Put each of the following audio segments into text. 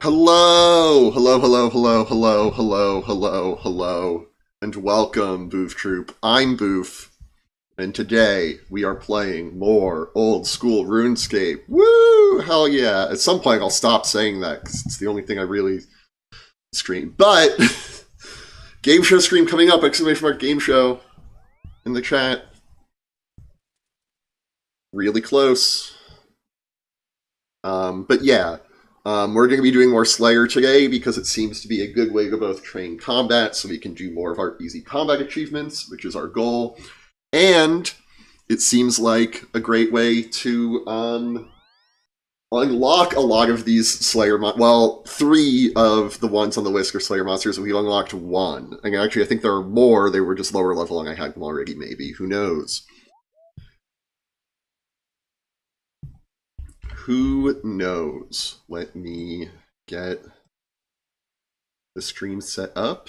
Hello, hello, hello, hello, hello, hello, hello, hello, and welcome, Boof Troop. I'm Boof, and today we are playing more old school RuneScape. Woo! Hell yeah! At some point, I'll stop saying that because it's the only thing I really stream. But game show stream coming up! Exclamation mark game show in the chat. Really close. But yeah. We're going to be doing more Slayer today because it seems to be a good way to both train combat so we can do more of our easy combat achievements, which is our goal. And it seems like a great way to unlock a lot of these Slayer well, 3 of the ones on the list are Slayer monsters, and we unlocked 1. And actually, I think there are more. They were just lower level and I had them already, maybe. Who knows? Who knows? Let me get the stream set up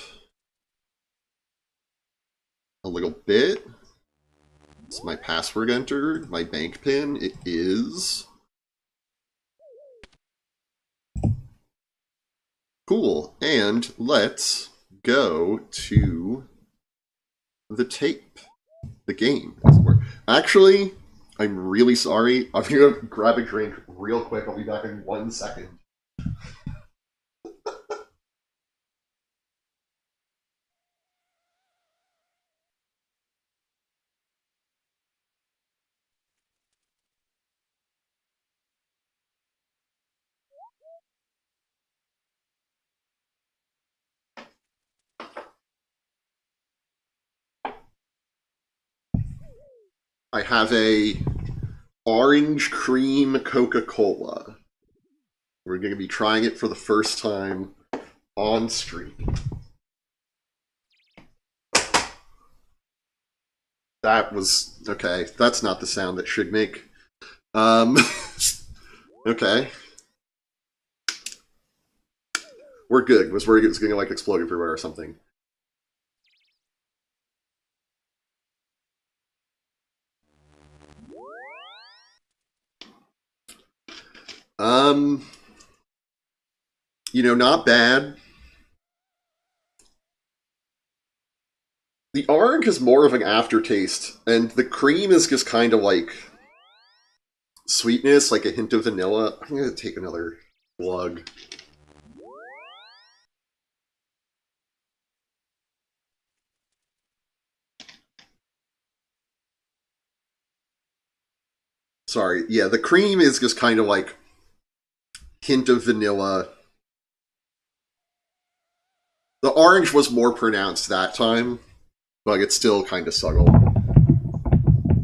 a little bit. It's my password entered, my bank pin. It is cool. And let's go to the tape, the game. Actually, I'm really sorry. I'm going to grab a drink real quick. I'll be back in 1 second. I have a orange cream Coca-Cola. We're going to be trying it for the first time on stream. That was okay. That's not the sound that should make. Okay. We're good. I was worried it was going to like explode everywhere or something. Not bad. The orange is more of an aftertaste, and the cream is just kind of like sweetness, like a hint of vanilla. I'm going to take another glug. Sorry, yeah, the cream is just kind of like hint of vanilla. The orange was more pronounced that time, but it's still kind of subtle.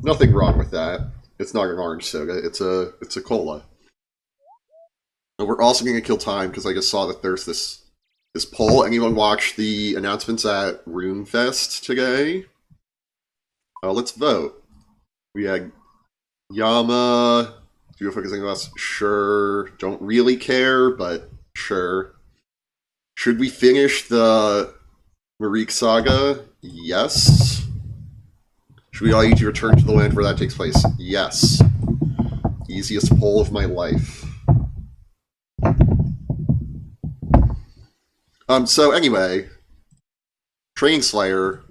Nothing wrong with that. It's not an orange soda. It's a cola. And we're also going to kill time because I just saw that there's this poll. Anyone watch the announcements at RuneFest today? Let's vote. We had Yama. Do you focus on us? Sure. Don't really care, but sure. Should we finish the Marique saga? Yes. Should we all need to return to the land where that takes place? Yes. Easiest poll of my life. So anyway, training Slayer.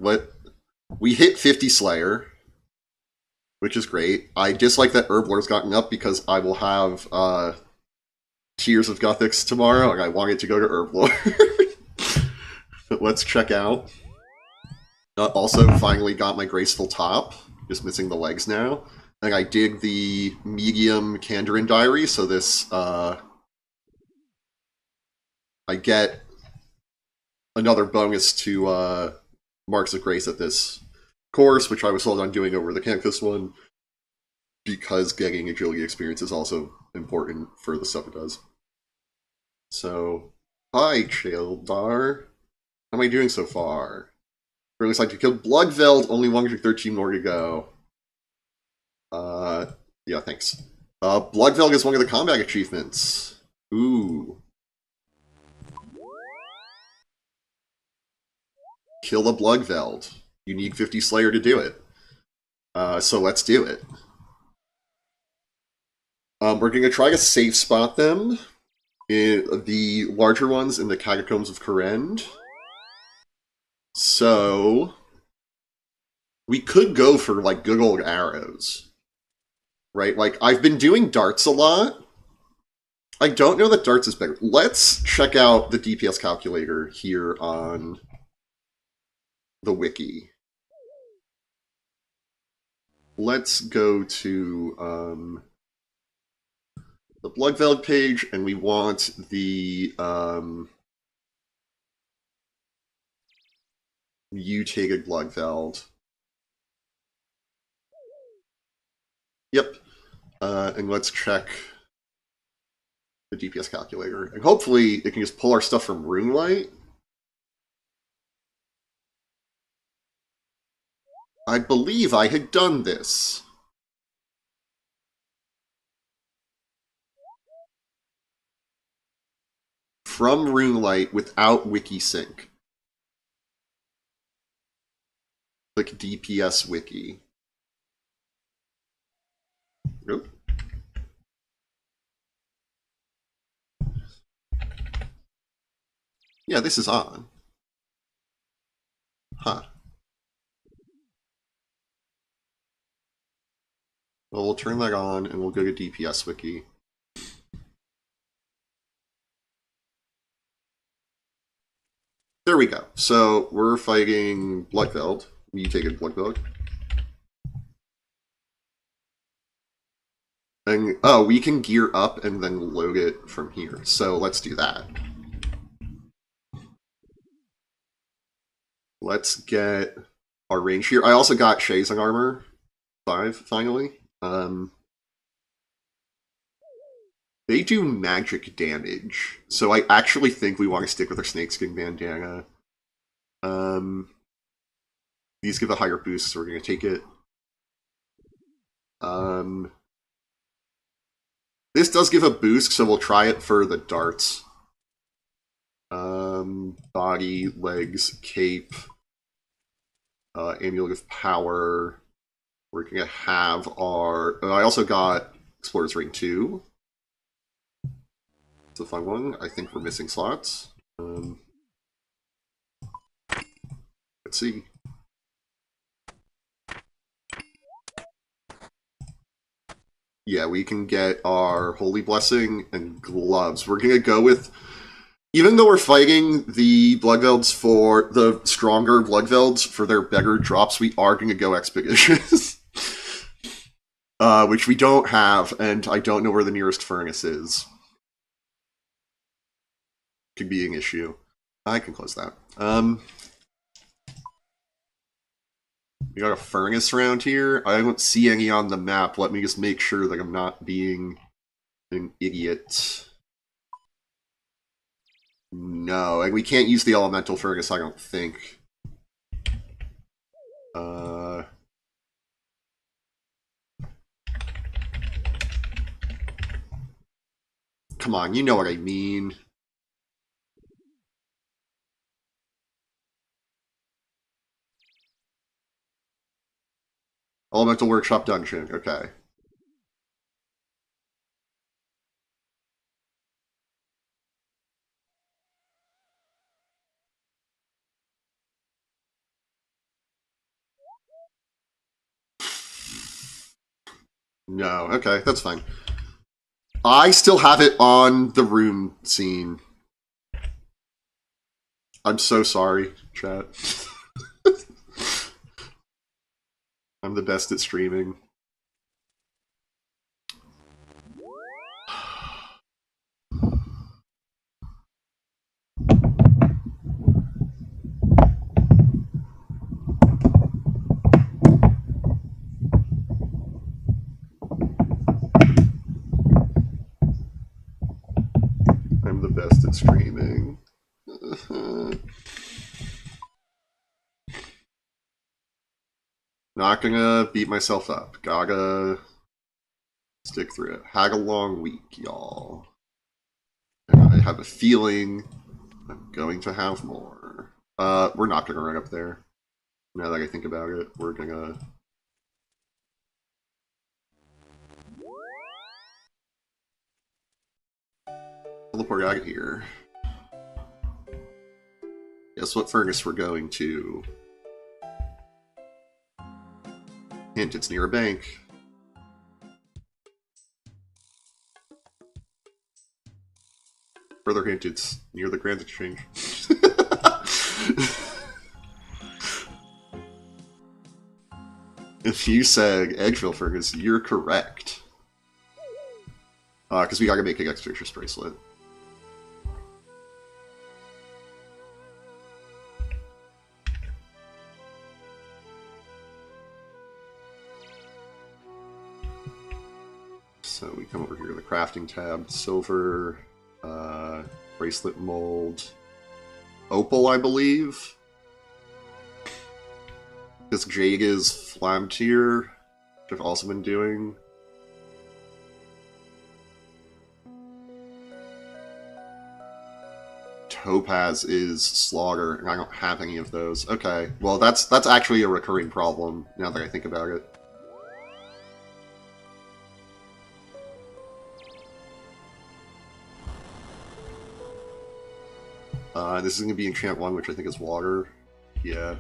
We hit 50 Slayer, which is great. I dislike that Herblord's gotten up because I will have Tears of Guthix tomorrow, and I wanted to go to Herblord. But let's check out. Also, finally got my graceful top. Just missing the legs now. And I did the medium Kandarin diary, so this I get another bonus to Marks of Grace at this course, which I was sold on doing over the campus one, because getting agility experience is also important for the stuff it does. So, hi, Childar. How am I doing so far? It looks like you killed Bloodveld, only 113 more to go. Yeah, thanks. Bloodveld is one of the combat achievements. Ooh. Kill a Bloodveld. You need 50 Slayer to do it. So let's do it. We're going to try to safe spot them. The larger ones in the Catacombs of Kourend. So we could go for like good old arrows. Right? Like, I've been doing darts a lot. I don't know that darts is better. Let's check out the DPS calculator here on the wiki. Let's go to the Bloodveld page, and we want the mutated Bloodveld. Yep. And let's check the DPS calculator. And hopefully it can just pull our stuff from Runelight. I believe I had done this. From Runelight without Wikisync. Click DPS Wiki. Nope. Yeah, this is on. Huh. Well, we'll turn that on and we'll go to DPS Wiki. There we go. So we're fighting Bloodveld. Mutated Bloodveld. And, oh, we can gear up and then load it from here. So let's do that. Let's get our range here. I also got Shazing Armor 5, finally. They do magic damage. So I actually think we want to stick with our Snakeskin Bandana. These give a higher boost, so we're going to take it. This does give a boost, so we'll try it for the darts. Body, legs, cape, Amulet of Power. We're going to have our... I also got Explorer's Ring 2. It's a fun one. I think we're missing slots. Let's see. Yeah, we can get our Holy Blessing and gloves. We're going to go with... Even though we're fighting the Bloodvelds for the stronger Bloodvelds for their better drops, we are going to go Expeditious. Which we don't have, and I don't know where the nearest furnace is. Could be an issue. I can close that. We got a furnace around here. I don't see any on the map. Let me just make sure that I'm not being an idiot. No, and we can't use the elemental furnace, I don't think. Come on, you know what I mean. Elemental Workshop Dungeon, okay. No, okay, that's fine. I still have it on the room scene. I'm so sorry, chat. I'm the best at streaming. I'm the best at streaming. Not gonna beat myself up. Gotta stick through it. Had a long week, y'all. And I have a feeling I'm going to have more. We're not gonna run up there. Now that I think about it, we're gonna... Teleport out of here. Guess what furnace we're going to? Hint, it's near a bank. Further hint, it's near the Grand Exchange. If you said Eggfill Furnace, you're correct. Because we gotta make an Expeditious Bracelet. So we come over here to the crafting tab, silver, bracelet mold, opal, I believe. This jade is Flamtier, which I've also been doing. Topaz is Slaughter, and I don't have any of those. Okay, well that's actually a recurring problem now that I think about it. This is going to be enchant 1, which I think is water. Yeah.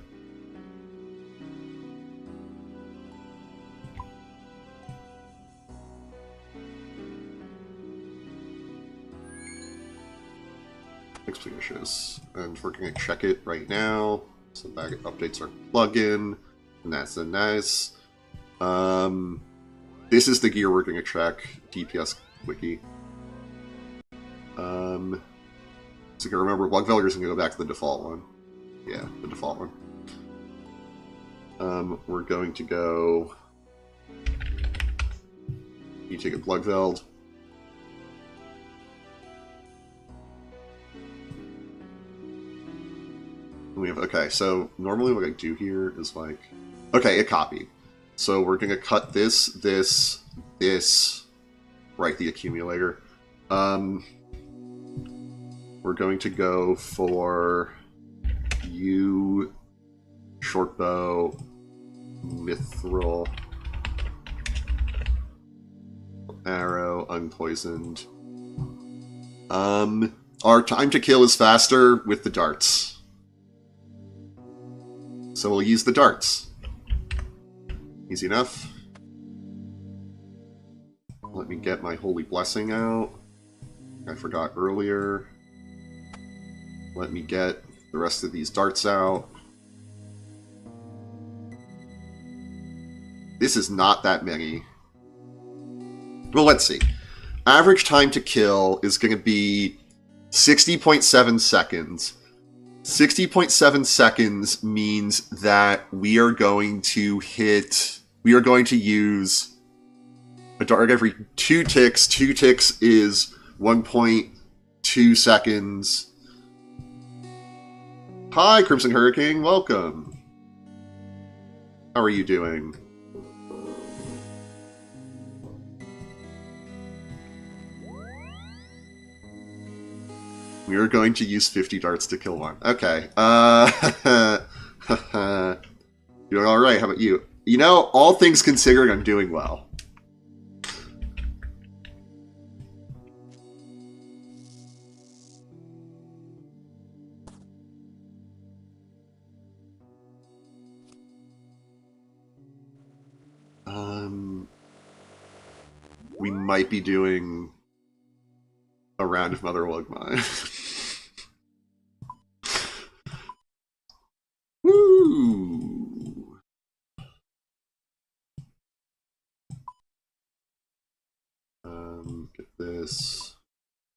Expeditious. And we're going to check it right now. So that updates our plugin. And that's a nice. This is the gear we're going to check. DPS wiki. So you can remember, Bugvelger is going to go back to the default one. Yeah, the default one. We're going to go... You take a Blugveld. We have, okay, so normally what I do here is like... Okay, a copy. So we're going to cut this, right, the accumulator. We're going to go for U, shortbow, mithril, arrow, unpoisoned. Our time to kill is faster with the darts. So we'll use the darts. Easy enough. Let me get my Holy Blessing out. I forgot earlier. Let me get the rest of these darts out. This is not that many. Well, let's see. Average time to kill is going to be 60.7 seconds. 60.7 seconds means that we are going to use a dart every 2 ticks. 2 ticks is 1.2 seconds. Hi, Crimson Hurricane, welcome. How are you doing? We are going to use 50 darts to kill one. Okay. Doing alright, how about you? You know, all things considered, I'm doing well. We might be doing a round of Motherlode Mine. Woo! Get this.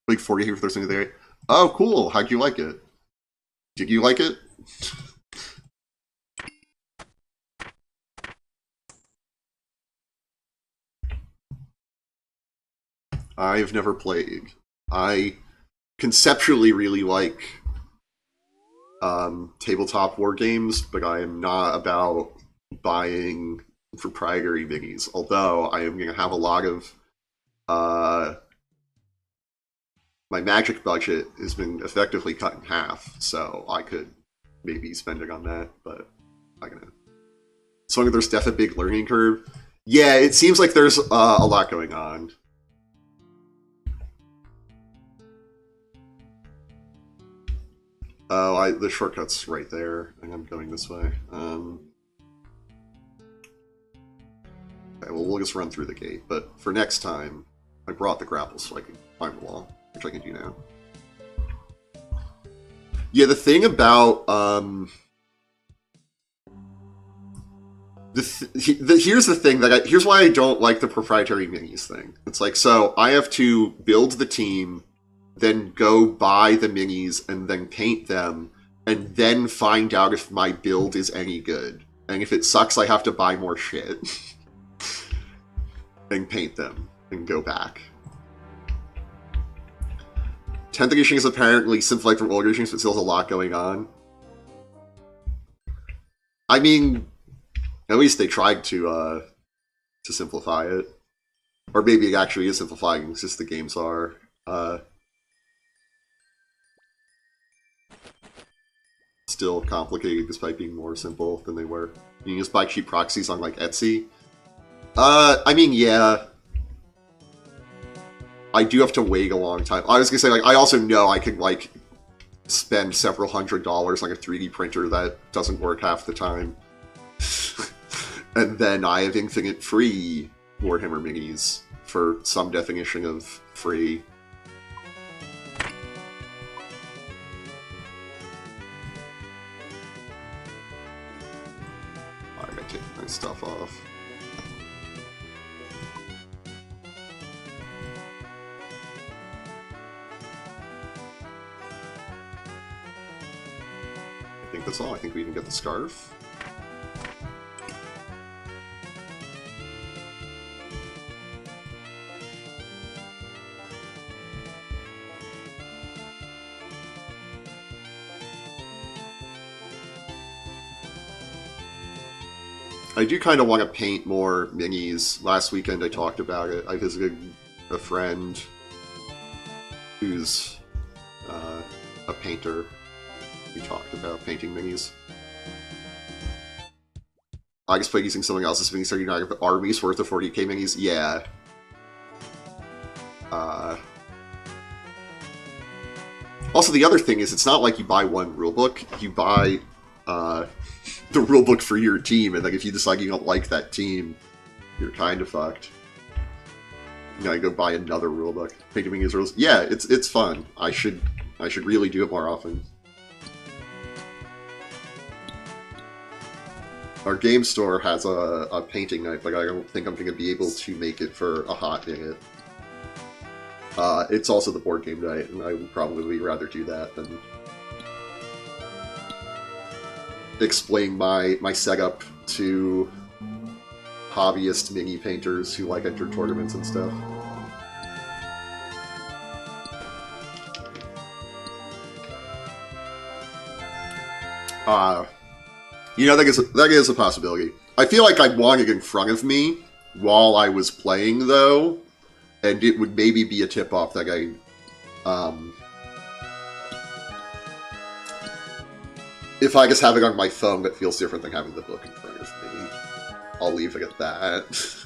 Like 40 here for Thursday there. Oh, cool. How'd you like it? Did you like it? I've never played. I conceptually really like tabletop war games, but I am not about buying proprietary minis. Although I am going to have a lot of my Magic budget has been effectively cut in half, so I could maybe spend it on that, but I'm not gonna. So there's definitely a big learning curve. Yeah, it seems like there's a lot going on. Oh, the shortcut's right there, and I'm going this way. Okay, well, we'll just run through the gate, but for next time, I brought the grapple so I can climb the wall, which I can do now. Yeah, the thing about, here's the thing here's why I don't like the proprietary minis thing. It's like, so I have to build the team, then go buy the minis and then paint them, and then find out if my build is any good. And if it sucks, I have to buy more shit. And paint them, and go back. 10th edition is apparently simplified from older editions, but still has a lot going on. I mean, at least they tried to simplify it. Or maybe it actually is simplifying, it's just the games are still complicated despite being more simple than they were. You can just buy cheap proxies on, like, Etsy. I mean, yeah. I do have to wait a long time. I was gonna say, like, I also know I can, like, spend several $100s on a 3D printer that doesn't work half the time. And then I have infinite free Warhammer minis for some definition of free. I gotta take my stuff off. I think that's all. I think we can get the scarf. I do kind of want to paint more minis. Last weekend I talked about it. I visited a friend who's a painter. We talked about painting minis. I just played using someone else's minis, so you're not armies worth of 40k minis? Yeah. Also, the other thing is, it's not like you buy one rulebook. You buy the rulebook for your team, and like if you decide you don't like that team, you're kind of fucked. You gotta go buy another rulebook. Painting minis rules. Yeah, it's fun. I should really do it more often. Our game store has a painting night, but I don't think I'm going to be able to make it for a hot minute. It's also the board game night, and I would probably rather do that than explain my setup to hobbyist mini painters who like enter tournaments and stuff. You know, that is a possibility. I feel like I'd want it in front of me while I was playing, though, and it would maybe be a tip-off that if I just have it on my phone, that feels different than having the book in front of me. I'll leave it at that.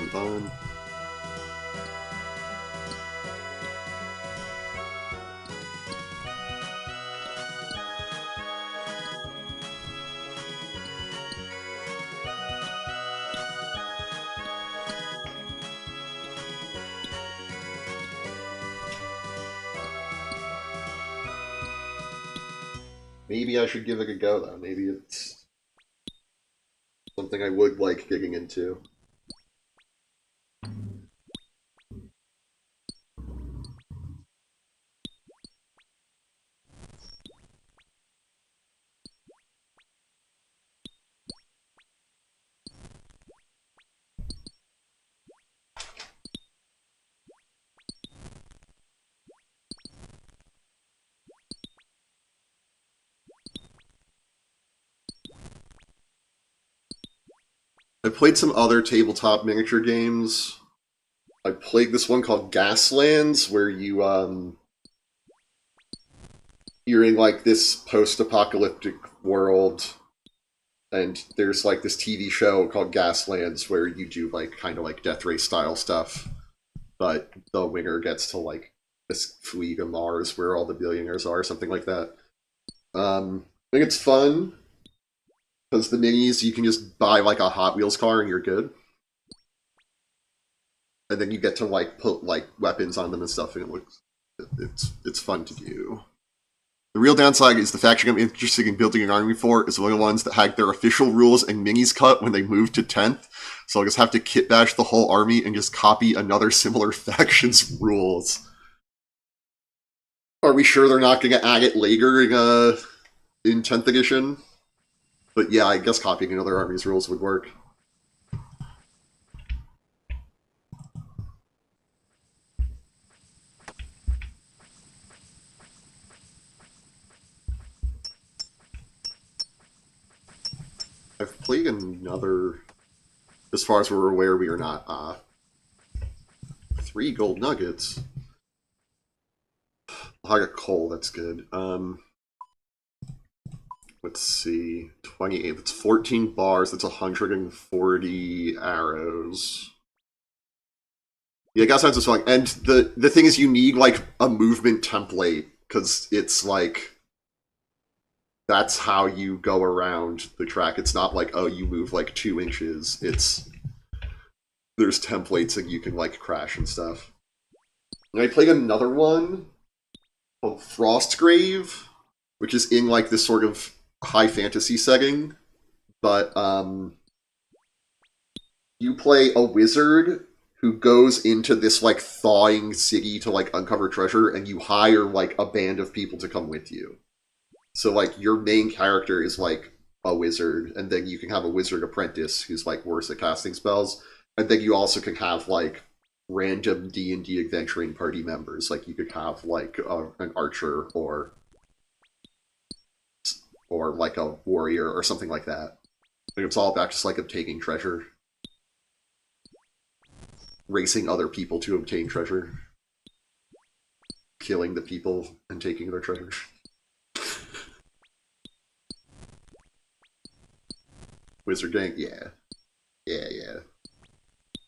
Move on. Maybe I should give it a go, though. Maybe it's something I would like getting into. I played some other tabletop miniature games. I played this one called Gaslands, where you, you're in like this post-apocalyptic world, and there's like this TV show called Gaslands where you do like kind of like Death Race style stuff, but the winner gets to like this flee to Mars where all the billionaires are, something like that. I think it's fun because the minis you can just buy like a Hot Wheels car and you're good, and then you get to like put like weapons on them and stuff, and it's fun to do. The real downside is the faction I'm interested in building an army for is one of the ones that had their official rules and minis cut when they moved to 10th, so I'll just have to kit bash the whole army and just copy another similar faction's rules. Are we sure they're not going to add it later in 10th edition? But yeah, I guess copying another army's rules would work. I've played another, as far as we're aware, we are not. 3 gold nuggets. I got coal, that's good. Let's see, 28, that's 14 bars, that's 140 arrows. Yeah, I guess that's just fun. And the thing is, you need like a movement template, because it's like, that's how you go around the track. It's not like, oh, you move like 2 inches. It's, there's templates that you can like crash and stuff. And I played another one called Frostgrave, which is in like this sort of high fantasy setting, but you play a wizard who goes into this like thawing city to like uncover treasure, and you hire like a band of people to come with you. So like your main character is like a wizard, and then you can have a wizard apprentice who's like worse at casting spells, and then you also can have like random D&D adventuring party members. Like you could have like an archer or like a warrior or something like that. And it's all about just like obtaining treasure, racing other people to obtain treasure, killing the people and taking their treasure. Wizard gang, yeah.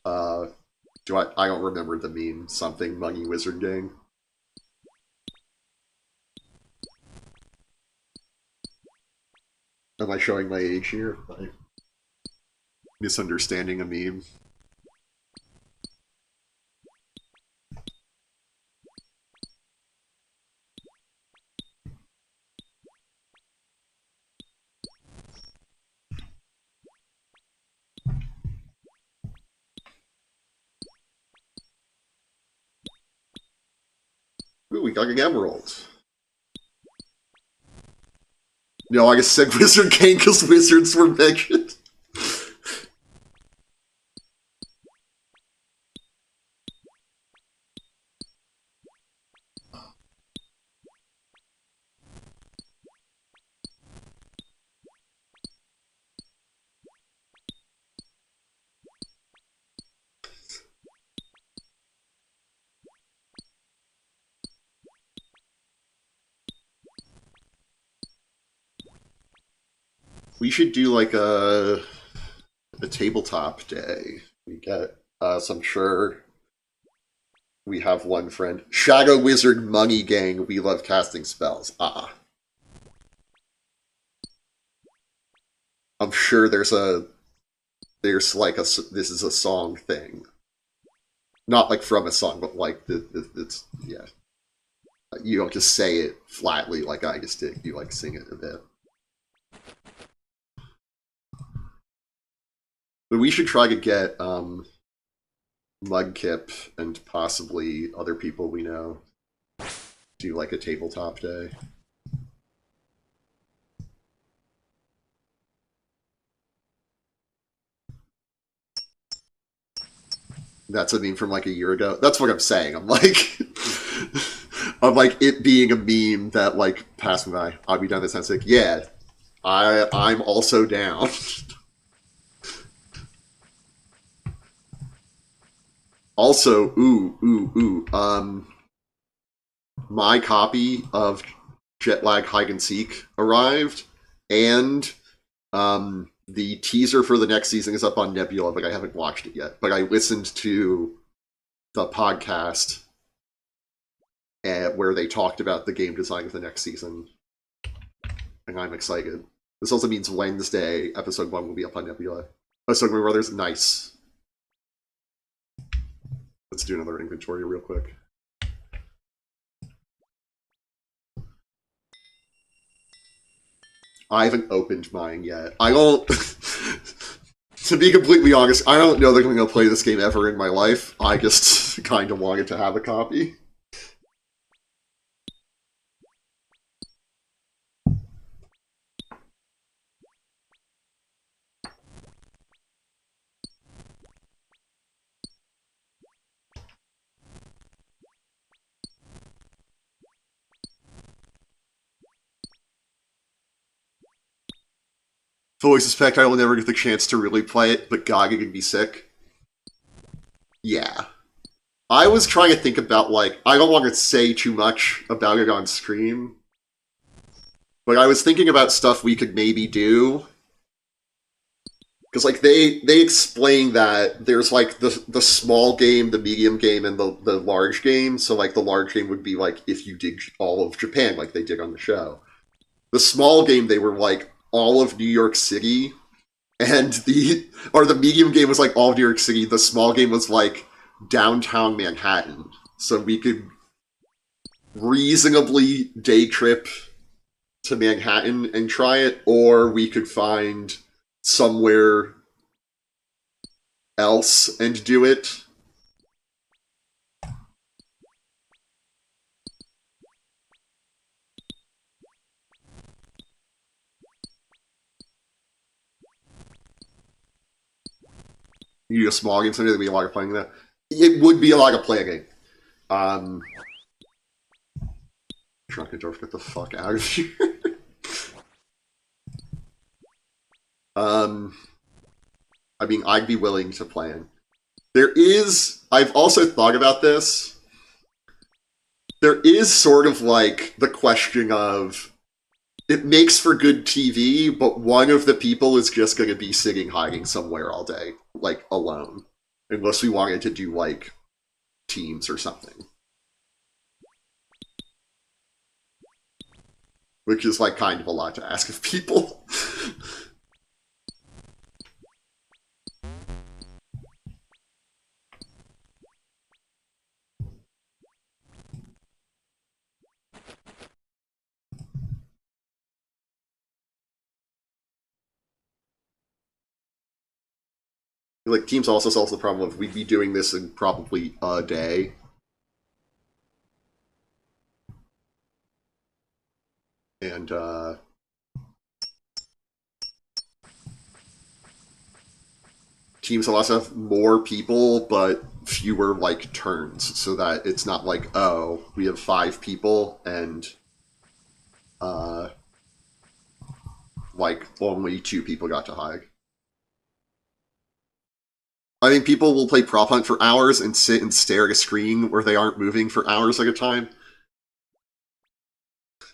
I don't remember the meme. Something money wizard gang. Am I showing my age here? By misunderstanding a meme. Ooh, we got an emerald. No, I just said wizard gang because wizards were mentioned. We should do like a tabletop day. We get so I'm sure we have one friend. Shadow Wizard Money Gang, we love casting spells. I'm sure there's like this is a song thing. Not like from a song, but like it's yeah. You don't just say it flatly like I just did. You like sing it a bit. But we should try to get Mudkip and possibly other people we know do like a tabletop day. That's a meme from like a year ago. That's what I'm saying. I'm like, it being a meme that like passed me by. I'll be done this. I'm like, yeah, I'm also down. Also, my copy of Jet Lag Hide and Seek arrived, and the teaser for the next season is up on Nebula, but I haven't watched it yet. But I listened to the podcast where they talked about the game design of the next season, and I'm excited. This also means Wednesday, episode 1 will be up on Nebula. Oh, so my brother's nice. Let's do another inventory real quick. I haven't opened mine yet. I don't... To be completely honest, I don't know that I'm going to play this game ever in my life. I just kind of wanted to have a copy. Fully suspect I will never get the chance to really play it, but God, it could be sick. Yeah. I was trying to think about, like, I don't want to say too much about it on stream, but I was thinking about stuff we could maybe do. Because, like, they explain that there's, like, the small game, the medium game, and the large game. So, like, the large game would be, like, if you did all of Japan, like they did on the show. The small game, they were, like, all of New York City, and the medium game was, like, all of New York City. The small game was, like, downtown Manhattan. So we could reasonably day trip to Manhattan and try it, or we could find somewhere else and do it. You do a small game someday, there'd be a lot of playing that. It would be a lot of planning. Drunkendorf, get the fuck out of here. I mean, I'd be willing to plan. I've also thought about this. There is sort of like the question of, it makes for good TV, but one of the people is just going to be sitting hiding somewhere all day, like alone. Unless we wanted to do like teams or something. Which is like kind of a lot to ask of people. Like, teams also solves the problem of we'd be doing this in probably a day. And, teams will also have more people, but fewer, like, turns, so that it's not like, oh, we have 5 people, and, like, only 2 people got to hide. I think people will play Prop Hunt for hours and sit and stare at a screen where they aren't moving for hours at a time.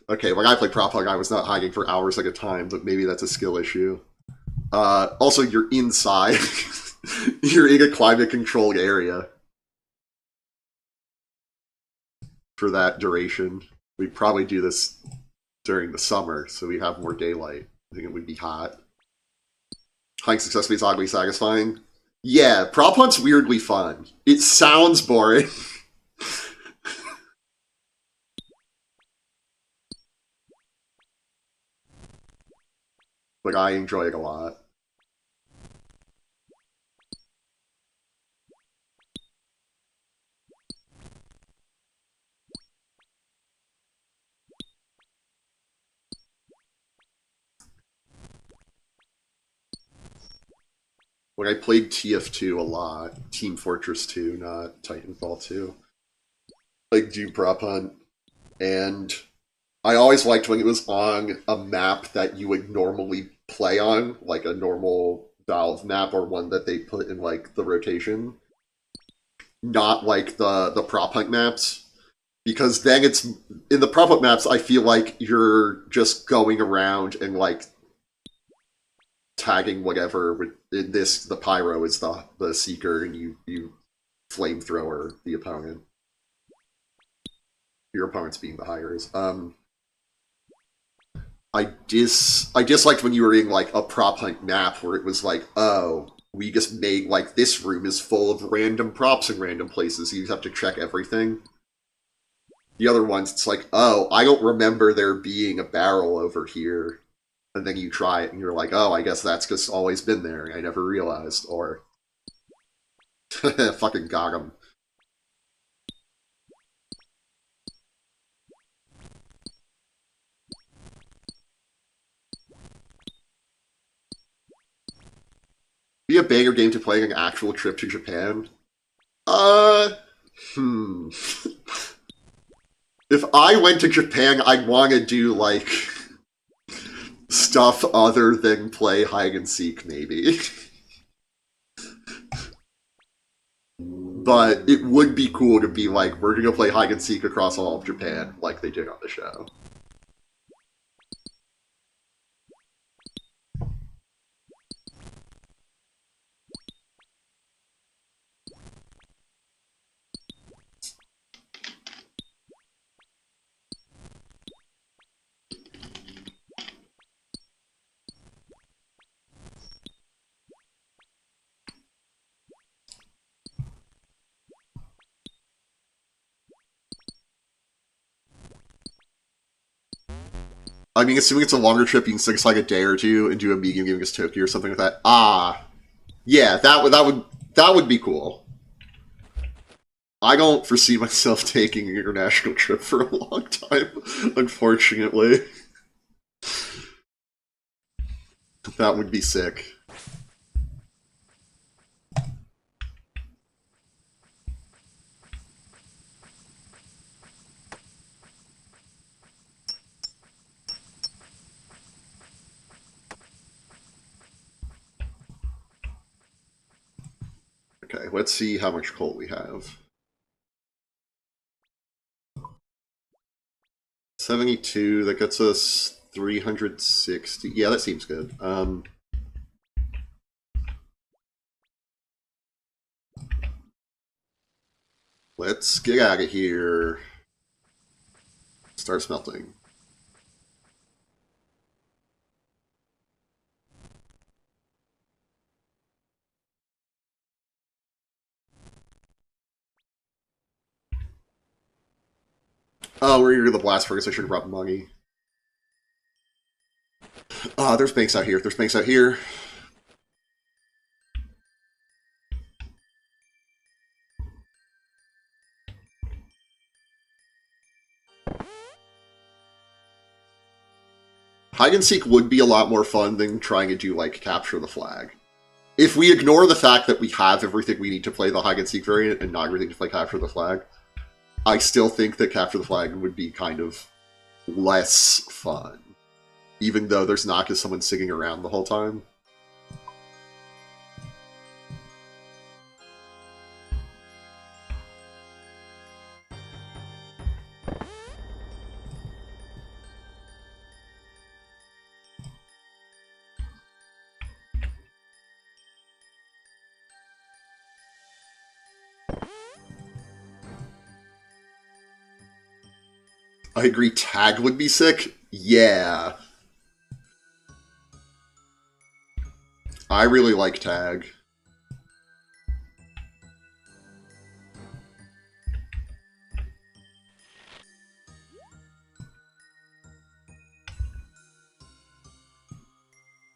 Okay, when I played Prop Hunt, I was not hiding for hours at a time, but maybe that's a skill issue. Also, you're inside. You're in a climate-controlled area. For that duration. We'd probably do this during the summer, so we have more daylight. I think it would be hot. Hiding successfully is oddly satisfying. Yeah, Prop Hunt's weirdly fun. It sounds boring. But I enjoy it a lot. When I played TF2 a lot, Team Fortress 2, not Titanfall 2, like do Prop Hunt, and I always liked when it was on a map that you would normally play on, like a normal Valve map or one that they put in like the rotation, not like the Prop Hunt maps, Because then it's in the prop-up maps. I feel like you're just going around and like tagging whatever. In this, the pyro is the seeker, and you flamethrower the opponent. Your opponents being the hires. I disliked when you were in like a prop hunt map where it was like, oh, we just made like this room is full of random props in random places. You have to check everything. The other ones, it's like, oh, I don't remember there being a barrel over here. And then you try it and you're like, oh, I guess that's just always been there. I never realized. Or, fucking got him. Be a banger game to play an actual trip to Japan? If I went to Japan, I'd want to do, like, stuff other than play hide and seek, maybe. But it would be cool to be like, we're going to play hide and seek across all of Japan, like they did on the show. I mean, assuming it's a longer trip, you can stick like a day or two and do a medium game against Tokyo or something like that. Yeah, that would be cool. I don't foresee myself taking an international trip for a long time, unfortunately. That would be sick. Okay, let's see how much coal we have. 72, that gets us 360. Yeah, that seems good. Let's get out of here. Start smelting. Oh, we're here to the blast furnace. I should have brought money. There's banks out here. There's banks out here. Hide and seek would be a lot more fun than trying to do, like, capture the flag. If we ignore the fact that we have everything we need to play the hide and seek variant and not everything to play capture the flag, I still think that capture the flag would be kind of less fun. Even though there's not just someone sitting around the whole time. I agree, tag would be sick. Yeah. I really like tag.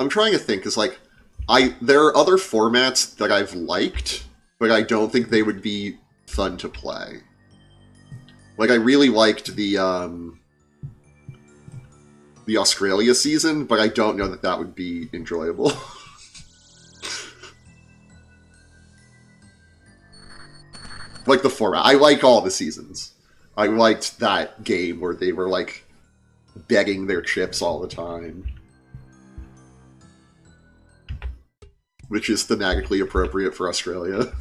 I'm trying to think, because, like, there are other formats that I've liked, but I don't think they would be fun to play. Like, I really liked the Australia season, but I don't know that that would be enjoyable. Like the format. I like all the seasons. I liked that game where they were, like, begging their chips all the time. Which is thematically appropriate for Australia.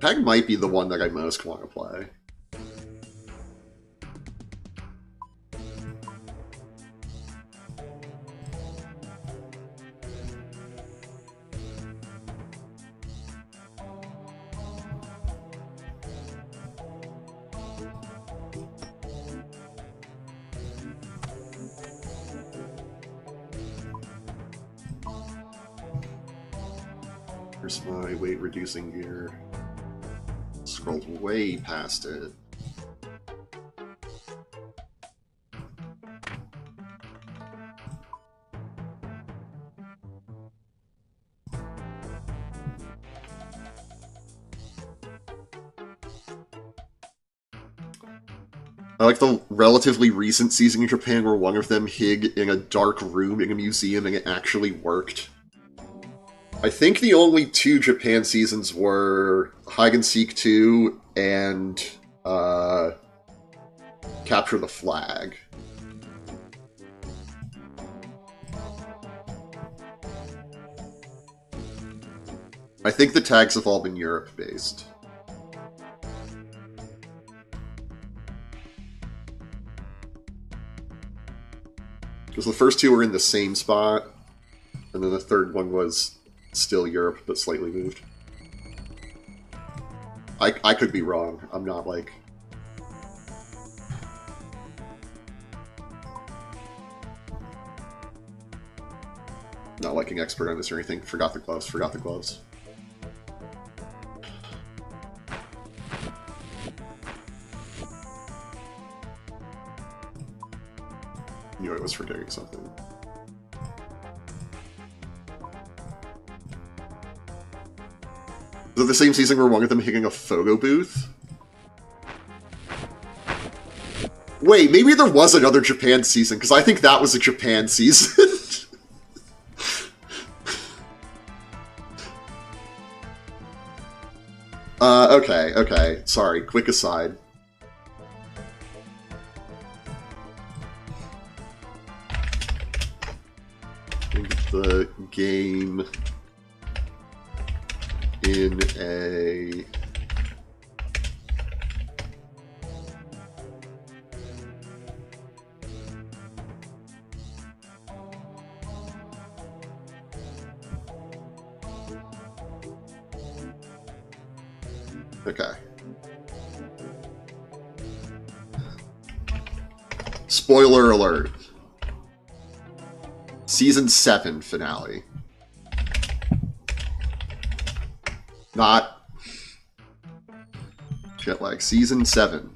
Peg might be the one that I most want to play. Here's my weight reducing gear. Scrolled way past it. I like the relatively recent season in Japan where one of them hid in a dark room in a museum and it actually worked. I think the only two Japan seasons were Hide and Seek 2 and Capture the Flag. I think the tags have all been Europe-based. Because the first two were in the same spot, and then the third one was still Europe, but slightly moved. I could be wrong. I'm not, like... not liking expert on this or anything. Forgot the gloves, forgot the gloves. Knew I was forgetting something. Is it the same season where one of them hitting a photo booth? Wait, maybe there was another Japan season, because I think that was a Japan season. Okay. Sorry, quick aside. The game in a okay. Spoiler alert. Season 7 finale. Not jet lag. Season 7.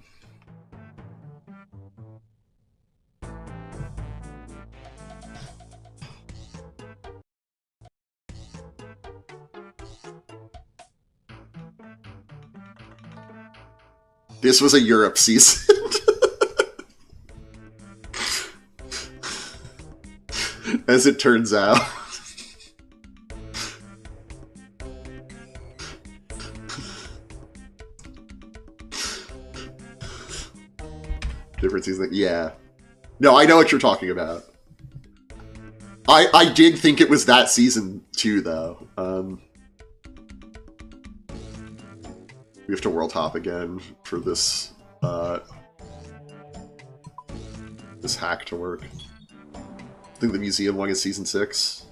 This was a Europe season. As it turns out. Different season. Yeah. No, I know what you're talking about. I did think it was that season too, though. We have to world hop again for this this hack to work. I think the museum one is season 6.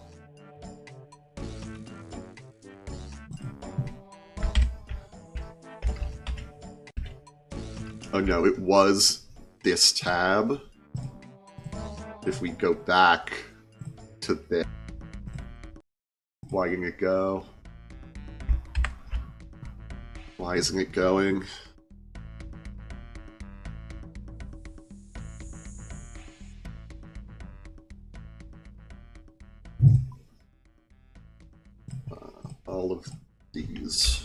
Oh no, it was this tab. If we go back to this, why didn't it go? Why isn't it going? All of these.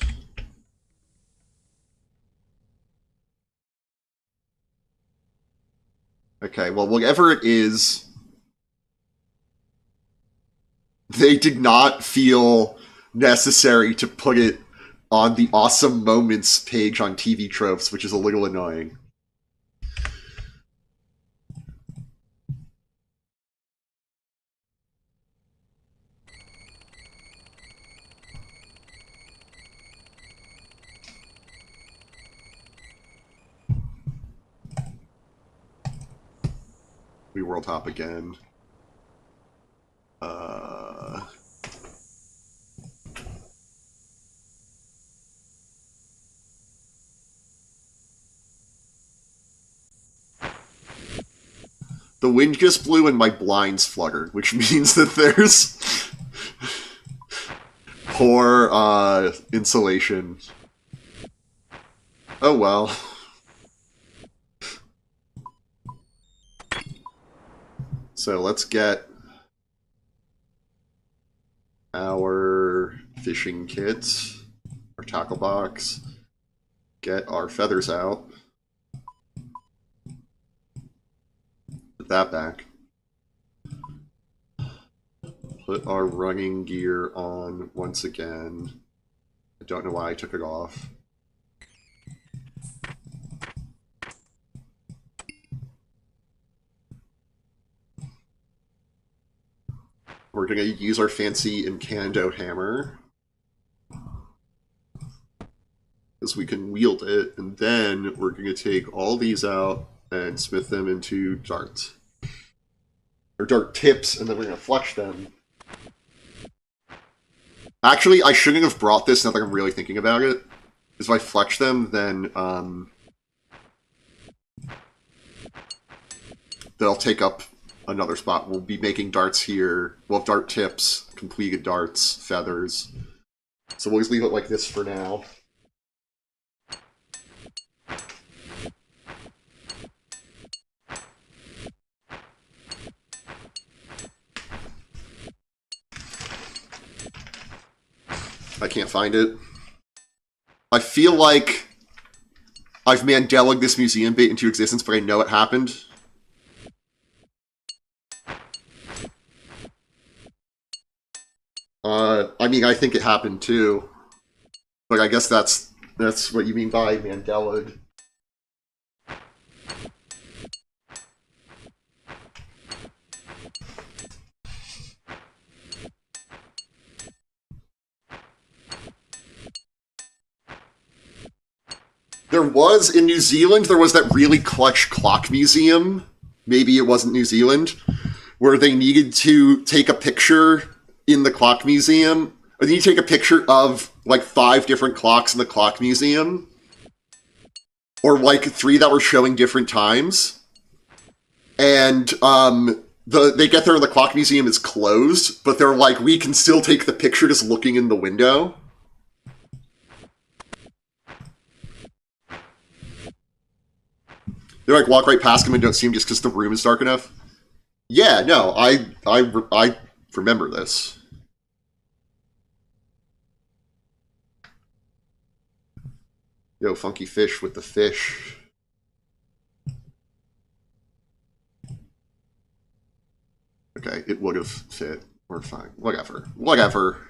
Okay, well, whatever it is, they did not feel necessary to put it on the Awesome Moments page on TV Tropes, which is a little annoying. be world top again. The wind just blew and my blinds fluttered, which means that there's poor insulation. Oh well. So let's get our fishing kits, our tackle box, get our feathers out, put that back, put our running gear on once again. I don't know why I took it off. We're going to use our fancy Incando hammer, because we can wield it, and then we're going to take all these out and smith them into darts. Or dart tips, and then we're going to fletch them. Actually, I shouldn't have brought this now that I'm really thinking about it. Because if I fletch them, then they'll take up another spot. We'll be making darts here. We'll have dart tips, completed darts, feathers. So we'll just leave it like this for now. I can't find it. I feel like I've Mandela'd this museum bit into existence, but I know it happened. I mean, I think it happened too. But I guess that's what you mean by Mandela'd. There was, in New Zealand, there was that really clutch clock museum. Maybe it wasn't New Zealand, where they needed to take a picture in the clock museum. Or they need to take a picture of, like, 5 different clocks in the clock museum. Or, like, 3 that were showing different times. And, they get there and the clock museum is closed, but they're like, we can still take the picture just looking in the window. They're like, walk right past him and don't see him just because the room is dark enough. Yeah, no, I remember this. Yo, funky fish with the fish. Okay, it would have fit. We're fine. Whatever. Whatever.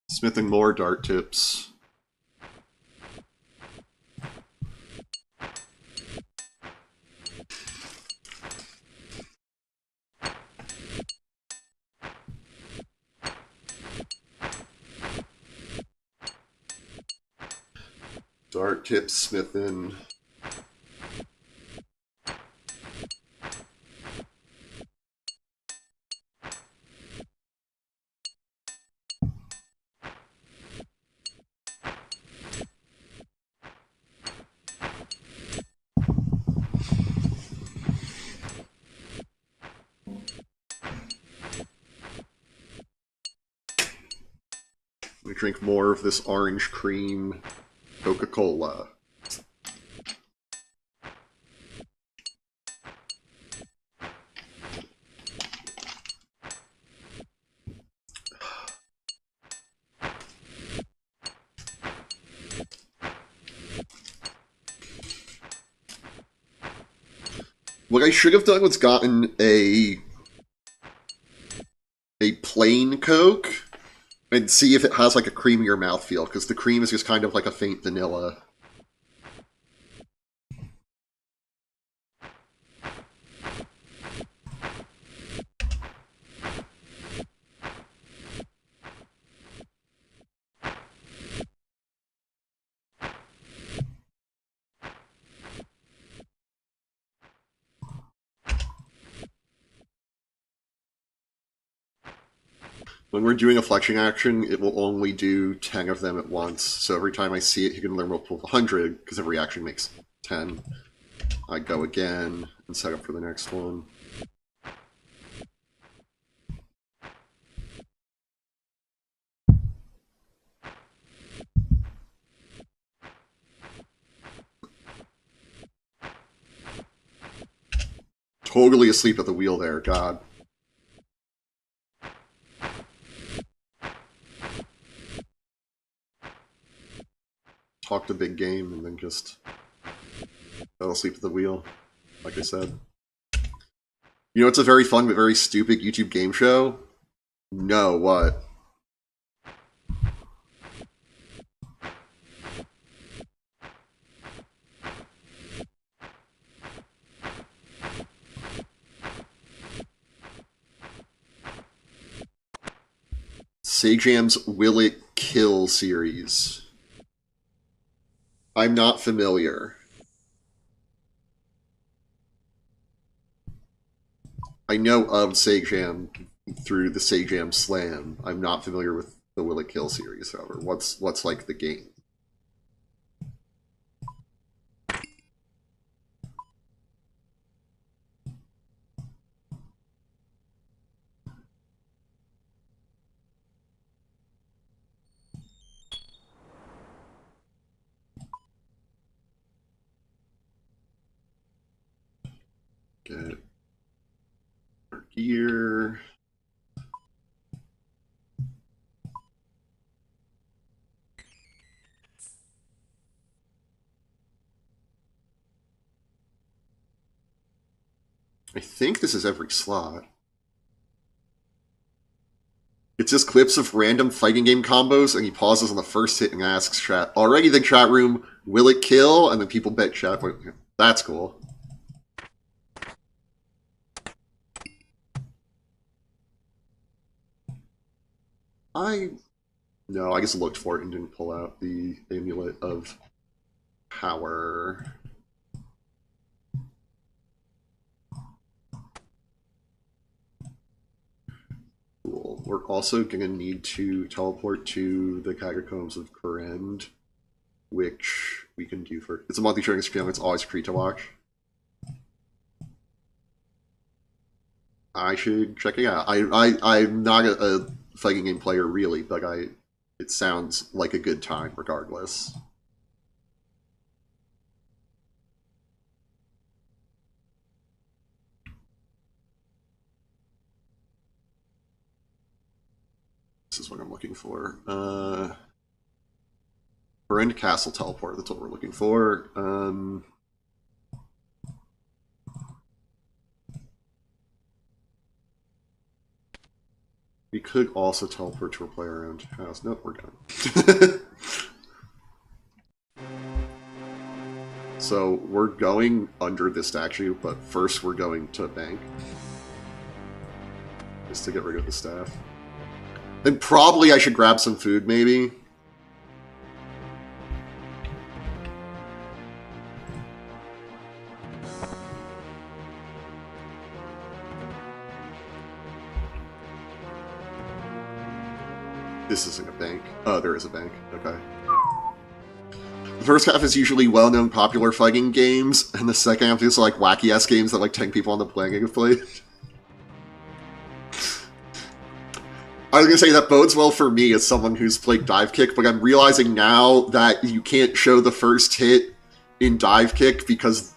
Smithing more dart tips. Dart tips smithing. We drink more of this orange cream Coca-Cola. What I should have done was gotten a plain Coke and see if it has like a creamier mouthfeel, because the cream is just kind of like a faint vanilla. When we're doing a flexing action, it will only do 10 of them at once. So every time I see it, you can learn multiple of 100, because every action makes 10. I go again and set up for the next one. Totally asleep at the wheel there, God. Talked a big game and then just fell asleep at the wheel, like I said. You know, it's a very fun but very stupid YouTube game show. No, what? Sajam's Will It Kill series. I'm not familiar. I know of Sajam through the Sajam Slam. I'm not familiar with the Will It Kill series, however. What's like the game? Get our gear. I think this is every slot. It's just clips of random fighting game combos, and he pauses on the first hit and asks chat, already the chat room, will it kill? And then people bet chat. That's cool. No, I just looked for it and didn't pull out the amulet of power. Cool. We're also going to need to teleport to the Catacombs of Korend, which we can do for... It's a monthly training stream. It's always free to watch. I should check it out. I'm not a fighting game player, really, but it sounds like a good time, regardless. This is what I'm looking for. Korend Castle teleport, that's what we're looking for. We could also teleport to a player around house. Nope, we're done. So we're going under this statue, but first we're going to bank. Just to get rid of the staff. And probably I should grab some food, maybe. This isn't a bank. Oh, there is a bank. Okay. The first half is usually well-known popular fighting games, and the second half is like wacky-ass games that like 10 people on the planet have played. I was going to say that bodes well for me as someone who's played Dive Kick, but I'm realizing now that you can't show the first hit in Dive Kick because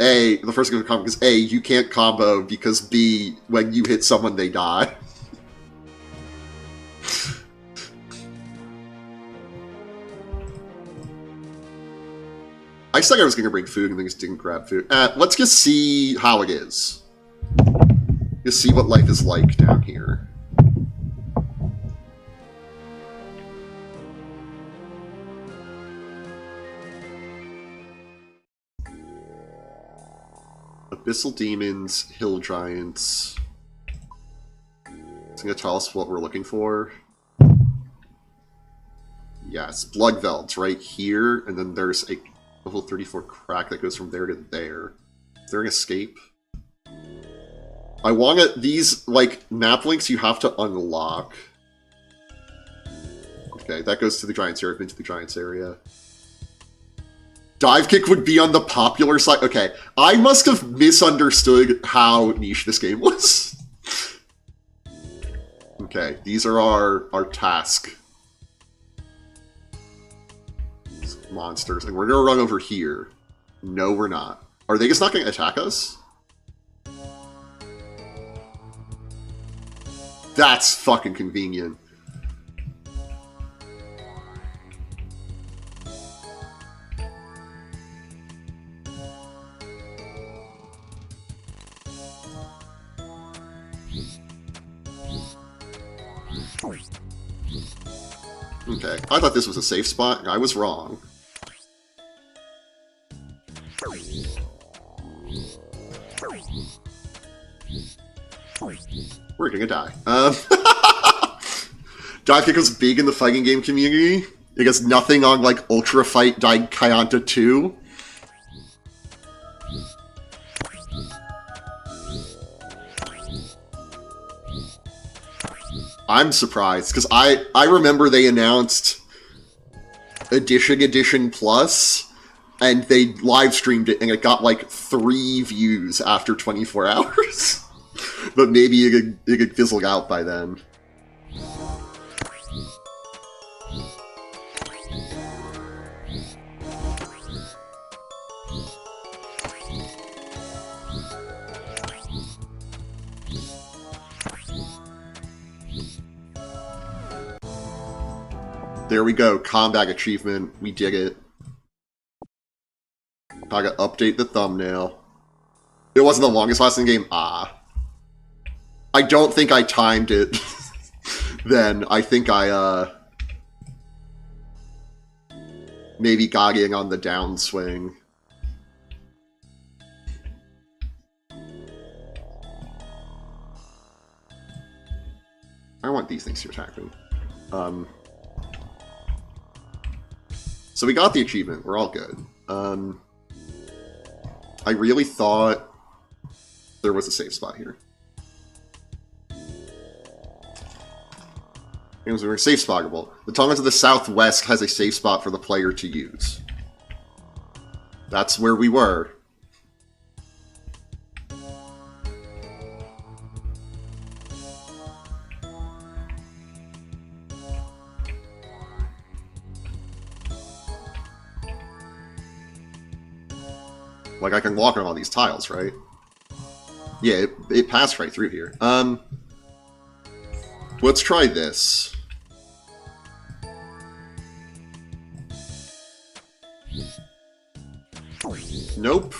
A, the first game of combo, because A, you can't combo, because B, when you hit someone, they die. I said I was going to bring food and then just didn't grab food. Let's just see how it is. Just see what life is like down here. Abyssal Demons, Hill Giants. It's going to tell us what we're looking for. Yes, Bloodvelds right here, and then there's a level 34 crack that goes from there to there. Is there an escape? I want it, these, like, map links you have to unlock. Okay, that goes to the Giants area, into the Giants area. Dive kick would be on the popular side. Okay, I must have misunderstood how niche this game was. Okay, these are our task monsters, and we're gonna run over here. No, we're not. Are they just not gonna attack us? That's fucking convenient. Okay, I thought this was a safe spot, and I was wrong. We're gonna die. Dive kick was big in the fighting game community. It gets nothing on, like, Ultra Fight Died Kayanta 2. I'm surprised, because I remember they announced Edition Plus, and they live streamed it, and it got like 3 views after 24 hours. But maybe it could fizzle out by then. There we go, combat achievement. We did it. I gotta update the thumbnail. It wasn't the longest lasting game. I don't think I timed it then. I think I, maybe got in on the downswing. I want these things to attack me. So we got the achievement. We're all good. I really thought there was a safe spot here. Games were safe spottable. The tunnel to the southwest has a safe spot for the player to use. That's where we were. Like, I can walk on all these tiles, right? Yeah, it passed right through here. Let's try this. Nope.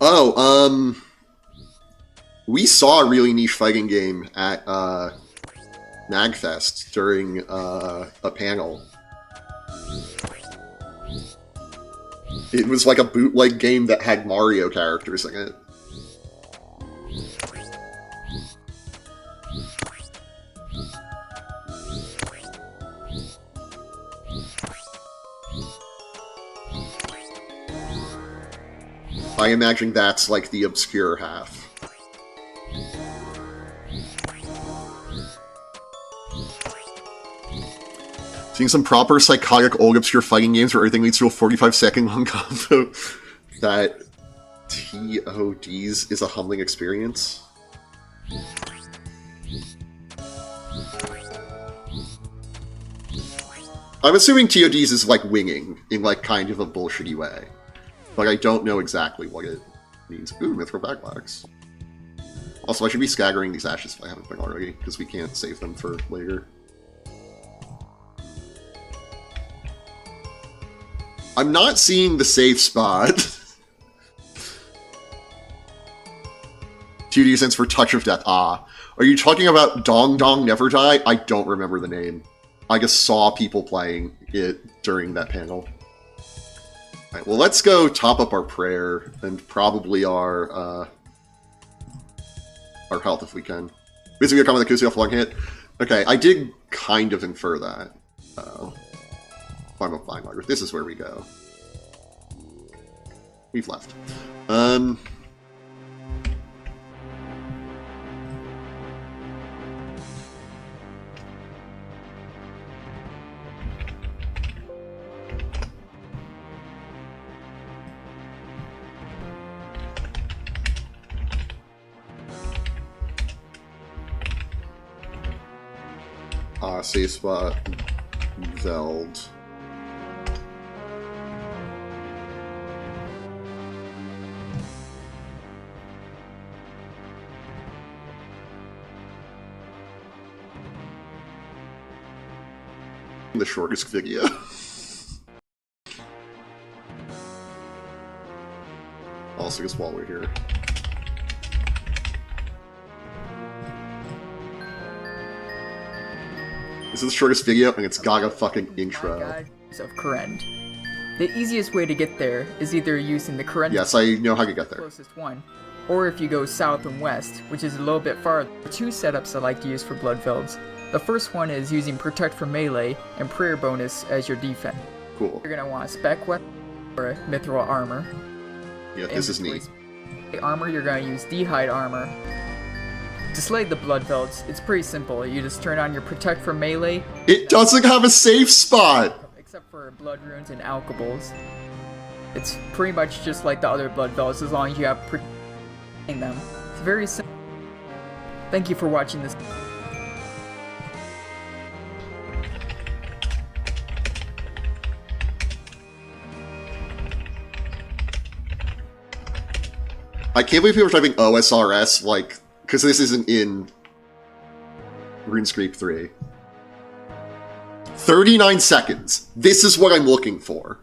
Oh, we saw a really niche fighting game at, MagFest during a panel. It was like a bootleg game that had Mario characters in it. I imagine that's like the obscure half. Seeing some proper psychotic old obscure fighting games where everything leads to a 45-second long combo that TODs is a humbling experience. I'm assuming TODs is like winging in like kind of a bullshitty way. But I don't know exactly what it means. Ooh, Mithril Backlax. Also, I should be scattering these ashes if I haven't been already, because we can't save them for later. I'm not seeing the safe spot. 2D sense for Touch of Death. Are you talking about Dong Dong Never Die? I don't remember the name. I just saw people playing it during that panel. Alright, well, let's go top up our prayer and probably our health if we can. Basically, come with a Kusi off long hit. Okay, I did kind of infer that. Farm up Flying Logger. This is where we go. We've left. Safe spot. Veld. The shortest video. Also, just while we're here. This is the shortest video, and it's got a fucking intro. Of Kurend. The easiest way to get there is either using the Kurend. Yes, I know how to get there. Closest one, or if you go south and west, which is a little bit farther. There are two setups I like to use for Bloodvelds. The first one is using Protect for melee and Prayer bonus as your defense. Cool. You're gonna want a spec weapon or a mithril armor. Yeah, this is neat. Armor, you're gonna use D'hide armor. To slay the Bloodvelds, it's pretty simple. You just turn on your Protect for melee. It doesn't have a safe spot! Except for Blood Runes and Alkables. It's pretty much just like the other Bloodvelds as long as you have protecting them. It's very simple. Thank you for watching this. I can't believe people are typing OSRS, like, because this isn't in RuneScape 3. 39 seconds. This is what I'm looking for.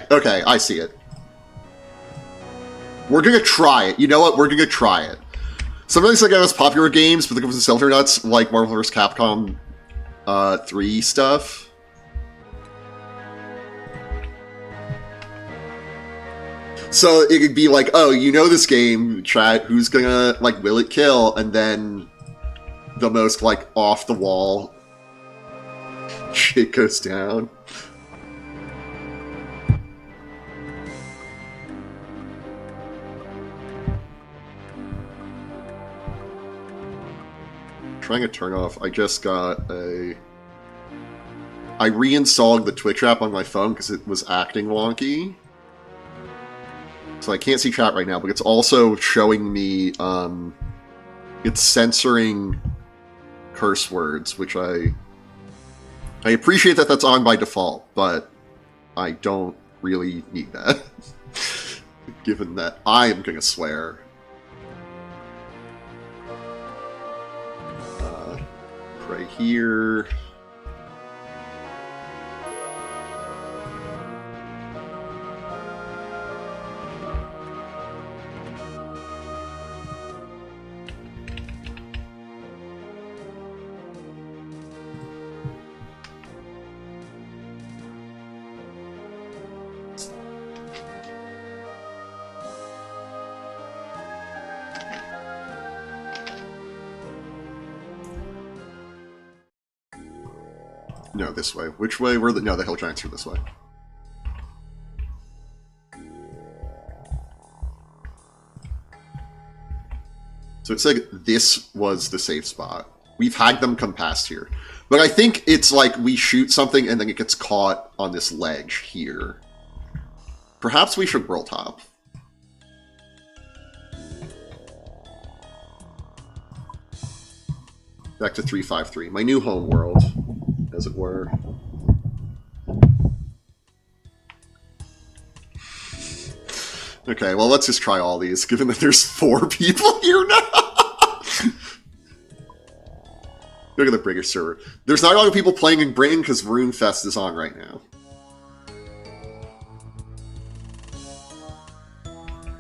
Okay, I see it. We're gonna try it. You know what? We're gonna try it. Sometimes like most popular games, but the comes Silver Nuts, like Marvel vs. Capcom 3 stuff. So it could be like, oh, you know this game, chat, who's gonna, like, will it kill? And then the most, like, off-the-wall shit goes down. Trying to turn off. I just got a... I reinstalled the Twitch app on my phone because it was acting wonky. So I can't see chat right now, but it's also showing me, it's censoring curse words, which I appreciate that that's on by default, but I don't really need that. Given that I am gonna swear. Right here. No, this way. Which way were the... No, the hill giants are this way. So it said this was the safe spot. We've had them come past here. But I think it's like we shoot something and then it gets caught on this ledge here. Perhaps we should world hop. Back to 353. My new home world, as it were. Okay, well, let's just try all these, given that there's 4 people here now. Look at the British server. There's not a lot of people playing in Britain because RuneFest is on right now.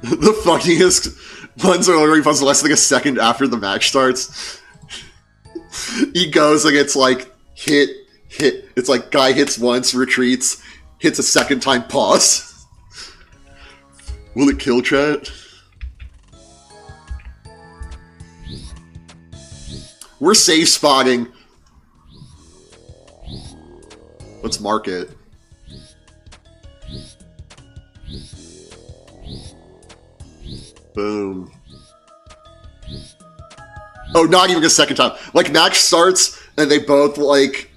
The funniest ones are already less than a second after the match starts. He goes like it's like hit. It's like guy hits once, retreats, hits a second time, pause. Will it kill chat? We're safe spotting. Let's mark it. Boom. Oh, not even a second time. Like, match starts, and they both, like...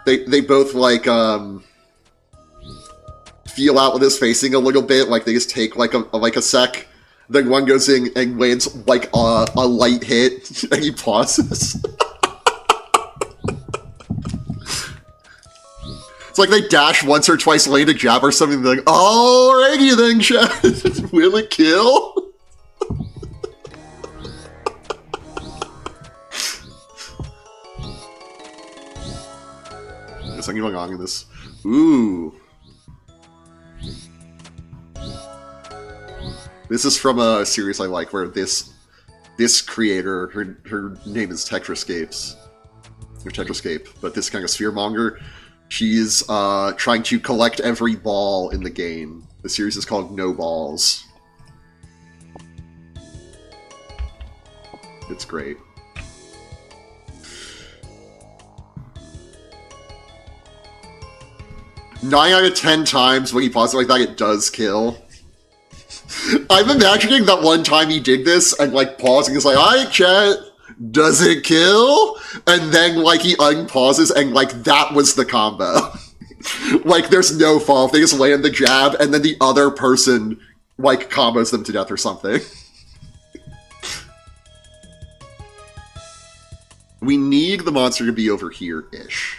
They both, like, feel out with his facing a little bit. Like, they just take, like a sec. Then one goes in and lands, like, a light hit, and he pauses. It's like they dash once or twice, land a jab or something, like, alrighty then, chat. Will it kill? There's something going on in this. Ooh. This is from a series I like, where this creator, her name is Tetrascapes. Or Tetrascape, but this kind of spheremonger, she's trying to collect every ball in the game. The series is called No Balls. It's great. Nine out of 10 times when he pauses like that, it does kill. I'm imagining that one time he did this and, like, pausing is like, alright, chat, does it kill? And then, like, he unpauses and, like, that was the combo. Like, there's no fall. They just land the jab and then the other person, like, combos them to death or something. We need the monster to be over here-ish.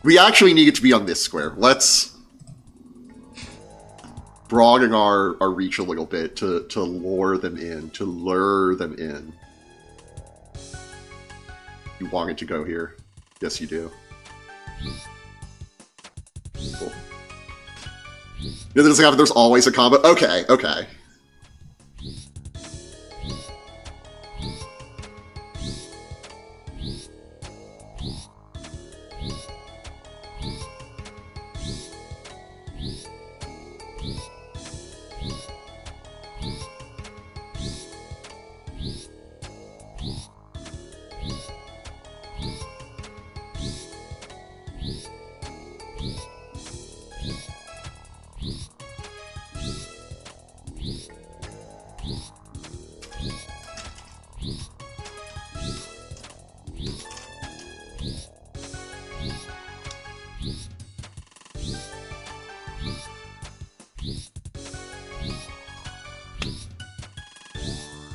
We actually need it to be on this square. Let's broaden our reach a little bit to lure them in, to lure them in. You want it to go here? Yes, you do. Cool. Yeah, there's always a combo. Okay, okay.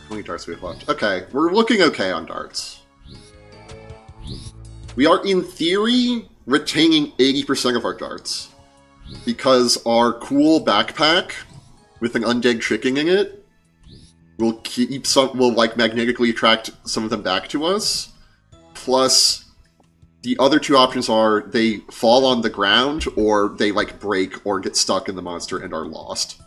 How many darts we have left? Okay, we're looking okay on darts. We are, in theory, retaining 80% of our darts. Because our cool backpack, with an undead chicken in it, will keep some, will, like, magnetically attract some of them back to us. Plus, the other two options are they fall on the ground, or they, like, break or get stuck in the monster and are lost.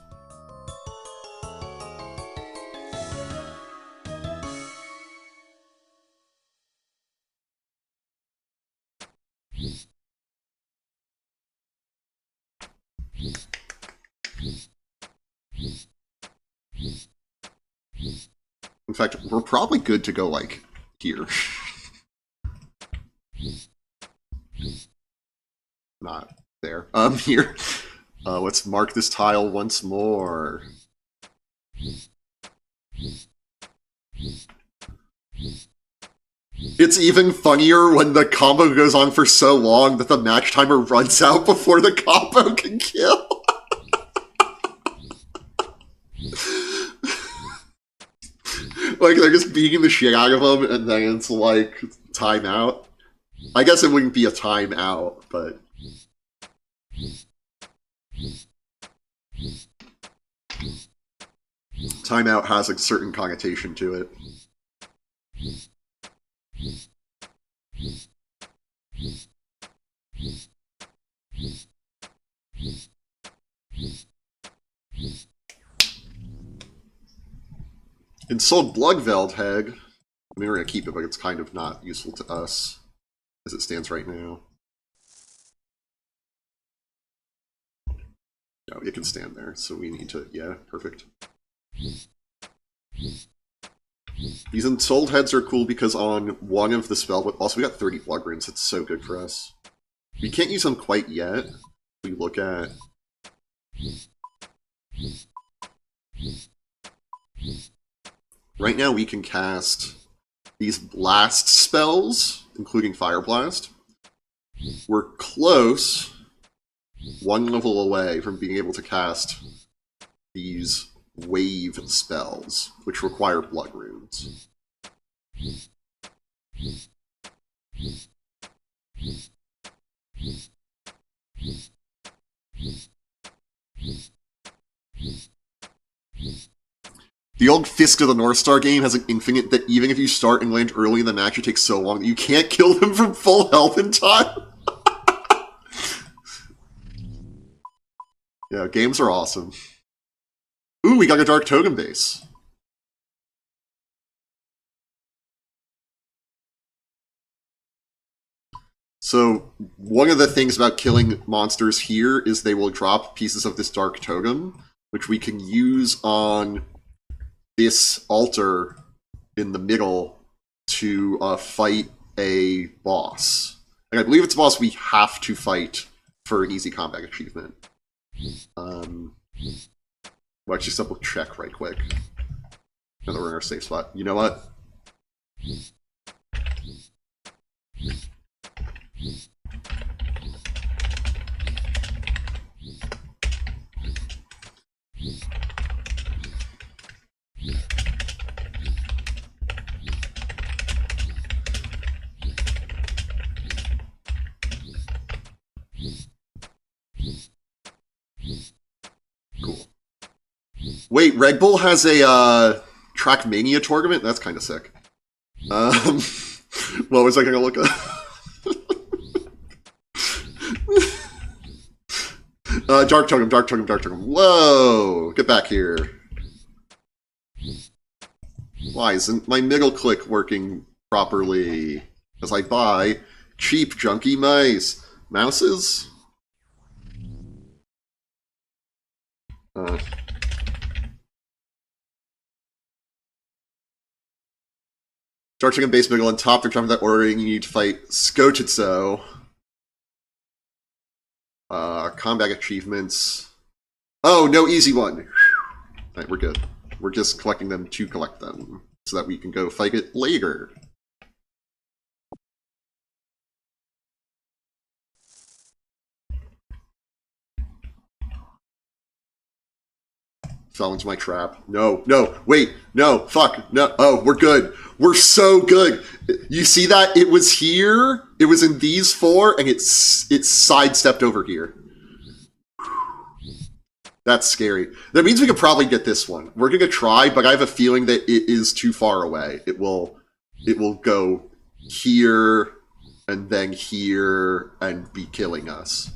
In fact, we're probably good to go, like, here. Not there. Here. Let's mark this tile once more. It's even funnier when the combo goes on for so long that the match timer runs out before the combo can kill. Like, they're just beating the shit out of them, and then it's like, timeout. I guess it wouldn't be a timeout, but... Timeout has a certain connotation to it. Insult Bloodveld Heg. I mean, we're going to keep it, but it's kind of not useful to us as it stands right now. No, it can stand there, so we need to... Yeah, perfect. These Ensouled Heads are cool because on one of the spell, but also we got 30 Blood Runes. It's so good for us. We can't use them quite yet. We look at... Right now we can cast these blast spells, including Fire Blast. We're close, one level away from being able to cast these wave spells, which require Blood Runes. The old Fisk of the North Star game has an infinite that even if you start and land early in the match, it takes so long that you can't kill them from full health in time. Yeah, games are awesome. Ooh, we got a Dark Totem base. So, one of the things about killing monsters here is they will drop pieces of this Dark Totem, which we can use on this altar in the middle to fight a boss. And I believe it's a boss we have to fight for an easy combat achievement. We'll actually double check right quick. Now that we're in our safe spot. You know what? Cool. Wait, Red Bull has a Trackmania tournament? That's kind of sick. What was I going to look at? Dark Totem, Dark Totem, Dark Totem. Whoa! Get back here. Why isn't my middle click working properly? As I buy cheap, junky mice. Mouses? Dark Totem base middle and top. They're trying that ordering. You need to fight Skotitso. Combat achievements. Oh, no easy one. Alright, we're good. We're just collecting them to collect them, so that we can go fight it later. Fell into my trap. No, no, wait, no, fuck, no. Oh, we're good. We're so good. You see that? It was here, it was in these four, and it's sidestepped over here. That's scary. That means we could probably get this one. We're gonna try, but I have a feeling that it is too far away. It will go here, and then here, and be killing us.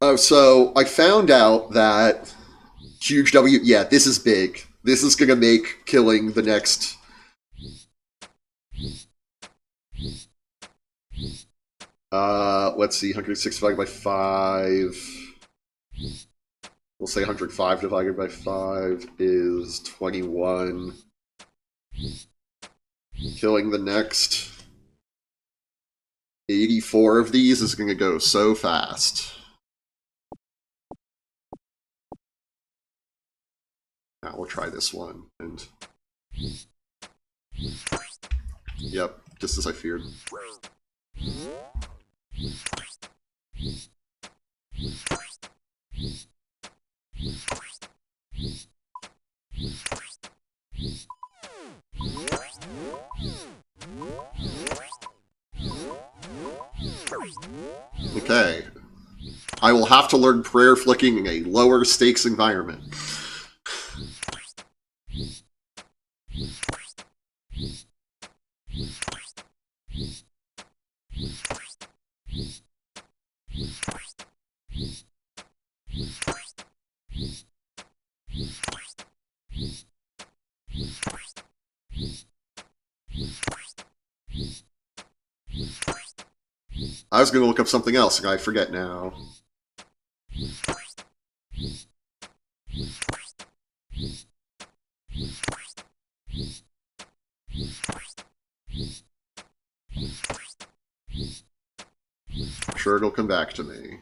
Oh, so I found out that huge W. Yeah, this is big. This is gonna make killing the next. Let's see, 106 divided by 5. We'll say 105 divided by 5 is 21. Killing the next 84 of these is going to go so fast. Now we'll try this one. And yep, just as I feared. Okay. I will have to learn prayer flicking in a lower stakes environment. I was going to look up something else, and I forget now. I'm sure it'll come back to me.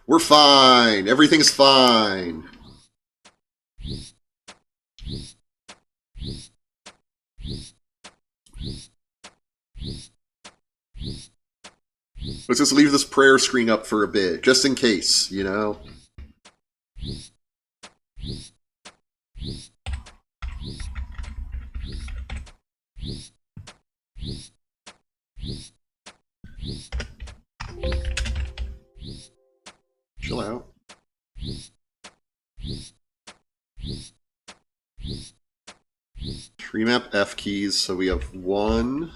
We're fine. Everything's fine. Let's just leave this prayer screen up for a bit, just in case, you know? Chill out. Tree map F keys, so we have 1,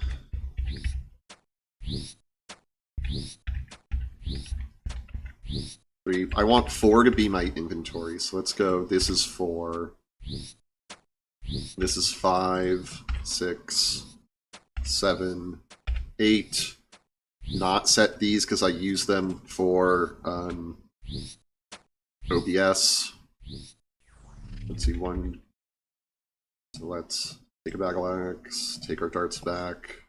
3. I want 4 to be my inventory, so let's go. This is 4. This is 5, 6, 7, 8. Not set these because I use them for OBS. Let's see, 1. So let's take a battle axe, take our darts back,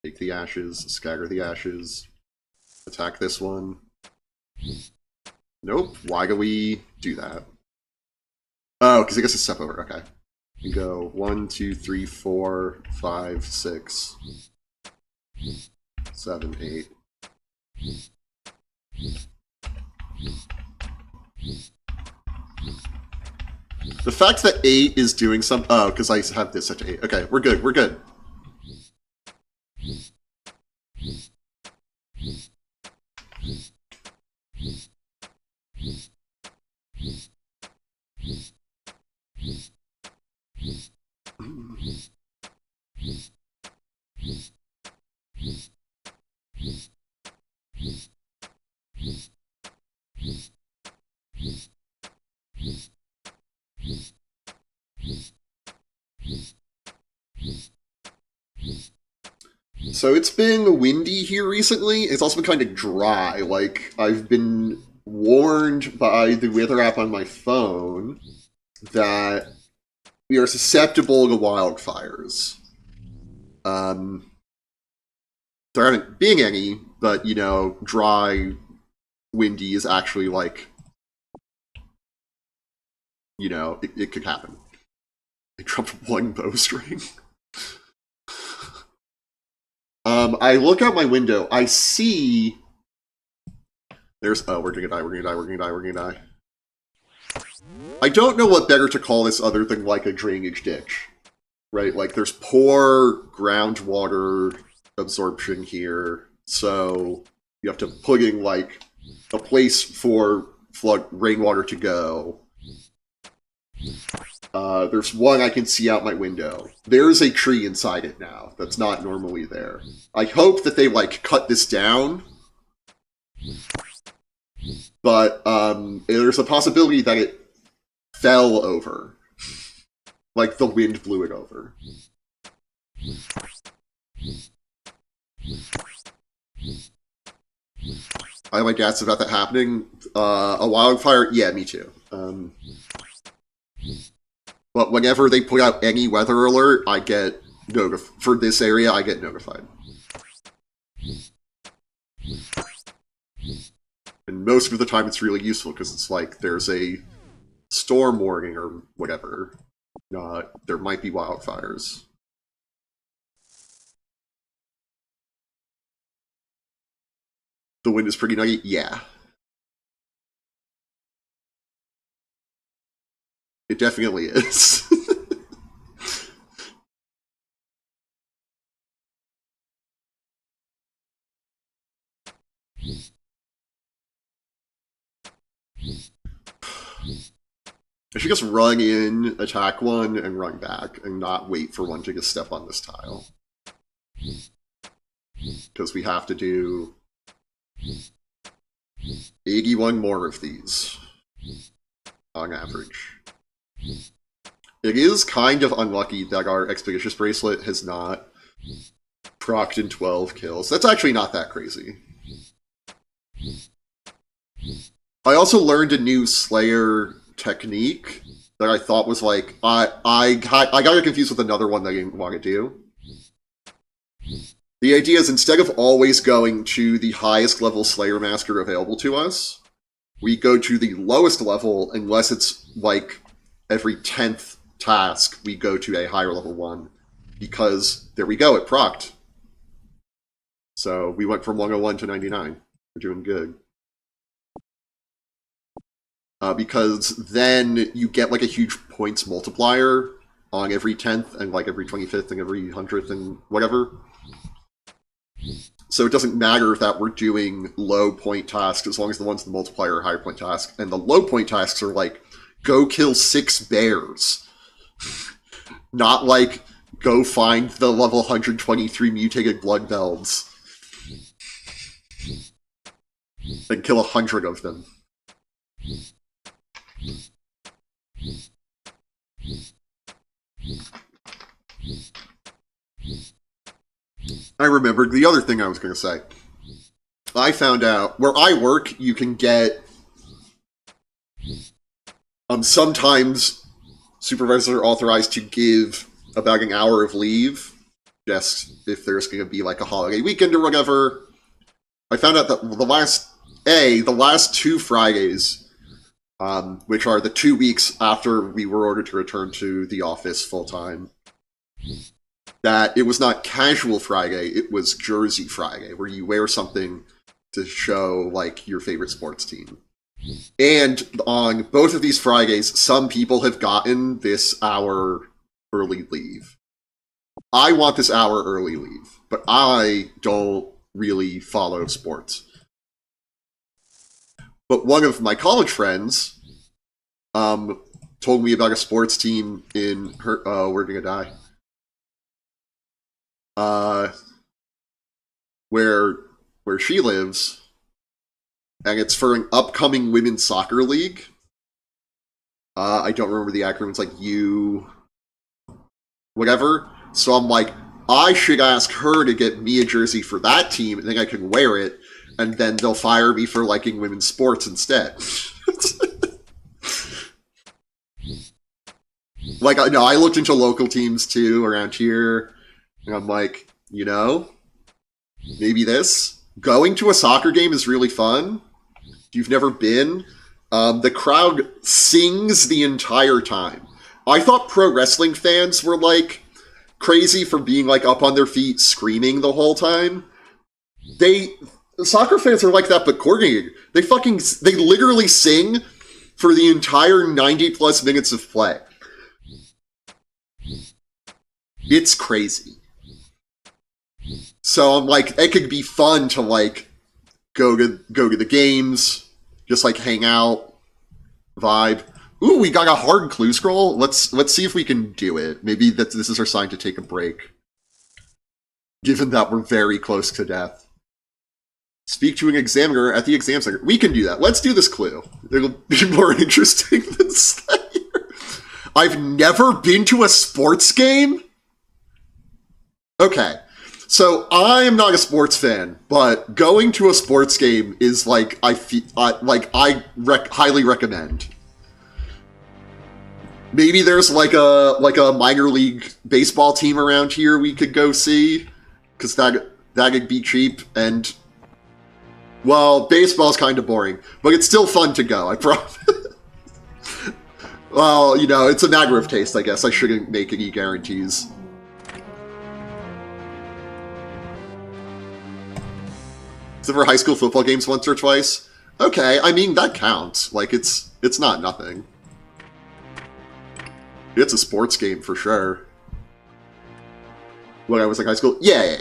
take the ashes, scatter the ashes, attack this one. Nope, why do we do that? Oh, because it gets a step over, okay. We go 1, 2, 3, 4, 5, 6, 7, 8. The fact that 8 is doing some... Oh, because I have this set to 8. Okay, we're good, we're good. So it's been windy here recently. It's also been kind of dry. Like, I've been warned by the weather app on my phone that we are susceptible to wildfires. There haven't been any, but, you know, dry, windy is actually like, you know, it could happen. I dropped 1 bowstring. I look out my window, I see... There's... Oh, we're gonna die, we're gonna die, we're gonna die, we're gonna die. I don't know what better to call this other than, like, a drainage ditch. Right? Like, there's poor groundwater absorption here, so you have to put in, like, a place for rainwater to go. There's one I can see out my window. There's a tree inside it now that's not normally there. I hope that they, like, cut this down. But there's a possibility that it fell over. Like, the wind blew it over. I have my guess about that happening. A wildfire? Yeah, me too. But whenever they put out any weather alert, I get notified. For this area, I get notified. And most of the time it's really useful because it's like there's a storm warning or whatever. There might be wildfires. The wind is pretty nutty? Yeah. It definitely is. I should just run in, attack one, and run back, and not wait for one to just step on this tile. Because we have to do 81 more of these, on average. It is kind of unlucky that our Expeditious Bracelet has not procced in 12 kills. That's actually not that crazy. I also learned a new Slayer technique that I thought was like, I got it confused with another one that I didn't want to do. The idea is instead of always going to the highest level Slayer Master available to us, we go to the lowest level unless it's like every 10th task we go to a higher level one. Because there we go, it procced. So we went from 101 to 99. We're doing good. Because then you get like a huge points multiplier on every 10th and like every 25th and every 100th and whatever. So it doesn't matter that we're doing low point tasks as long as the ones in the multiplier are higher point tasks. And the low point tasks are like, go kill 6 bears. Not like, go find the level 123 mutated blood bells. And kill 100 of them. I remembered the other thing I was going to say. I found out, where I work, you can get... sometimes supervisors are authorized to give about an hour of leave, just if there's going to be like a holiday weekend or whatever. I found out that the last 2 Fridays, which are the 2 weeks after we were ordered to return to the office full-time, that it was not Casual Friday, it was Jersey Friday, where you wear something to show, like, your favorite sports team. And on both of these Fridays, some people have gotten this hour early leave. I want this hour early leave, but I don't really follow sports. But one of my college friends told me about a sports team in her... We're gonna die. Where she lives, and it's for an upcoming women's soccer league. I don't remember the acronym. It's like whatever. So I'm like, I should ask her to get me a jersey for that team, and then I can wear it, and then they'll fire me for liking women's sports instead. Like, no, I looked into local teams too around here, and I'm like, you know, maybe this. Going to a soccer game is really fun. If you've never been, the crowd sings the entire time. I thought pro wrestling fans were, like, crazy for being, like, up on their feet screaming the whole time. Soccer fans are like that, but coordinated. They literally sing for the entire 90-plus minutes of play. It's crazy. So I'm like, it could be fun to like go to the games, just like hang out, vibe. Ooh, we got a hard clue scroll. Let's see if we can do it. Maybe this is our sign to take a break, given that we're very close to death. Speak to an examiner at the exam center. We can do that. Let's do this clue. It'll be more interesting than Slayer. I've never been to a sports game. Okay. So I am not a sports fan, but going to a sports game is like I highly recommend. Maybe there's like a minor league baseball team around here we could go see, because that'd be cheap, and well, baseball's kind of boring, but it's still fun to go. I promise. Well, you know, it's a matter of taste, I guess. I shouldn't make any guarantees. For high school football games once or twice. Okay, I mean, that counts. Like, it's not nothing. It's a sports game for sure. When I was in high school? Yeah.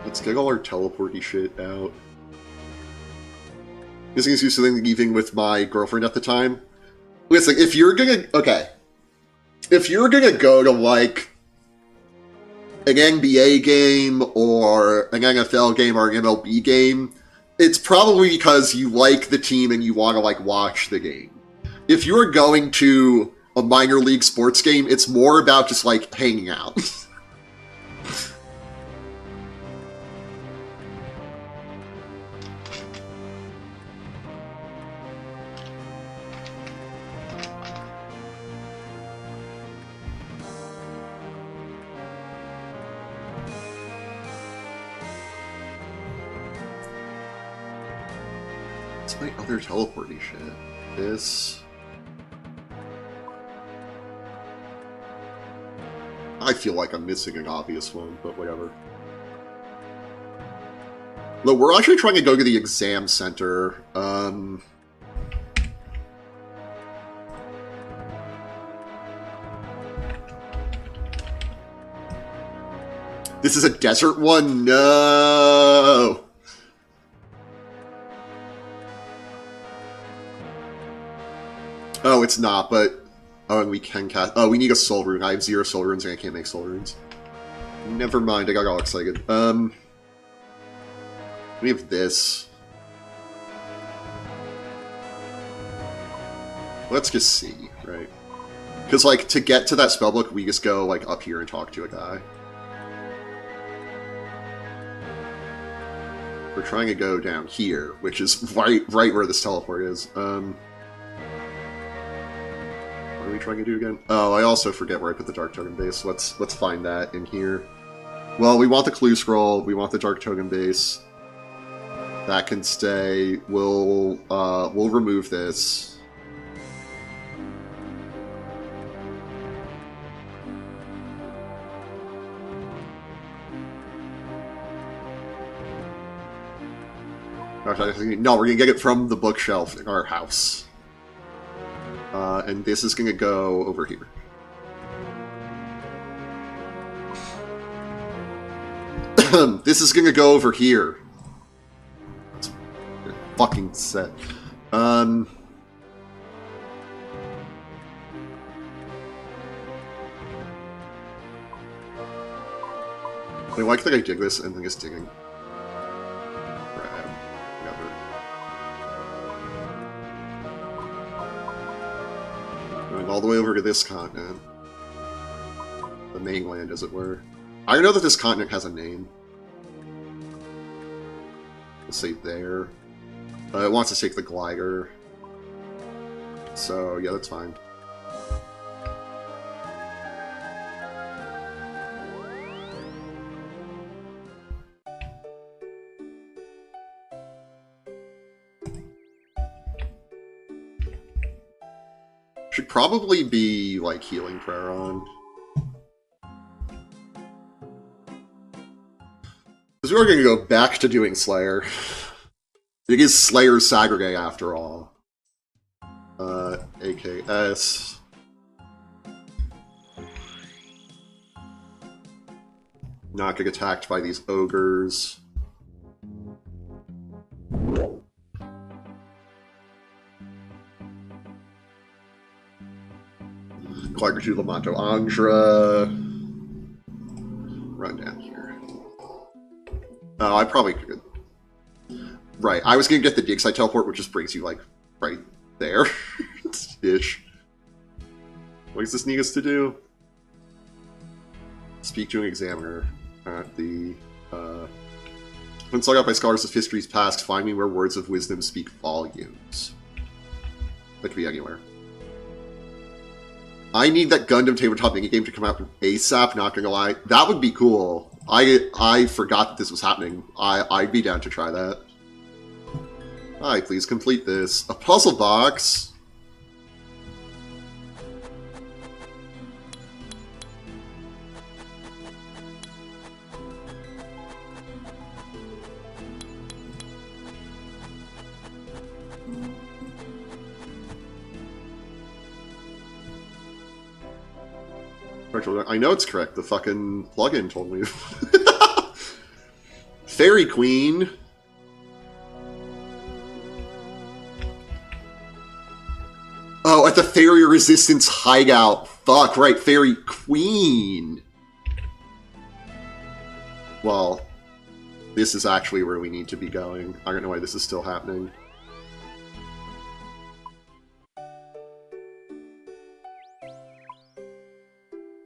Let's get all our teleporty shit out. This is used to leaving with my girlfriend at the time. Listen, if you're gonna... Okay. If you're gonna go to, like, an NBA game or an NFL game or an MLB game, it's probably because you like the team and you want to, like, watch the game. If you're going to a minor league sports game, it's more about just, like, hanging out. What's my other teleporting shit? This... I feel like I'm missing an obvious one, but whatever. Look, we're actually trying to go to the exam center. This is a desert one? No! Oh, it's not, but... Oh, and we can cast... Oh, we need a soul rune. I have 0 soul runes and I can't make soul runes. Never mind, I got all excited. We have this. Let's just see, right? Because, like, to get to that spellbook, we just go, like, up here and talk to a guy. We're trying to go down here, which is right where this teleport is. What are we trying to do again? Oh, I also forget where I put the Dark Token base. Let's find that in here. Well, we want the clue scroll. We want the Dark Token base. That can stay. We'll remove this. No, we're gonna get it from the bookshelf in our house. And this is going to go over here. This is going to go over here. That's fucking set. I like that I dig this and then it's digging. All the way over to this continent. The mainland, as it were. I know that this continent has a name. Let's say there. It wants to take the glider. So, yeah, that's fine. Should probably be, like, healing prayer on. Because we're going to go back to doing Slayer. It is Slayer Sagrade after all. AKS. Not getting attacked by these ogres. Clark to Lamonto Angra. Run down here. Oh, I probably could. Right, I was going to get the dig site teleport, which just brings you, like, right there. Ish. What does this need us to do? Speak to an examiner at the, when sought out by scholars of history's past, find me where words of wisdom speak volumes. That could be anywhere. I need that Gundam tabletop minigame to come out ASAP, not gonna lie. That would be cool. I forgot that this was happening. I'd be down to try that. Hi, please complete this. A puzzle box? I know it's correct. The fucking plugin told me. Fairy Queen. Oh, at the Fairy Resistance Hideout. Fuck, right, Fairy Queen. Well, this is actually where we need to be going. I don't know why this is still happening.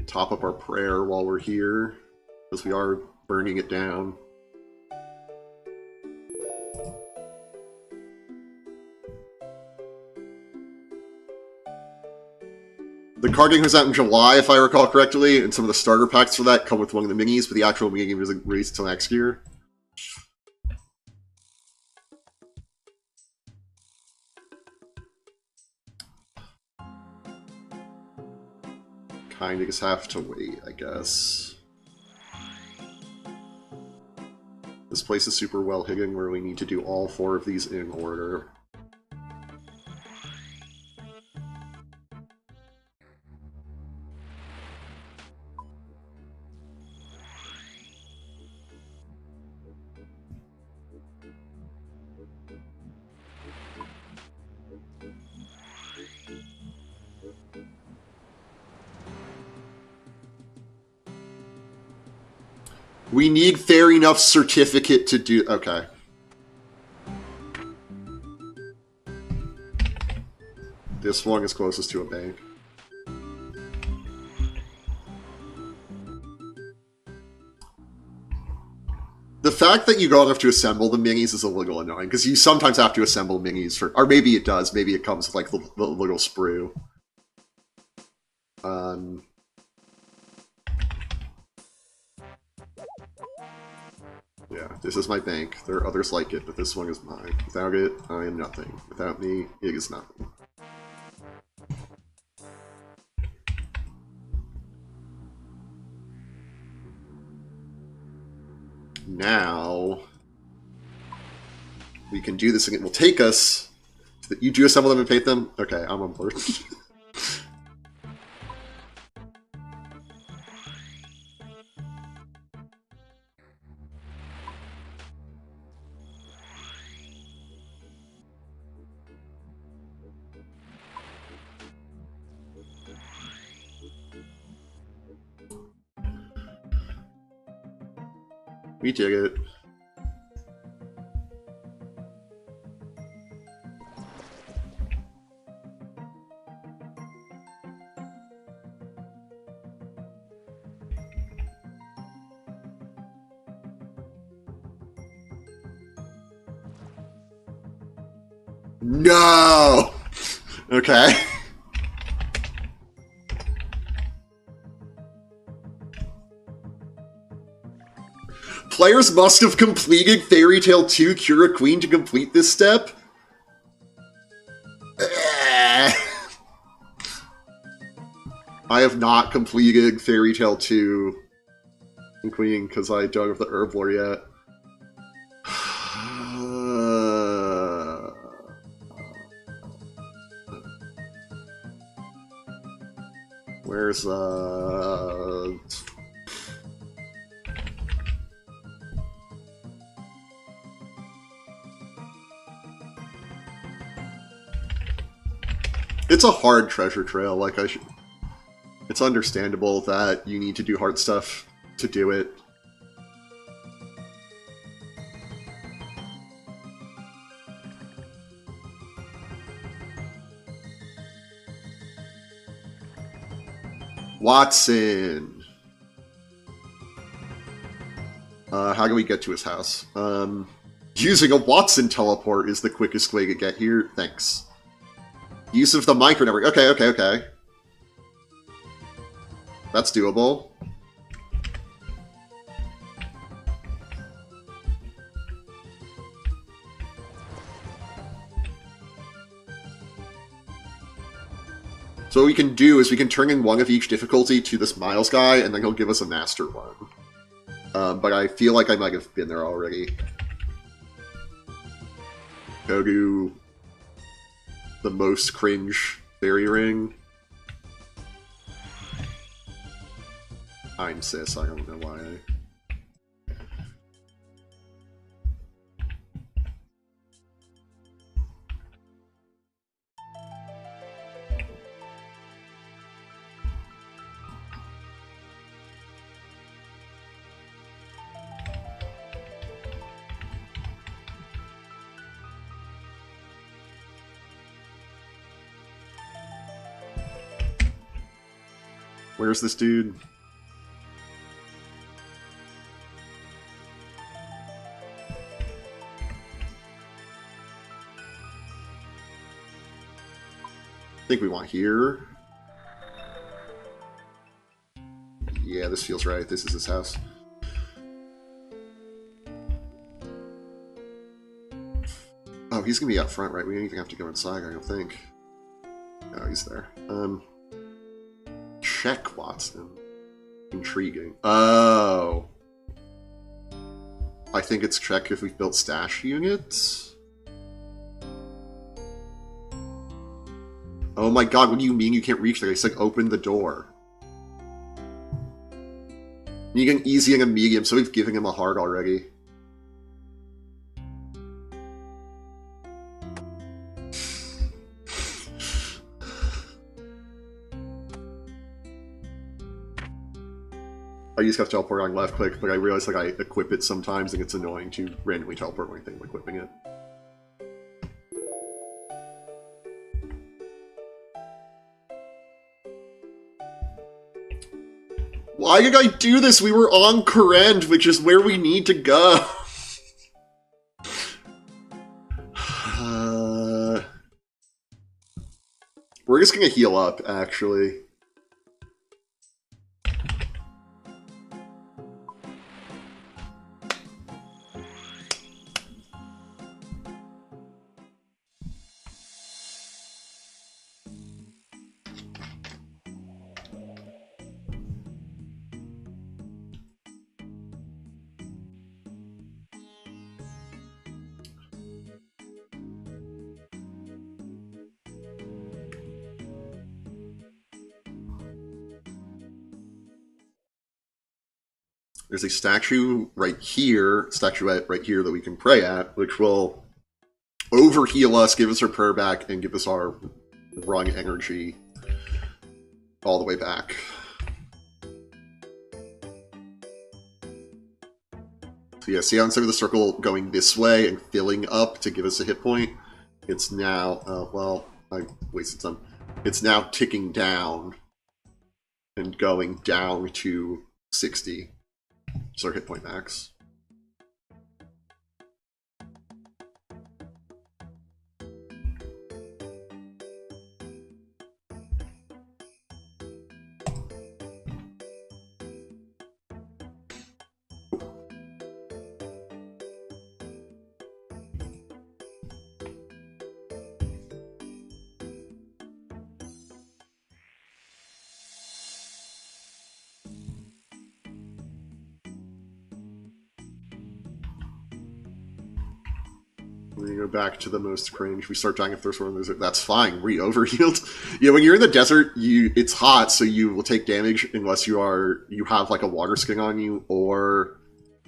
Top up our prayer while we're here, because we are burning it down. The card game comes out in July, if I recall correctly, and some of the starter packs for that come with one of the minis, but the actual mini game isn't released until next year. Kinda just have to wait, I guess. This place is super well hidden where we need to do all 4 of these in order. We need fair enough certificate to do... Okay. This one is closest to a bank. The fact that you don't have to assemble the minis is a little annoying, because you sometimes have to assemble minis for... Or maybe it does. Maybe it comes with, like, the little sprue. Yeah, this is my bank. There are others like it, but this one is mine. Without it, I am nothing. Without me, it is nothing. Now, we can do this and it will take us... You do assemble them and paint them? Okay, I'm on board. We dig it. No! Okay. Players must have completed Fairy Tail 2 Cure a Queen to complete this step? I have not completed Fairy Tail 2 Queen because I don't have the Herb Lore yet. Where's It's a hard treasure trail, like I should... It's understandable that you need to do hard stuff to do it. Watson! How do we get to his house? Using a Watson teleport is the quickest way to get here. Thanks. Use of the micro network. Okay. That's doable. So what we can do is we can turn in one of each difficulty to this Miles guy, and then he'll give us a master one. But I feel like I might have been there already. Go to the most cringe fairy ring. I'm sis, I don't know why. Where's this dude? I think we want here. Yeah, this feels right. This is his house. Oh, he's gonna be out front, right? We don't even have to go inside, I don't think. Oh, he's there. Check Watson. Intriguing. Oh. I think it's check if we've built stash units. Oh my god, what do you mean you can't reach there? It's like, open the door. You get an easy and a medium, so we've given him a hard already. I just have to teleport on left click, but I realize like I equip it sometimes and it's annoying to randomly teleport when I think I'm equipping it. Why did I do this? We were on Corrend, which is where we need to go. We're just gonna heal up, actually. There's a statue right here, statuette right here that we can pray at, which will overheal us, give us our prayer back, and give us our wrong energy all the way back. So yeah, see how instead of the circle going this way and filling up to give us a hit point, it's now, well, I wasted some. It's now ticking down and going down to 60. It's our hit point max. We go back to the most cringe. We start dying if there's one. That's fine. We overhealed. Yeah, when you're in the desert, it's hot, so you will take damage unless you have like a water skin on you,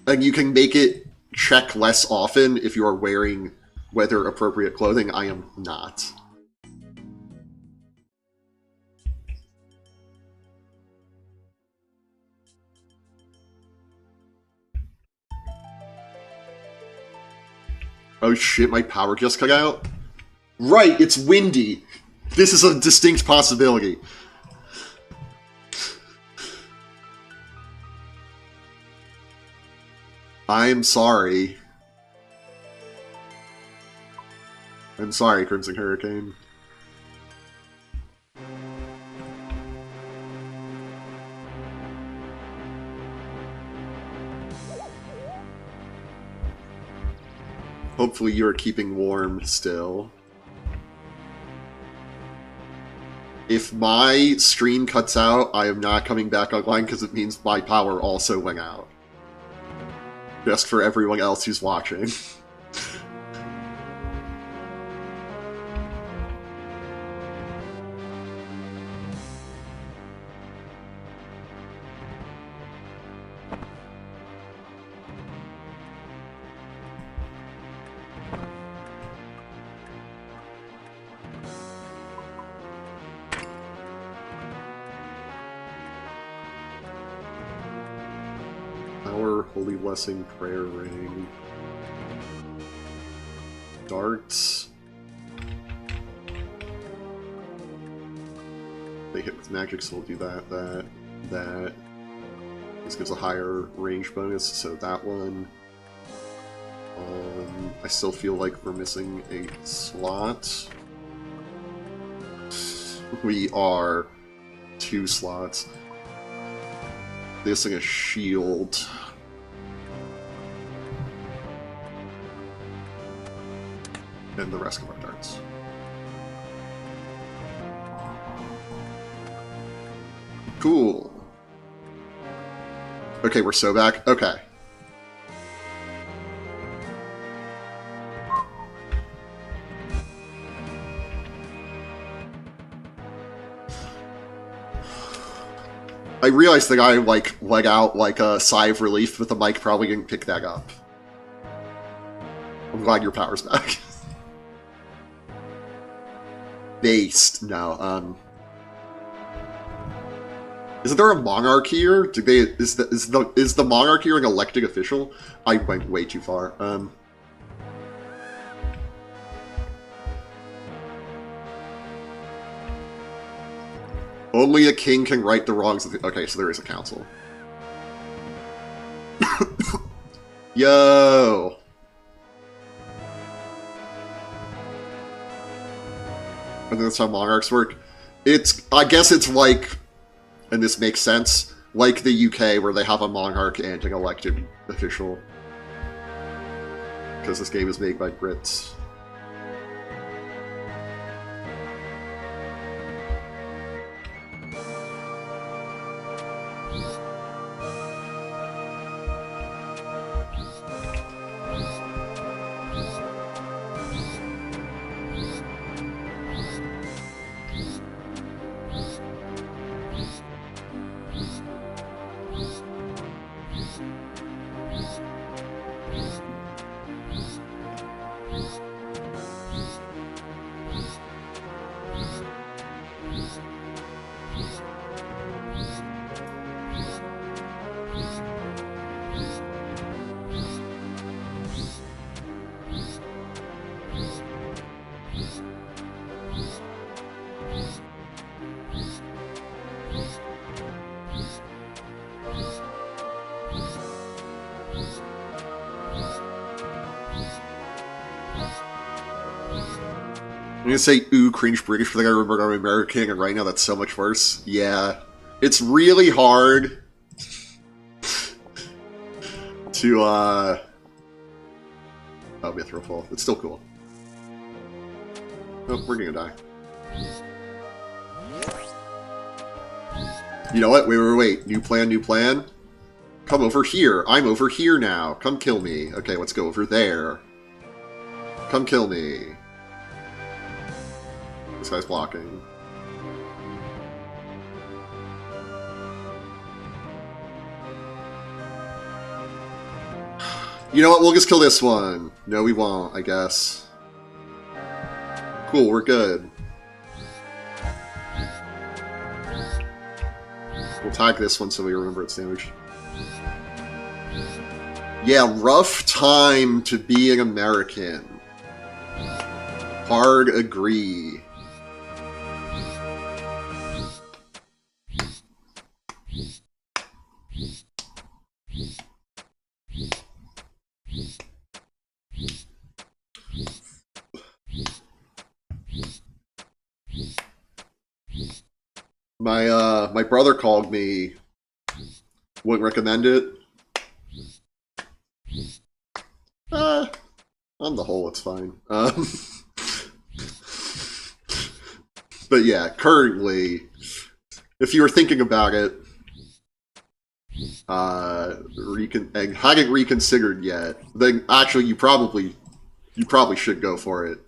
and you can make it check less often if you are wearing weather appropriate clothing. I am not. Oh shit, my power just cut out? Right, it's windy. This is a distinct possibility. I'm sorry. I'm sorry, Crimson Hurricane. Hopefully you are keeping warm still. If my stream cuts out, I am not coming back online because it means my power also went out. Just for everyone else who's watching. Holy Blessing Prayer Ring. Darts. They hit with magic, so we'll do that. that. This gives a higher range bonus, so that one. I still feel like we're missing a slot. We are 2 slots. Missing a shield. And the rest of our darts. Cool. Okay, we're so back. Okay. I realized the guy, like, let out, like, a sigh of relief, but the mic probably didn't pick that up. I'm glad your power's back. Based. No, Isn't there a monarch here? Is the monarch here an elected official? I went way too far. Only a king can right the wrongs of the... Okay, so there is a council. Yo! I think that's how monarchs work. I guess it's like, and this makes sense, like the UK where they have a monarch and an elected official. Because this game is made by Brits. I'm gonna say, ooh, cringe British, but I remember I'm American, and right now that's so much worse. Yeah. It's really hard to, that'll be a throw fall. It's still cool. Oh, we're gonna die. You know what? Wait. New plan, new plan. Come over here. I'm over here now. Come kill me. Okay, let's go over there. Come kill me. This guy's blocking. You know what? We'll just kill this one. No, we won't, I guess. Cool, we're good. We'll tag this one so we remember its damage. Yeah, rough time to be an American. Hard agree. My brother called me. Wouldn't recommend it. On the whole, it's fine. But yeah, currently, if you were thinking about it, and hadn't reconsidered yet, then actually you probably should go for it.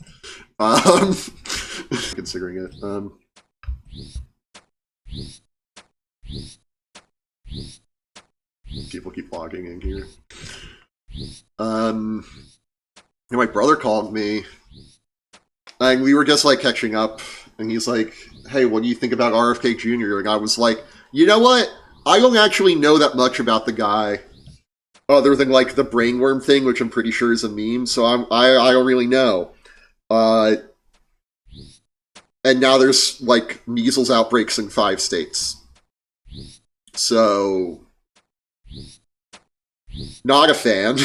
Considering it. People keep logging in here. My brother called me, and we were just like catching up, and he's like, "Hey, what do you think about RFK Jr.?" And I was like, "You know what? I don't actually know that much about the guy, other than like the brainworm thing, which I'm pretty sure is a meme. So I don't really know." And now there's like measles outbreaks in 5 states. So, not a fan.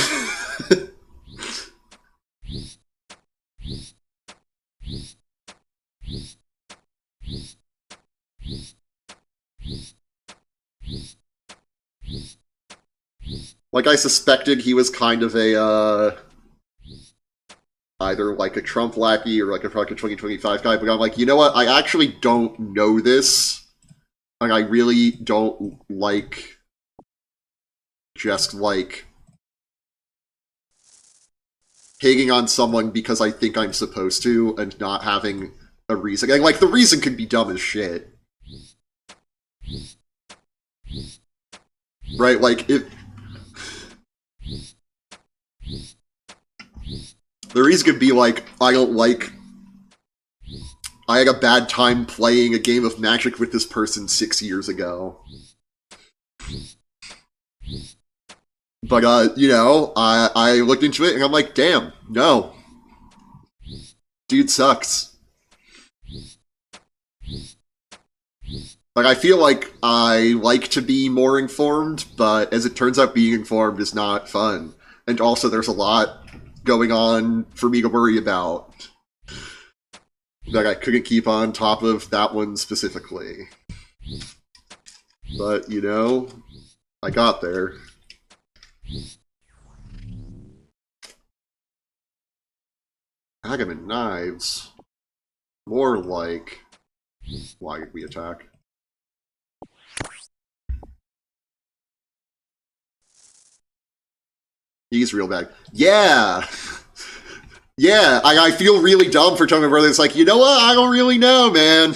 Like, I suspected he was kind of a, either like a Trump lackey or like a fucking 2025 guy, but I'm like, you know what? I actually don't know this. And I really don't like just like hating on someone because I think I'm supposed to and not having a reason. And, like, the reason could be dumb as shit. Right? Like, if the reason could be like, I had a bad time playing a game of Magic with this person 6 years ago. But, you know, I looked into it and I'm like, damn, no. Dude sucks. Like, I feel like I like to be more informed, but as it turns out, being informed is not fun. And also, there's a lot going on for me to worry about that I couldn't keep on top of that one specifically. But, you know, I got there. Agamemnon knives. More like... Why did we attack? He's real bad. Yeah! Yeah, I feel really dumb for telling my brother. It's like, you know what? I don't really know, man.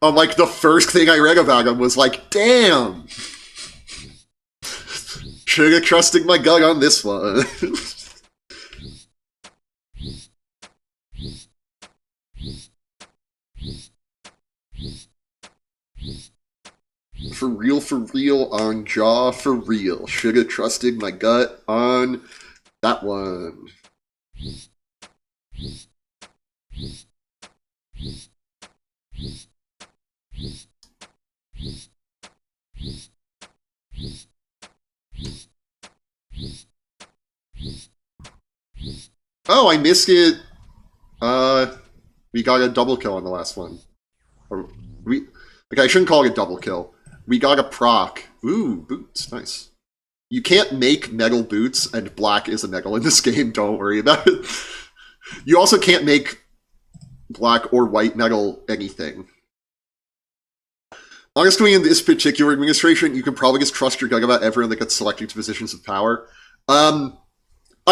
Like, the first thing I read about him was like, damn! Should have trusted my gut on this one. For real, on jaw, for real. Should have trusted my gut on that one. Oh, I missed it. We got a double kill on the last one. Or I shouldn't call it a double kill. We got a proc. Ooh, boots. Nice. You can't make metal boots, and black is a metal in this game. Don't worry about it. You also can't make black or white metal anything. Honestly, in this particular administration, you can probably just trust your gut about everyone that gets selected to positions of power. I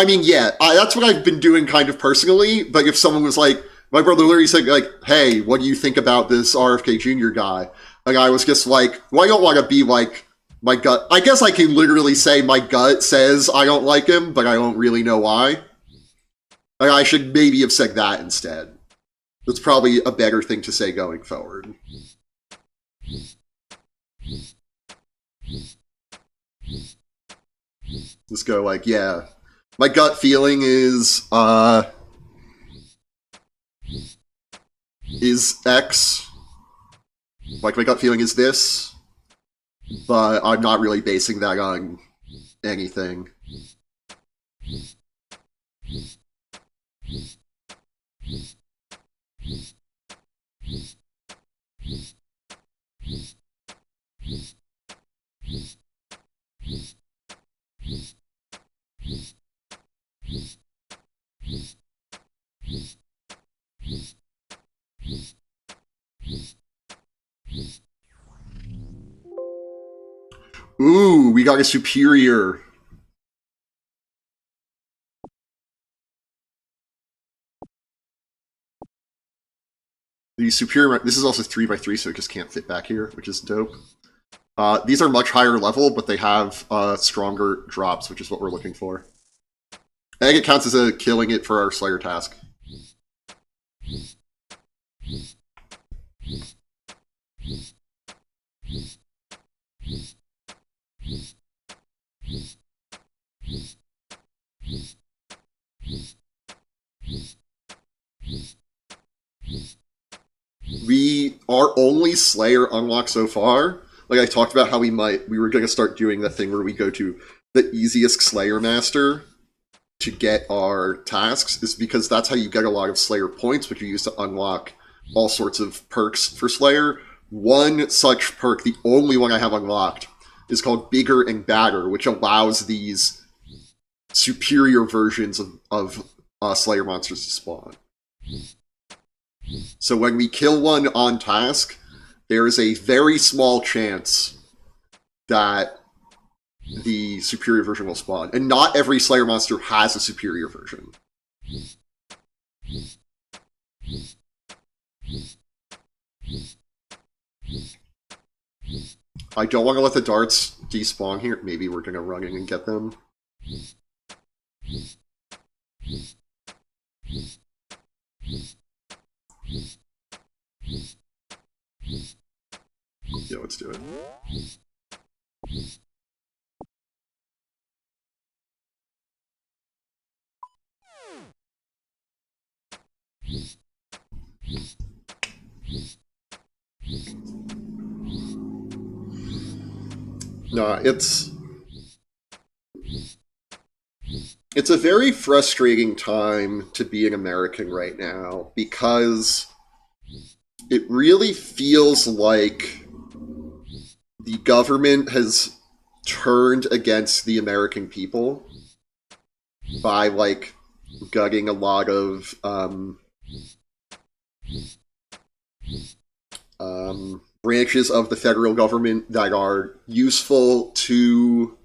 mean, yeah, that's what I've been doing kind of personally, but if someone was like, my brother literally said, like, hey, what do you think about this RFK Jr. guy? Like, I was just like, well, I don't want to be like, my gut. I guess I can literally say my gut says I don't like him, but I don't really know why. Like, I should maybe have said that instead. That's probably a better thing to say going forward. Just go like, yeah, my gut feeling is X. Like, my gut feeling is this, but I'm not really basing that on anything. Ooh, we got a superior. The superior, this is also 3x3, so it just can't fit back here, which is dope. These are much higher level, but they have stronger drops, which is what we're looking for. I think it counts as a killing it for our Slayer task. our only Slayer unlock so far, like I talked about how we were going to start doing the thing where we go to the easiest Slayer Master to get our tasks, is because that's how you get a lot of Slayer points, which you use to unlock all sorts of perks for Slayer. One such perk, the only one I have unlocked, is called Bigger and Badder, which allows these superior versions of Slayer monsters to spawn. So when we kill one on task, there is a very small chance that the superior version will spawn. And not every Slayer monster has a superior version. I don't want to let the darts despawn here. Maybe we're going to run in and get them. Yeah, let's do it. No, it's a very frustrating time to be an American right now, because it really feels like the government has turned against the American people by, like, gutting a lot of branches of the federal government that are useful to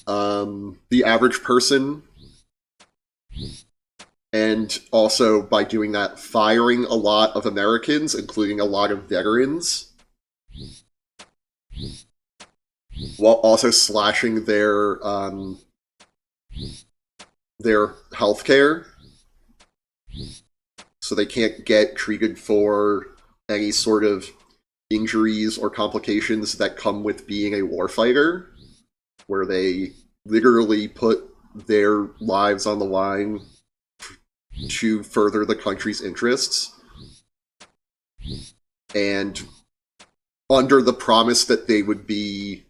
the average person, and also by doing that, firing a lot of Americans, including a lot of veterans, while also slashing their healthcare, so they can't get treated for any sort of injuries or complications that come with being a warfighter, where they literally put their lives on the line to further the country's interests, and under the promise that they would be,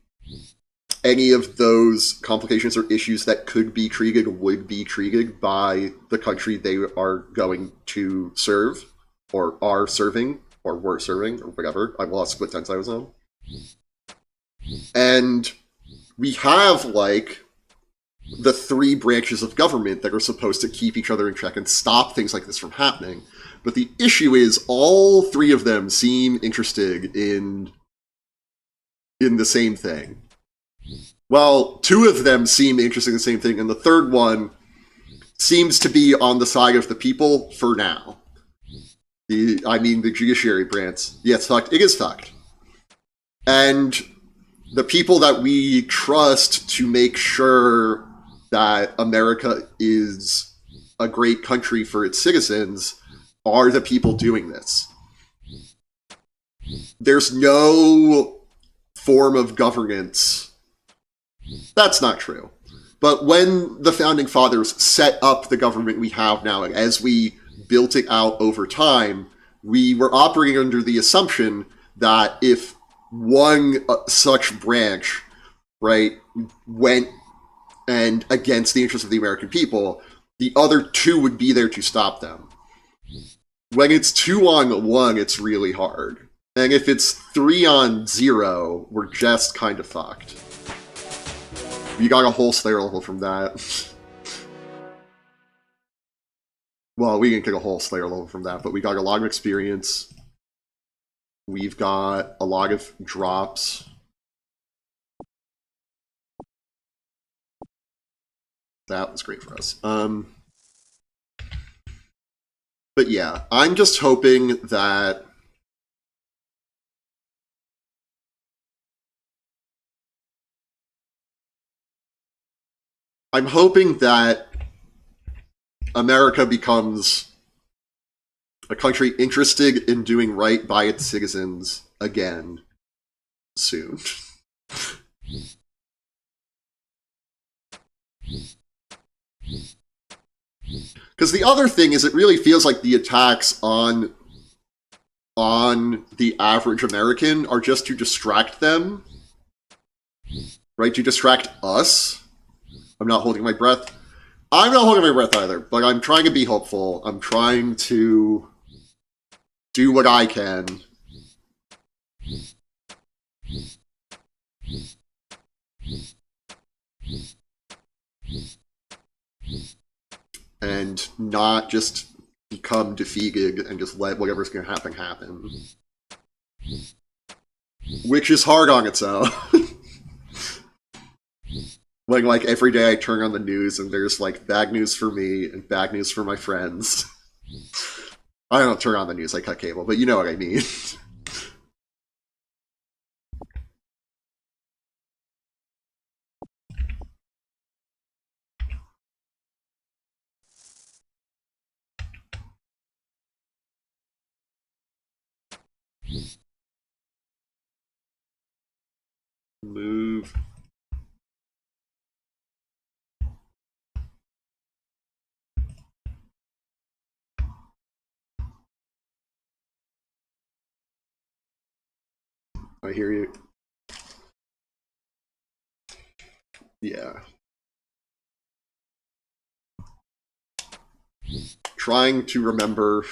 any of those complications or issues that could be treated would be treated by the country they are going to serve, or are serving, or were serving, or whatever. I lost what tense I was on. And we have, like, the three branches of government that are supposed to keep each other in check and stop things like this from happening. But the issue is all three of them seem interested in the same thing. Well, two of them seem interested in the same thing, and the third one seems to be on the side of the people for now. The judiciary branch. Yeah, it's fucked. It is fucked. And the people that we trust to make sure that America is a great country for its citizens are the people doing this. There's no form of governance. That's not true. But when the Founding Fathers set up the government we have now, and as we built it out over time, we were operating under the assumption that if one such branch, right, went and against the interests of the American people, the other two would be there to stop them. When it's 2-on-1, it's really hard. And if it's 3-on-0, we're just kind of fucked. We got a whole Slayer level from that. Well, we didn't get a whole Slayer level from that, but we got a lot of experience. We've got a lot of drops. That was great for us. But yeah, I'm just hoping that America becomes a country interested in doing right by its citizens again soon. Because the other thing is, it really feels like the attacks on on the average American are just to distract them, right? To distract us. I'm not holding my breath. I'm not holding my breath either, but I'm trying to be hopeful. I'm trying to do what I can. And not just become defeated and just let whatever's going to happen happen. Which is hard on its own. When, like, every day I turn on the news and there's, like, bad news for me and bad news for my friends. I don't turn on the news, I cut cable, but you know what I mean. Move. I hear you. Yeah. Trying to remember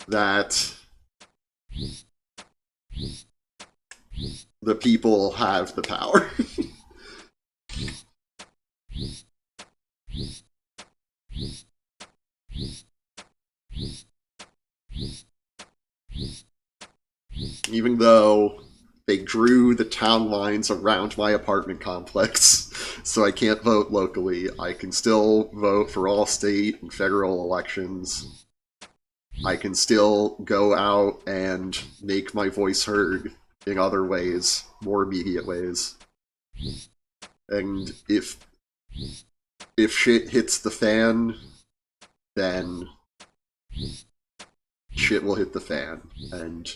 that the people have the power. Even though they drew the town lines around my apartment complex, so I can't vote locally, I can still vote for all state and federal elections. I can still go out and make my voice heard in other ways, more immediate ways. And if shit hits the fan, then shit will hit the fan. And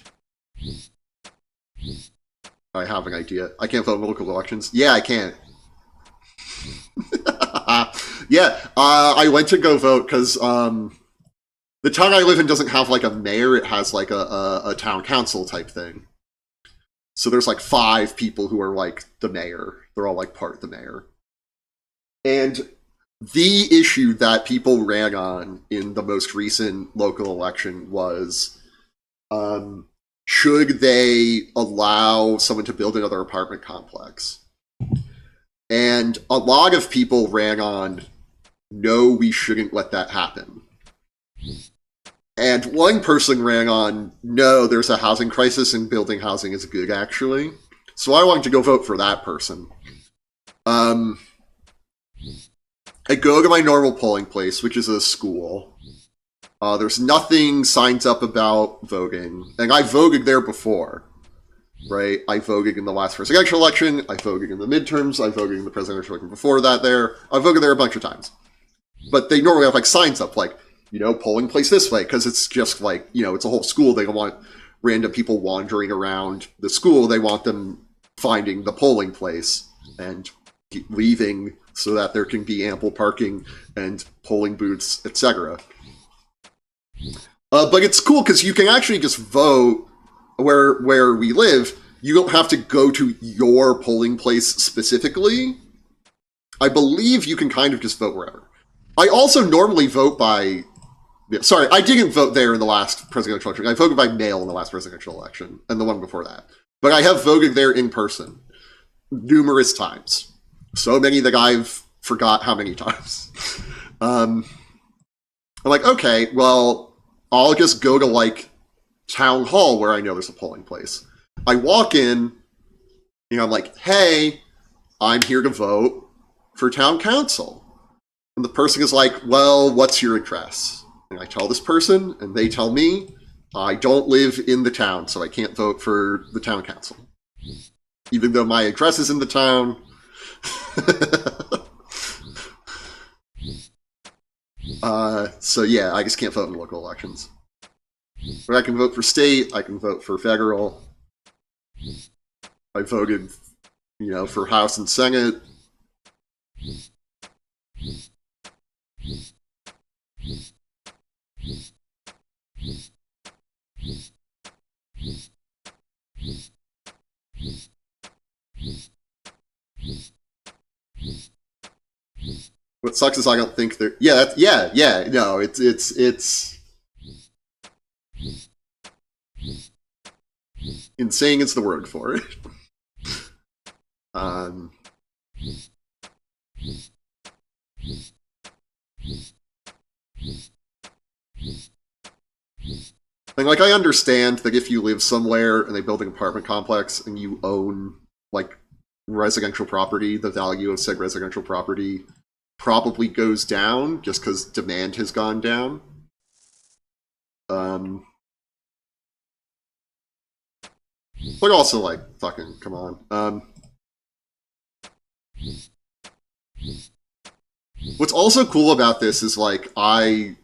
I have an idea. I can't vote in local elections. Yeah, I can. Yeah, I went to go vote because the town I live in doesn't have like a mayor. It has like a town council type thing. So there's like 5 people who are like the mayor. They're all like part of the mayor. And the issue that people ran on in the most recent local election was, should they allow someone to build another apartment complex? And a lot of people ran on, no, we shouldn't let that happen. And one person ran on, no, there's a housing crisis and building housing is good, actually. So I wanted to go vote for that person. I go to my normal polling place, which is a school. There's nothing signed up about voting. And I voted there before, right? I voted in the last presidential election. I voted in the midterms. I voted in the presidential election before that there. I voted there a bunch of times. But they normally have like signs up like, you know, polling place this way, because it's just like, you know, it's a whole school. They don't want random people wandering around the school. They want them finding the polling place and leaving so that there can be ample parking and polling booths, etc. But it's cool because you can actually just vote where we live. You don't have to go to your polling place specifically. I believe you can kind of just vote wherever. I also normally vote by... Sorry, I didn't vote there in the last presidential election. I voted by mail in the last presidential election and the one before that. But I have voted there in person numerous times. So many that I've forgot how many times. I'm like, okay, well, I'll just go to like town hall where I know there's a polling place. I walk in, you know, I'm like, hey, I'm here to vote for town council. And the person is like, well, what's your address? And I tell this person, and they tell me, I don't live in the town, so I can't vote for the town council. Even though my address is in the town. So yeah, I just can't vote in local elections. But I can vote for state, I can vote for federal. I voted, you know, for House and Senate. What sucks is I don't think they're. Yeah, no, it's. Insane is the word for it. Um. And like I understand that if you live somewhere and they build an apartment complex and you own like residential property, the value of said residential property probably goes down just because demand has gone down. But also like fucking come on. What's also cool about this is like I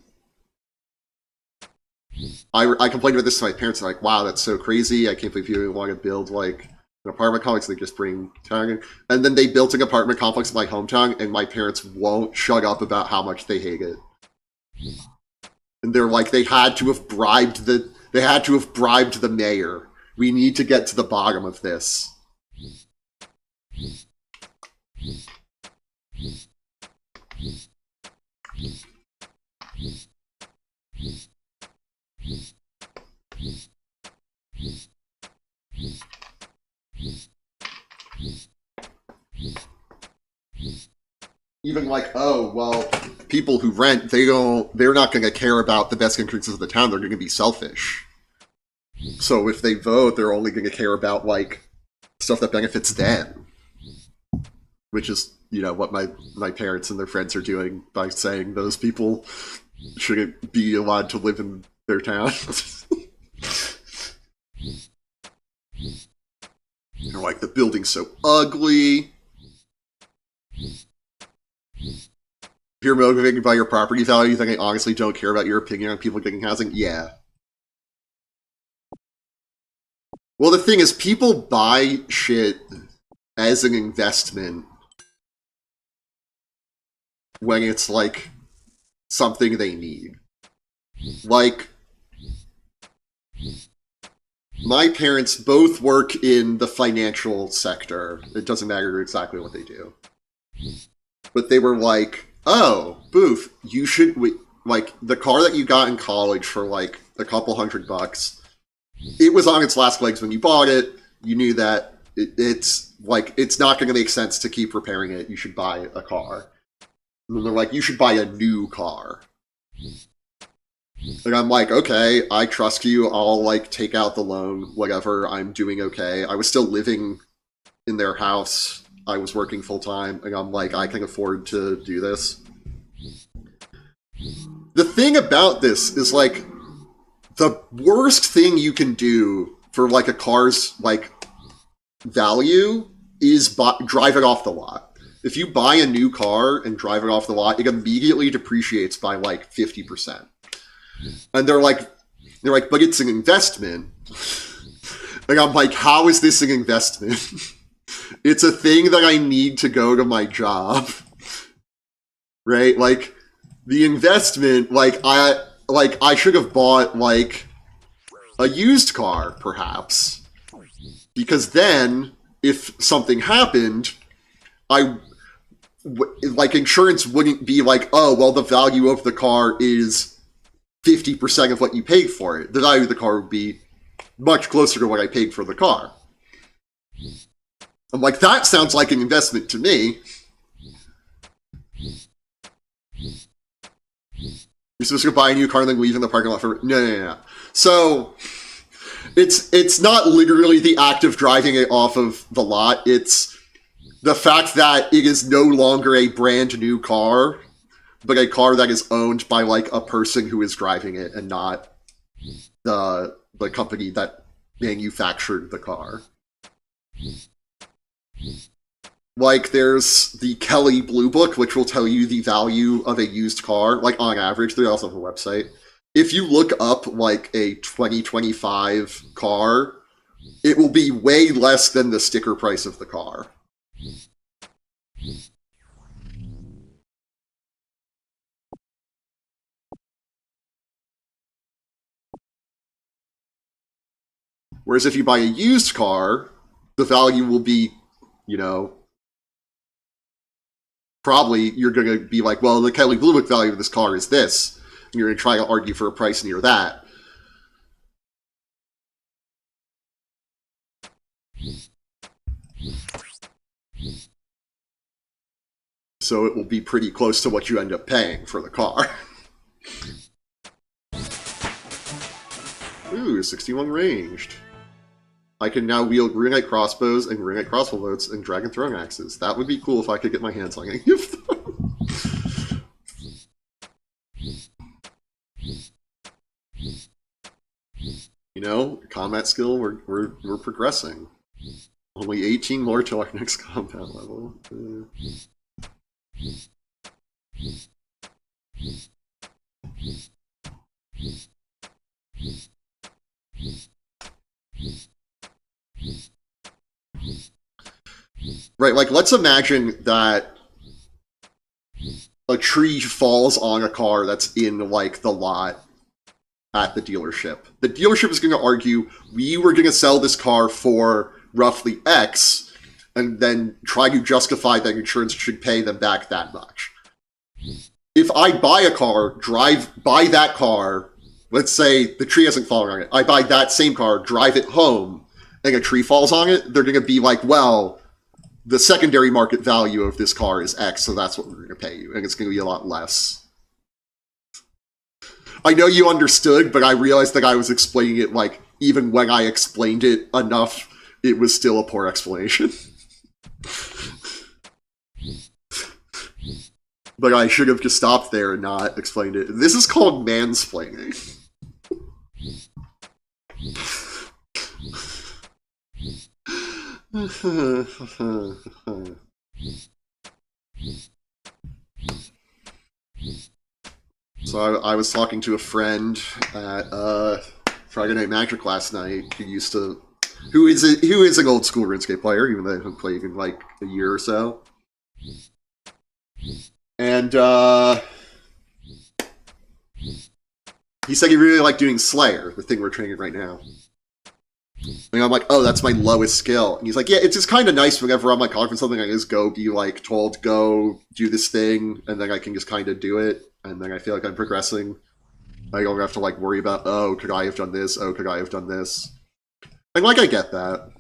complained about this to my parents. Like, wow, that's so crazy. I can't believe you want to build like an apartment complex. They just bring town in. And then they built an apartment complex in my hometown, and my parents won't shut up about how much they hate it. And they're like, they had to have bribed the mayor. We need to get to the bottom of this. Even like, oh, well, people who rent, they're not going to care about the best interests of the town. They're going to be selfish. So if they vote, they're only going to care about like stuff that benefits them, which is, you know, what my parents and their friends are doing by saying those people shouldn't be allowed to live in their town. They're like, the building's so ugly. If you're motivated by your property value, you think I honestly don't care about your opinion on people getting housing? Yeah. Well, the thing is, people buy shit as an investment when it's like something they need. Like, my parents both work in the financial sector. It doesn't matter exactly what they do. But they were like, oh, Booth, you should, like, the car that you got in college for like a couple $100, it was on its last legs when you bought it. You knew that it's like, it's not going to make sense to keep repairing it. You should buy a car. And they're like, you should buy a new car. And I'm like, okay, I trust you. I'll like take out the loan, whatever. I'm doing okay. I was still living in their house. I was working full time, and I'm like, I can afford to do this. The thing about this is like, the worst thing you can do for like a car's like value is drive it off the lot. If you buy a new car and drive it off the lot, it immediately depreciates by like 50%. And they're like, but it's an investment. And I'm like, how is this an investment? It's a thing that I need to go to my job. Right? Like, the investment, like I should have bought like a used car, perhaps. Because then, if something happened, like insurance wouldn't be like, oh, well, the value of the car is 50% of what you paid for it. The value of the car would be much closer to what I paid for the car. I'm like, that sounds like an investment to me. You're supposed to go buy a new car and then leave in the parking lot for... No. So, it's not literally the act of driving it off of the lot. It's the fact that it is no longer a brand new car, but a car that is owned by like a person who is driving it and not the company that manufactured the car. Like, there's the Kelly Blue Book, which will tell you the value of a used car, like on average. They also have a website. If you look up like a 2025 car, it will be way less than the sticker price of the car. Whereas if you buy a used car, the value will be, you know, probably you're going to be like, well, the Kelly Blue Book value of this car is this. And you're going to try to argue for a price near that. So it will be pretty close to what you end up paying for the car. Ooh, 61 ranged. I can now wield Greenite crossbows and Greenite crossbow bolts and dragon throwing axes. That would be cool if I could get my hands on any of them. You know, combat skill, we're progressing. Only 18 more till our next combat level. Right, like let's imagine that a tree falls on a car that's in like the lot at the dealership. The dealership is going to argue, we were going to sell this car for roughly X, and then try to justify that insurance should pay them back that much. If I buy a car, drive by that car, let's say the tree hasn't fallen on it, I buy that same car, drive it home, and a tree falls on it, they're going to be like, well, the secondary market value of this car is X, so that's what we're going to pay you, and it's going to be a lot less. I know you understood, but I realized that I was explaining it like, even when I explained it enough, it was still a poor explanation. But I should have just stopped there and not explained it. This is called mansplaining. So I was talking to a friend at Friday Night Magic last night who is an old school RuneScape player, even though I haven't played in like a year or so. And he said he really liked doing Slayer, the thing we're training right now. And I'm like, oh, that's my lowest skill. And he's like, yeah, it's just kind of nice whenever I'm like talking something, I just go be like told, go do this thing, and then I can just kind of do it, and then I feel like I'm progressing. I don't have to like worry about, oh, could I have done this? Oh, could I have done this? And like, I get that.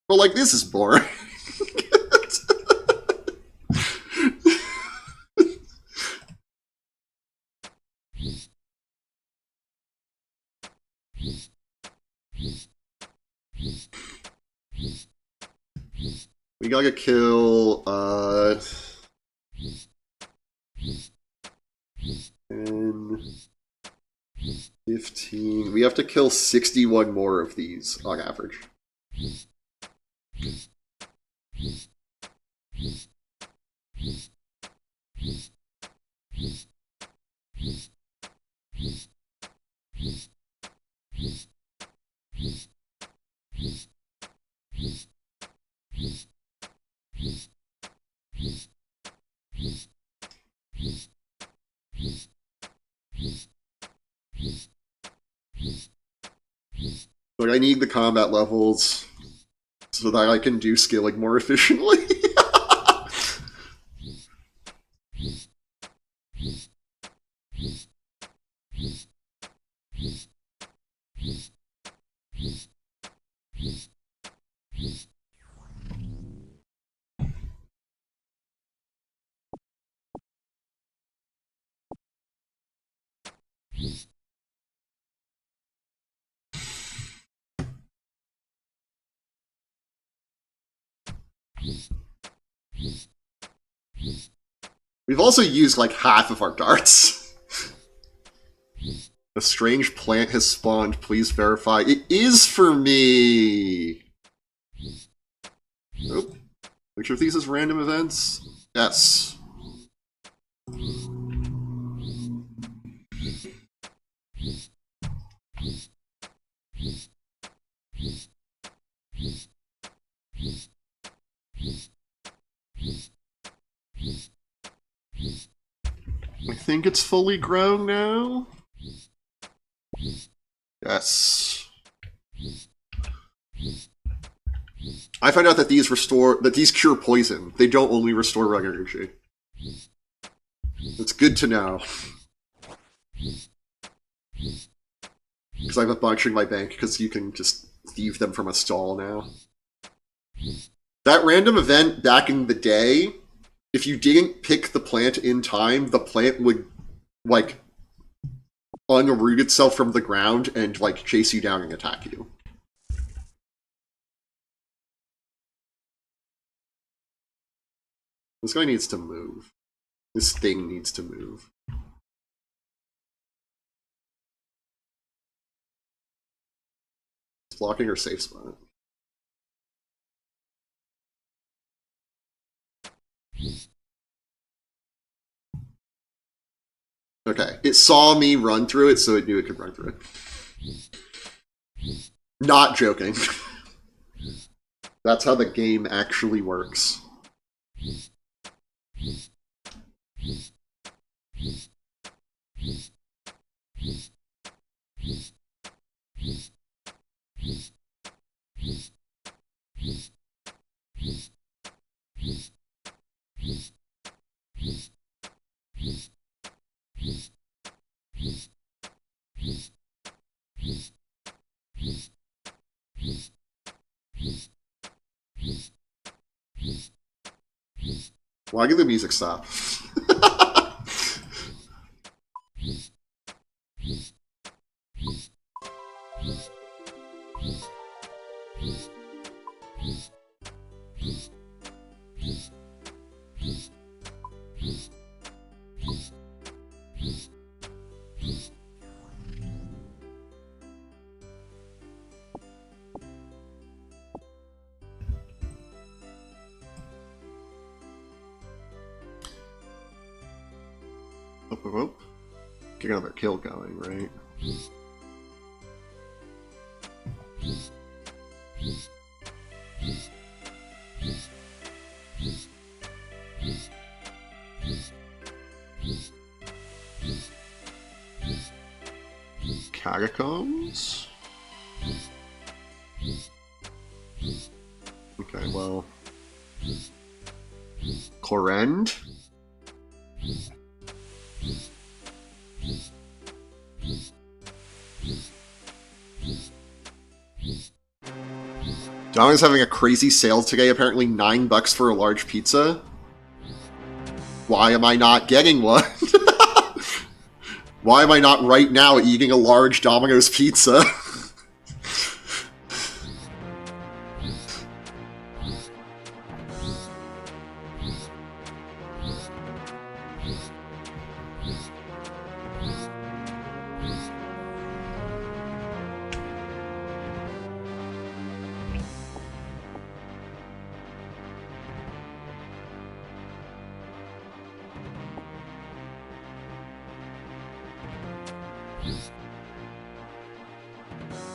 But like, this is boring. We gotta kill 10, 15. We have to kill 61 more of these on average. But I need the combat levels so that I can do skilling more efficiently. We've also used like half of our darts. A strange plant has spawned. Please verify. It is for me. Nope. Which of these is random events? Yes. I think it's fully grown now. Yes. I found out that these cure poison. They don't only restore rug energy. It's good to know. Because I'm a bunch in my bank, because you can just thieve them from a stall now. That random event back in the day, if you didn't pick the plant in time, the plant would, like, unroot itself from the ground and, like, chase you down and attack you. This guy needs to move. This thing needs to move. It's blocking our safe spot. Okay, it saw me run through it, so it knew it could run through it. Not joking. That's how the game actually works. Why did the music stop? Get another kill going, right? Catacombs? Okay, well... Corrend? Domino's having a crazy sale today, apparently $9 for a large pizza. Why am I not getting one? Why am I not right now eating a large Domino's pizza?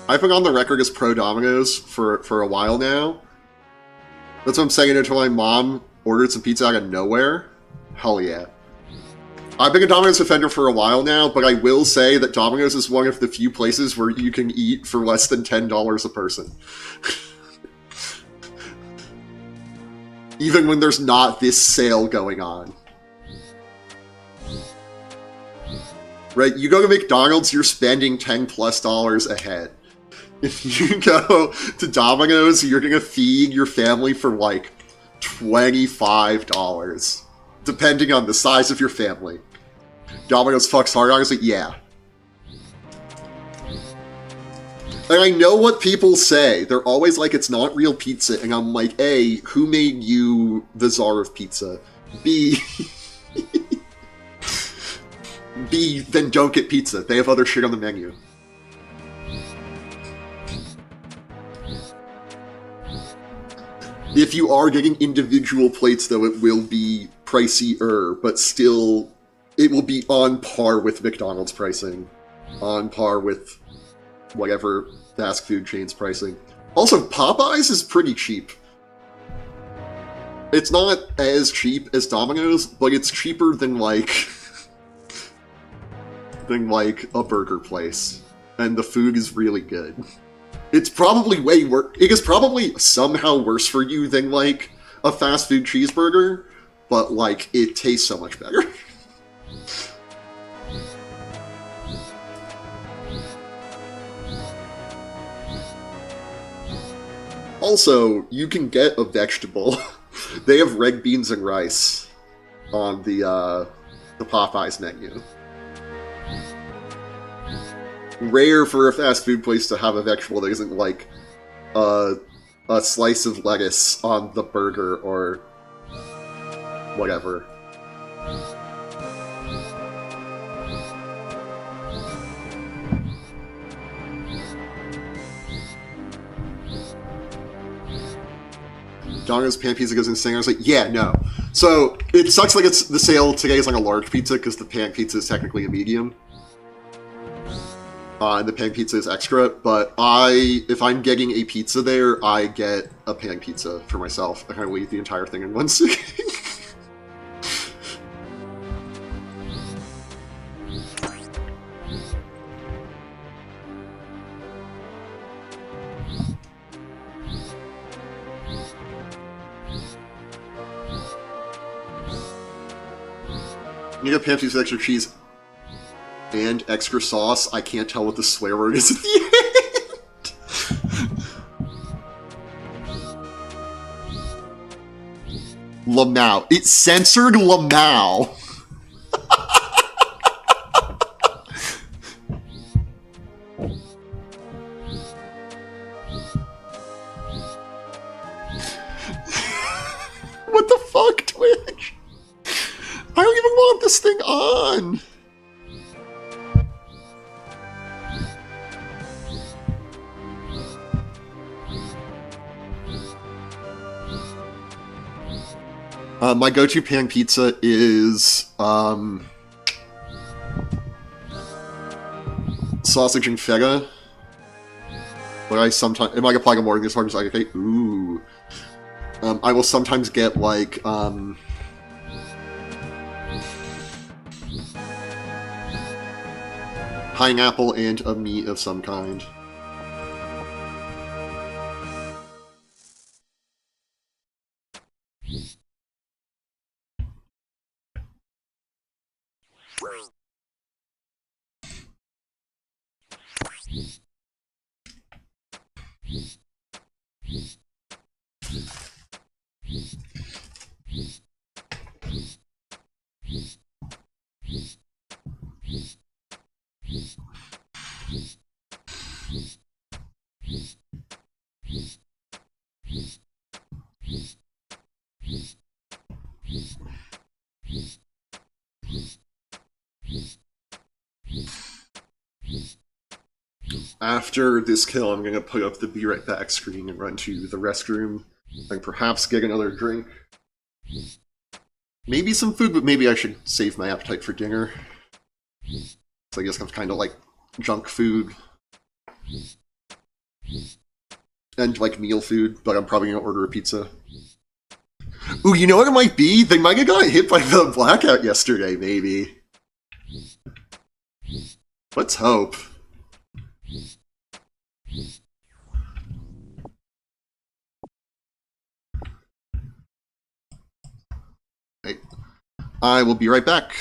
I've been on the record as pro Domino's for a while now. That's what I'm saying until my mom ordered some pizza out of nowhere. Hell yeah. I've been a Domino's offender for a while now, but I will say that Domino's is one of the few places where you can eat for less than $10 a person. Even when there's not this sale going on. Right, you go to McDonald's, you're spending $10+ a head. If you go to Domino's, you're gonna feed your family for like $25, depending on the size of your family. Domino's fucks hard, honestly, yeah. And I know what people say. They're always like, it's not real pizza, and I'm like, A, who made you the czar of pizza? B, B, then don't get pizza. They have other shit on the menu. If you are getting individual plates, though, it will be pricier, but still, it will be on par with McDonald's pricing. On par with whatever fast food chain's pricing. Also, Popeyes is pretty cheap. It's not as cheap as Domino's, but it's cheaper than, like... than, like, a burger place. And the food is really good. It's probably way worse. It is probably somehow worse for you than, like, a fast food cheeseburger, but, like, it tastes so much better. Also, you can get a vegetable. They have red beans and rice on the Popeyes menu. Rare for a fast food place to have a vegetable that isn't like a slice of lettuce on the burger or whatever. Donna's pan pizza goes insane. I was like, yeah, no. So it sucks like it's the sale today is like a large pizza because the pan pizza is technically a medium. And the pan pizza is extra, but if I'm getting a pizza there, I get a pan pizza for myself. I kind of eat the entire thing in one sitting. You get pan pizza with extra cheese and extra sauce. I can't tell what the swear word is at the end. Lamau. It censored Lamau. What the fuck, Twitch? I don't even want this thing on. My go-to pan pizza is sausage and feta. But I sometimes, it might apply to more of these hard like, okay, ooh. I will sometimes get like pineapple and a meat of some kind. After this kill, I'm gonna put up the be right back screen and run to the restroom and perhaps get another drink. Maybe some food, but maybe I should save my appetite for dinner. So I guess I'm kind of like junk food. And like meal food, but I'm probably gonna order a pizza. Ooh, you know what it might be? They might have got hit by the blackout yesterday, maybe. Let's hope. Hey, I will be right back.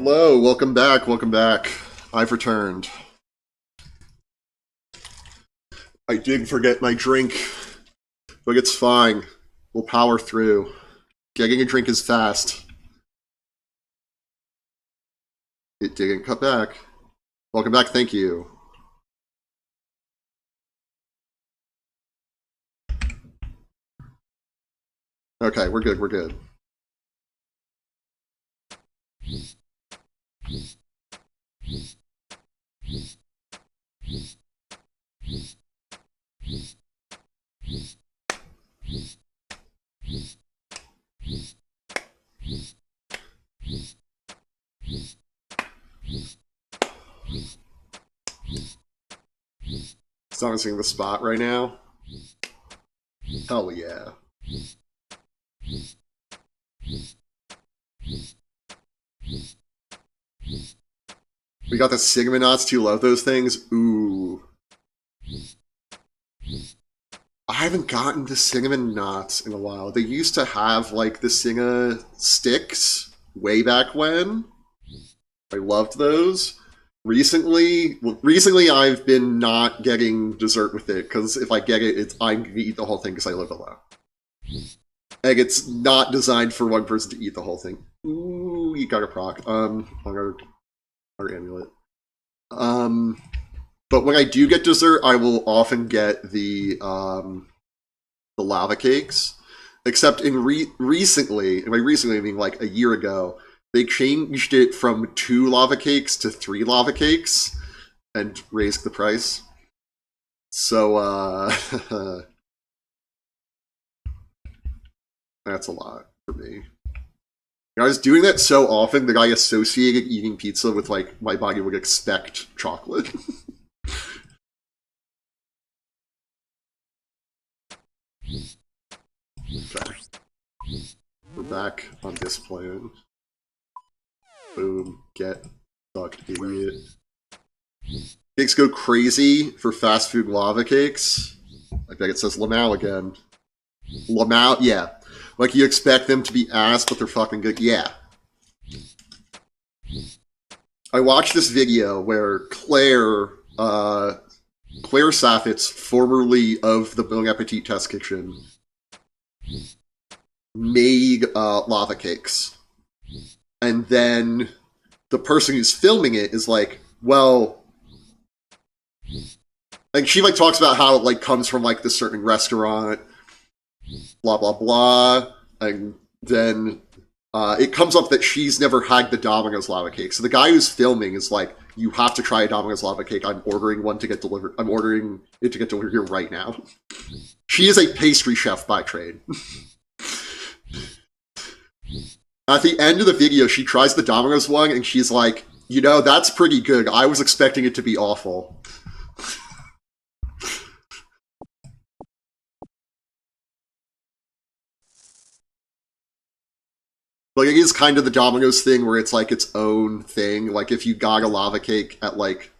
Hello, welcome back, welcome back. I've returned. I did forget my drink, but it's fine. We'll power through. Getting a drink is fast. It didn't cut back. Welcome back, thank you. Okay, we're good, we're good. Silencing the spot right now. Hell yeah. We got the Sigma knots. Do you love those things? Ooh. I haven't gotten the cinnamon knots in a while. They used to have, like, the Singa sticks way back when. I loved those. Recently I've been not getting dessert with it, because if I get it, I'm going to eat the whole thing because I live alone. Like, it's not designed for one person to eat the whole thing. Ooh, you got a proc. Our amulet. But when I do get dessert, I will often get the lava cakes. Except in recently, and by recently I mean like a year ago, they changed it from 2 lava cakes to 3 lava cakes and raised the price. So that's a lot for me. I was doing that so often that I associated eating pizza with, like, my body would expect chocolate. Okay. We're back on this plan. Boom. Get fucked, idiot. Cakes go crazy for fast food lava cakes. I bet it says Lamau again. Lamau, yeah. Like, you expect them to be ass, but they're fucking good. Yeah. I watched this video where Claire Saffitz, formerly of the Bon Appetit Test Kitchen, made lava cakes. And then the person who's filming it is like, well... And she, like, talks about how it, like, comes from, like, this certain restaurant, blah, blah, blah. And then it comes up that she's never had the Domino's lava cake. So the guy who's filming is like, you have to try a Domino's lava cake. I'm ordering one to get delivered. I'm ordering it to get delivered here right now. She is a pastry chef by trade. At the end of the video, she tries the Domino's one, and she's like, you know, that's pretty good. I was expecting it to be awful. Like, it is kind of the Domino's thing where it's, like, its own thing. Like, if you got a lava cake at, like,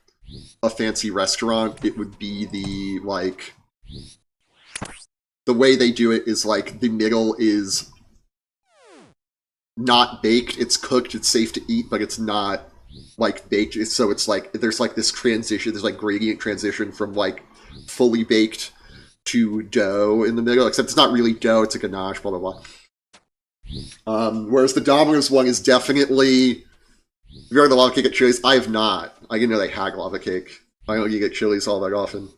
a fancy restaurant, it would be the, like... The way they do it is, like, the middle is not baked, it's cooked, it's safe to eat, but it's not, like, baked. So it's, like, there's, like, this transition, there's, like, gradient transition from, like, fully baked to dough in the middle. Except it's not really dough, it's a ganache, blah, blah, blah. Whereas the Domino's one is definitely... Have you had the lava cake at Chili's? I have not. I didn't know they had lava cake. I don't get Chili's all that often.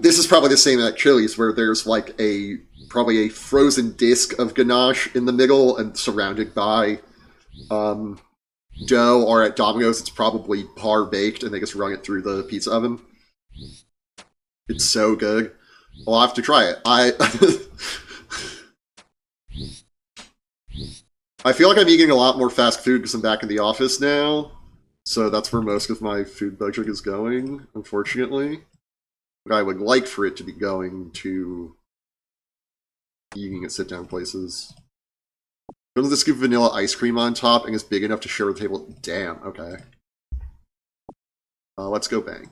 This is probably the same at Chili's, where there's like probably a frozen disc of ganache in the middle and surrounded by dough, or at Domino's it's probably par baked and they just run it through the pizza oven. It's so good. I'll have to try it. I feel like I'm eating a lot more fast food because I'm back in the office now, so that's where most of my food budget is going, unfortunately. But I would like for it to be going to eating at sit-down places. Build this scoop of vanilla ice cream on top and it's big enough to share with the table. Damn, okay. Let's go bank.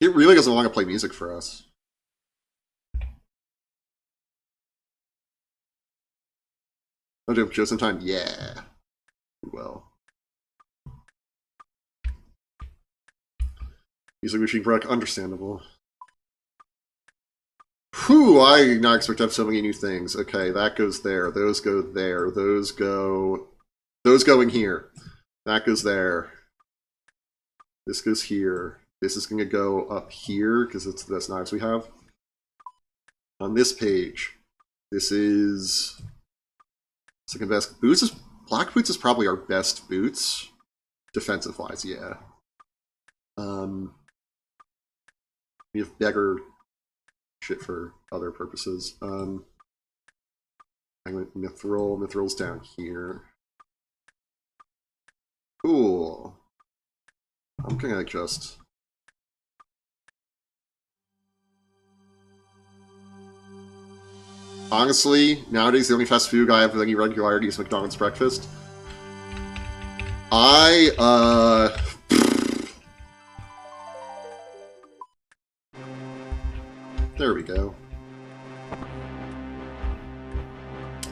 He really doesn't want to play music for us. Oh, do just in time? Yeah. Well. Music machine product, understandable. Whew, I did not expect to have so many new things. Okay, that goes there. Those go there. Those go in here. That goes there. This goes here. This is going to go up here because it's the best knives we have. On this page, this is second best. Black boots is probably our best boots, defensive wise. Yeah. We have beggar shit for other purposes. Mithril. Mithril's down here. Cool. I'm gonna just... Honestly, nowadays the only fast food I have with any regularity is McDonald's breakfast. There we go.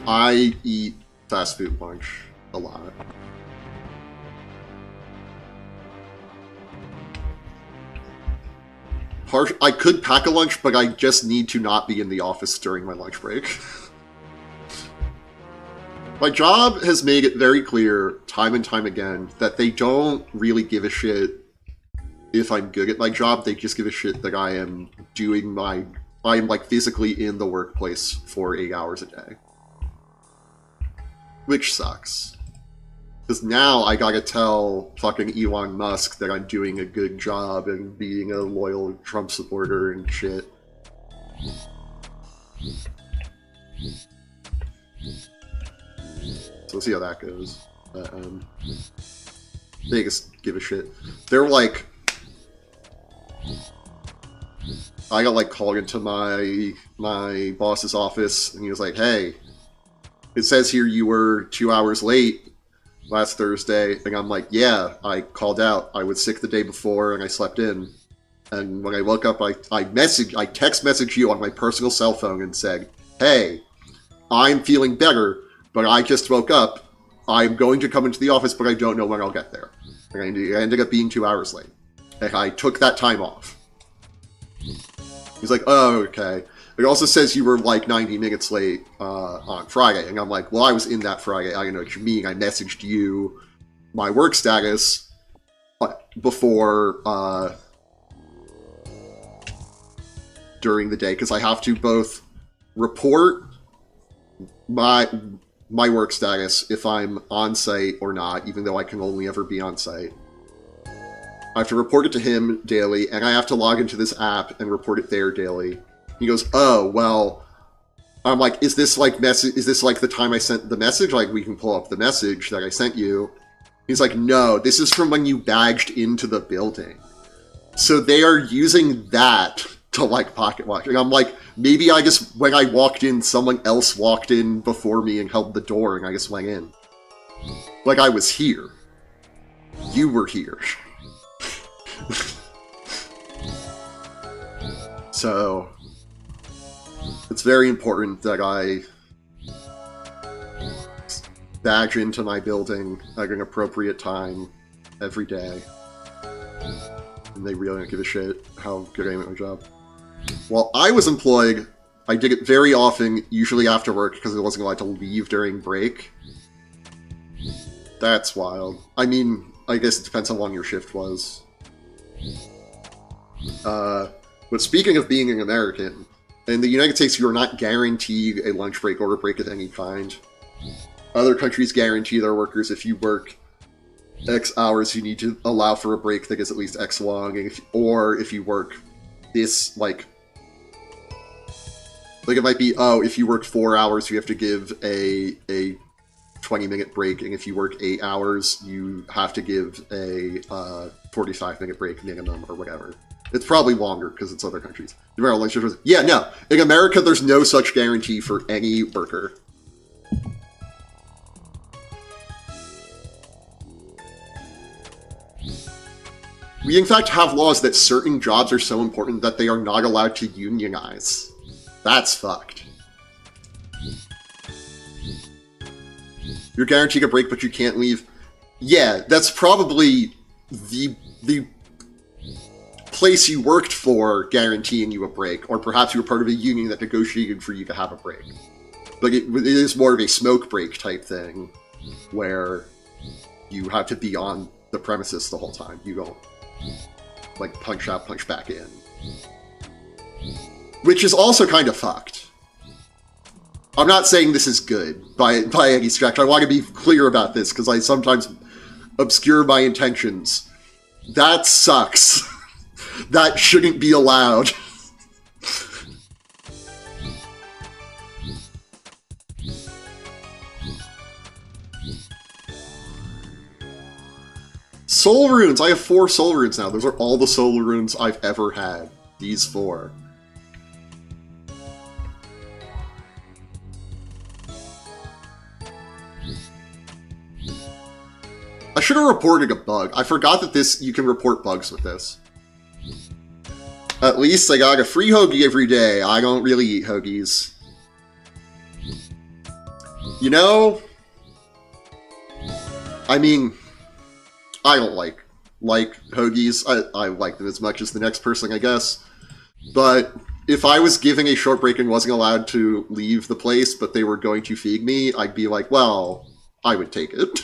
I eat fast food lunch a lot. I could pack a lunch, but I just need to not be in the office during my lunch break. My job has made it very clear, time and time again, that they don't really give a shit if I'm good at my job. They just give a shit that I am like physically in the workplace for 8 hours a day. Which sucks. Because now I gotta tell fucking Elon Musk that I'm doing a good job and being a loyal Trump supporter and shit. So we'll see how that goes. They just give a shit. They're like... I got like called into my boss's office and he was like, hey, it says here you were 2 hours late last Thursday, and I'm like, yeah, I called out. I was sick the day before, and I slept in. And when I woke up, I text messaged you on my personal cell phone and said, hey, I'm feeling better, but I just woke up. I'm going to come into the office, but I don't know when I'll get there. And I ended up being 2 hours late. And I took that time off. He's like, oh, okay. It also says you were like 90 minutes late on Friday. And I'm like, well, I was in that Friday. I don't know what you mean. I messaged you my work status before during the day because I have to both report my work status if I'm on site or not, even though I can only ever be on site. I have to report it to him daily, and I have to log into this app and report it there daily. He goes, oh, well, I'm like, is this like the time I sent the message? Like, we can pull up the message that I sent you. He's like, no, this is from when you badged into the building. So they are using that to like pocket watch. And I'm like, maybe I just, when I walked in, someone else walked in before me and held the door and I just went in. Like I was here. You were here. So... it's very important that I badge into my building at an appropriate time every day. And they really don't give a shit how good I am at my job. While I was employed, I did it very often, usually after work, because I wasn't allowed to leave during break. That's wild. I mean, I guess it depends how long your shift was. But speaking of being an American, in the United States, you are not guaranteed a lunch break or a break of any kind. Other countries guarantee their workers if you work X hours, you need to allow for a break that is at least X long, and if you work this, like it might be, oh, if you work 4 hours, you have to give a 20-minute break, and if you work 8 hours, you have to give a 45-minute break minimum, or whatever. It's probably longer, because it's other countries. Yeah, no. In America, there's no such guarantee for any worker. We in fact have laws that certain jobs are so important that they are not allowed to unionize. That's fucked. You're guaranteed a break, but you can't leave. Yeah, that's probably the place you worked for guaranteeing you a break, or perhaps you were part of a union that negotiated for you to have a break. But it is more of a smoke break type thing, where you have to be on the premises the whole time. You don't, like, punch out, punch back in. Which is also kind of fucked. I'm not saying this is good by any stretch. I want to be clear about this, because I sometimes obscure my intentions. That sucks. That shouldn't be allowed. Soul runes! I have 4 soul runes now. Those are all the soul runes I've ever had. These 4. I should have reported a bug. I forgot that you can report bugs with this. At least I got a free hoagie every day. I don't really eat hoagies. You know, I mean, I don't like hoagies. I like them as much as the next person, I guess. But if I was giving a short break and wasn't allowed to leave the place, but they were going to feed me, I'd be like, well, I would take it.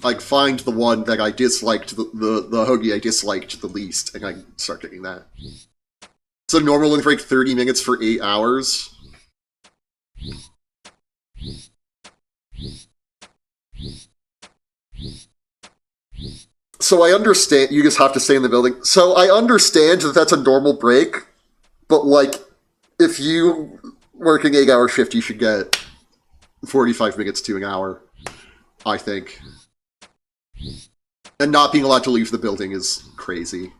Like, find the one that I disliked, the hoagie I disliked the least, and I start getting that. So normal lunch break 30 minutes for 8 hours. So I understand you just have to stay in the building. So I understand that that's a normal break, but like, if you work an 8-hour shift, you should get 45 minutes to an hour, I think. And not being allowed to leave the building is crazy.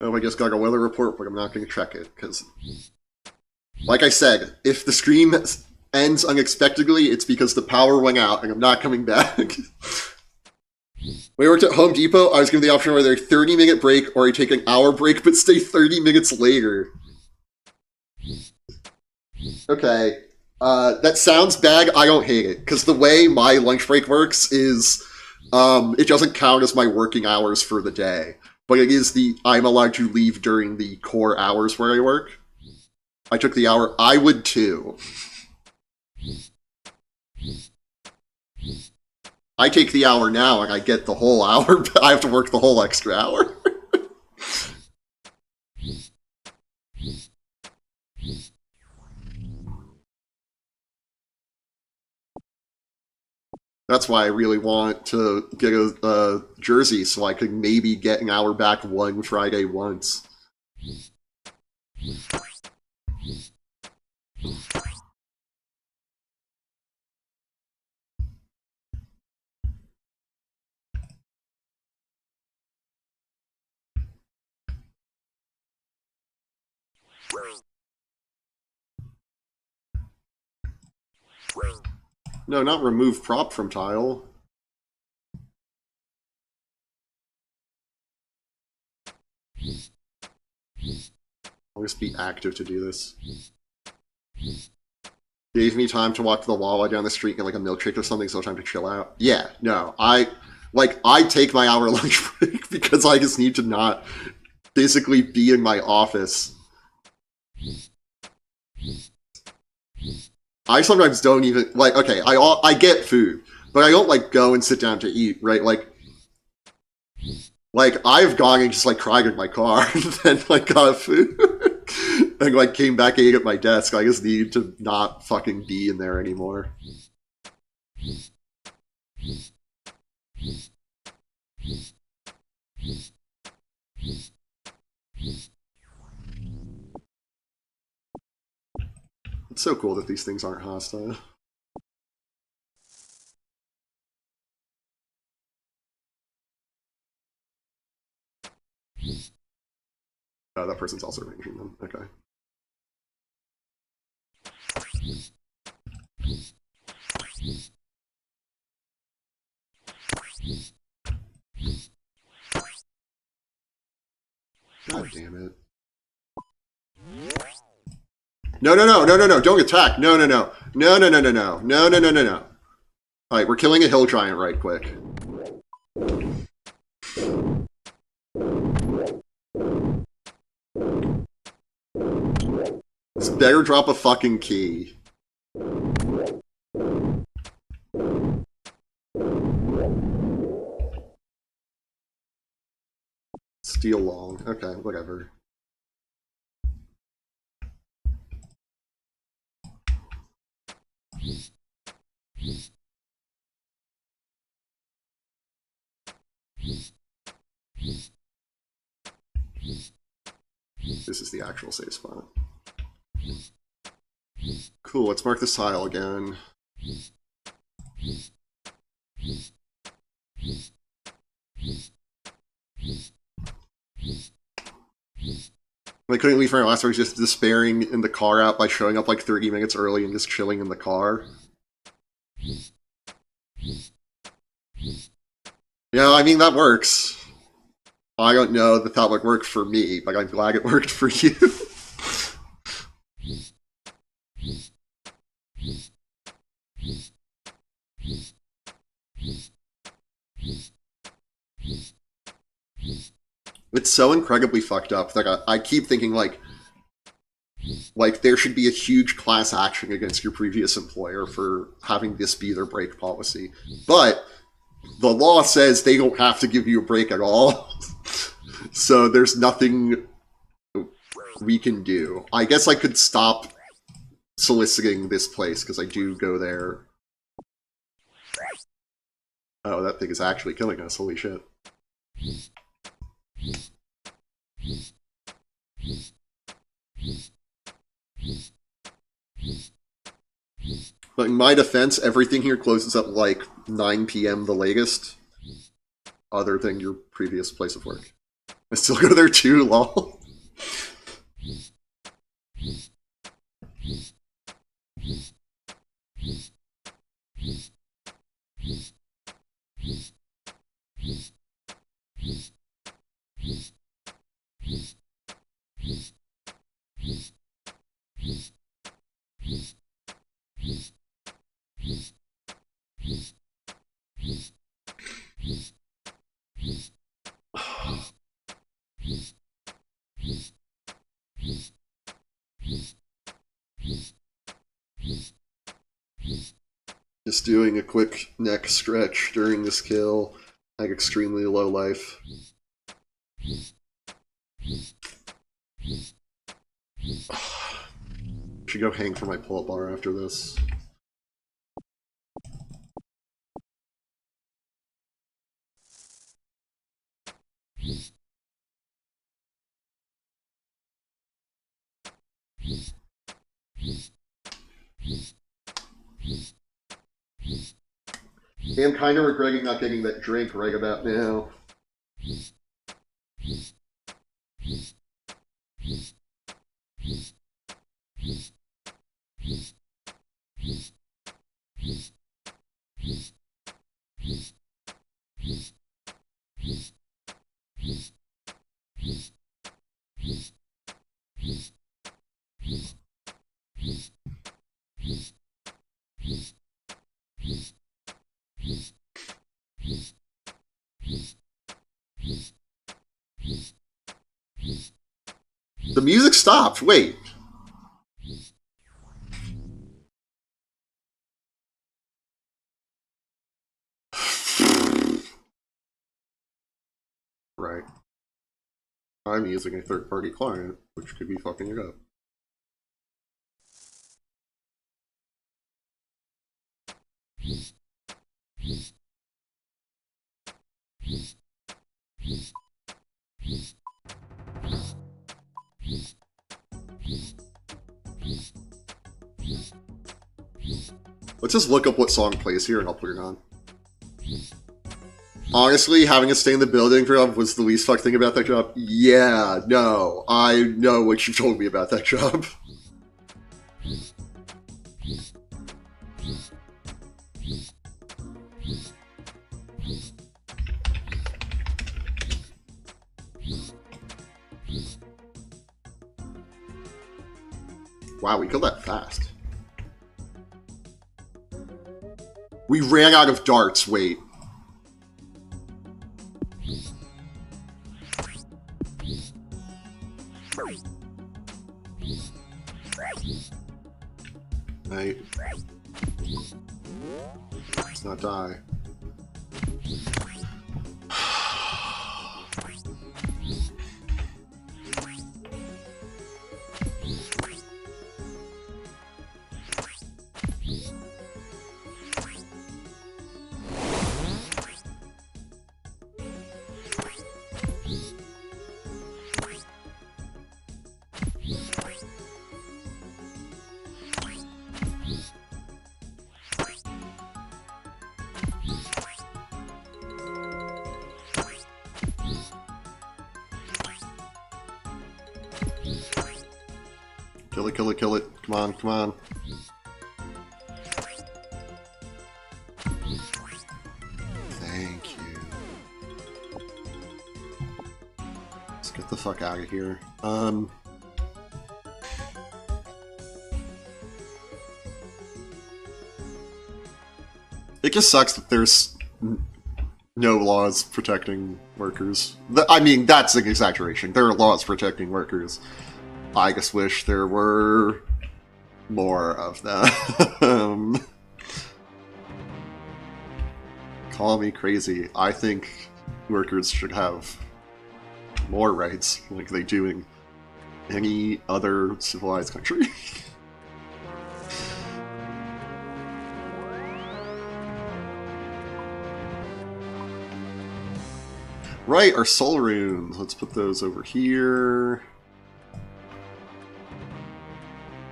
Oh, I just got a weather report, but I'm not going to check it, because, like I said, if the stream ends unexpectedly, it's because the power went out, and I'm not coming back. When I worked at Home Depot, I was given the option of either a 30-minute break or I take an hour break, but stay 30 minutes later. Okay, that sounds bad. I don't hate it, because the way my lunch break works is it doesn't count as my working hours for the day. But it is I'm allowed to leave during the core hours where I work. I took the hour. I would too. I take the hour now and I get the whole hour, but I have to work the whole extra hour. That's why I really want to get a jersey, so I could maybe get an hour back one Friday once. No, not remove prop from tile. I'll just be active to do this. Gave me time to walk to the Wawa down the street and get like a milkshake or something, so time to chill out. Yeah, no, I take my hour lunch break because I just need to not physically be in my office. I sometimes don't even, like, okay, I get food, but I don't, like, go and sit down to eat, right? Like, Like, I've gone and just, like, cried in my car and then, like, got food and, like, came back and ate at my desk. I just need to not fucking be in there anymore. It's so cool that these things aren't hostile. Oh, that person's also ranging them. Okay. God damn it. No, no, no, no, no, no, don't attack. No, no, no. No, no, no, no, no. No, no, no, no, no. Alright, we're killing a hill giant right quick. This better drop a fucking key. Steal long. Okay, whatever. This is the actual save spot. Cool, let's mark this tile again. I couldn't leave for my last week just despairing in the car out by showing up like 30 minutes early and just chilling in the car. Yeah, I mean, that works. I don't know that that would work for me, but I'm glad it worked for you. It's so incredibly fucked up that I keep thinking, like there should be a huge class action against your previous employer for having this be their break policy. But the law says they don't have to give you a break at all. So there's nothing we can do. I guess I could stop soliciting this place, because I do go there. Oh, that thing is actually killing us. Holy shit. But in my defense, everything here closes at like 9 p.m. the latest, other than your previous place of work. I still go there too, lol. Just doing a quick neck stretch during this kill, like extremely low life. Should go hang for my pull-up bar after this. I'm kind of regretting not getting that drink right about now. The music stopped. Wait. Right. I'm using a third-party client, which could be fucking it up. Let's just look up what song plays here and I'll put it on. Honestly, having to stay in the building job was the least fucked thing about that job. Yeah, no. I know what you told me about that job. Wow, we killed that fast. We ran out of darts, wait. Right. Let's not die. Kill it, kill it, kill it. Come on, come on. Thank you. Let's get the fuck out of here. It just sucks that there's no laws protecting workers. I mean, that's an exaggeration. There are laws protecting workers. I just wish there were more of them. Call me crazy. I think workers should have more rights like they do in any other civilized country. Right, our soul runes. Let's put those over here.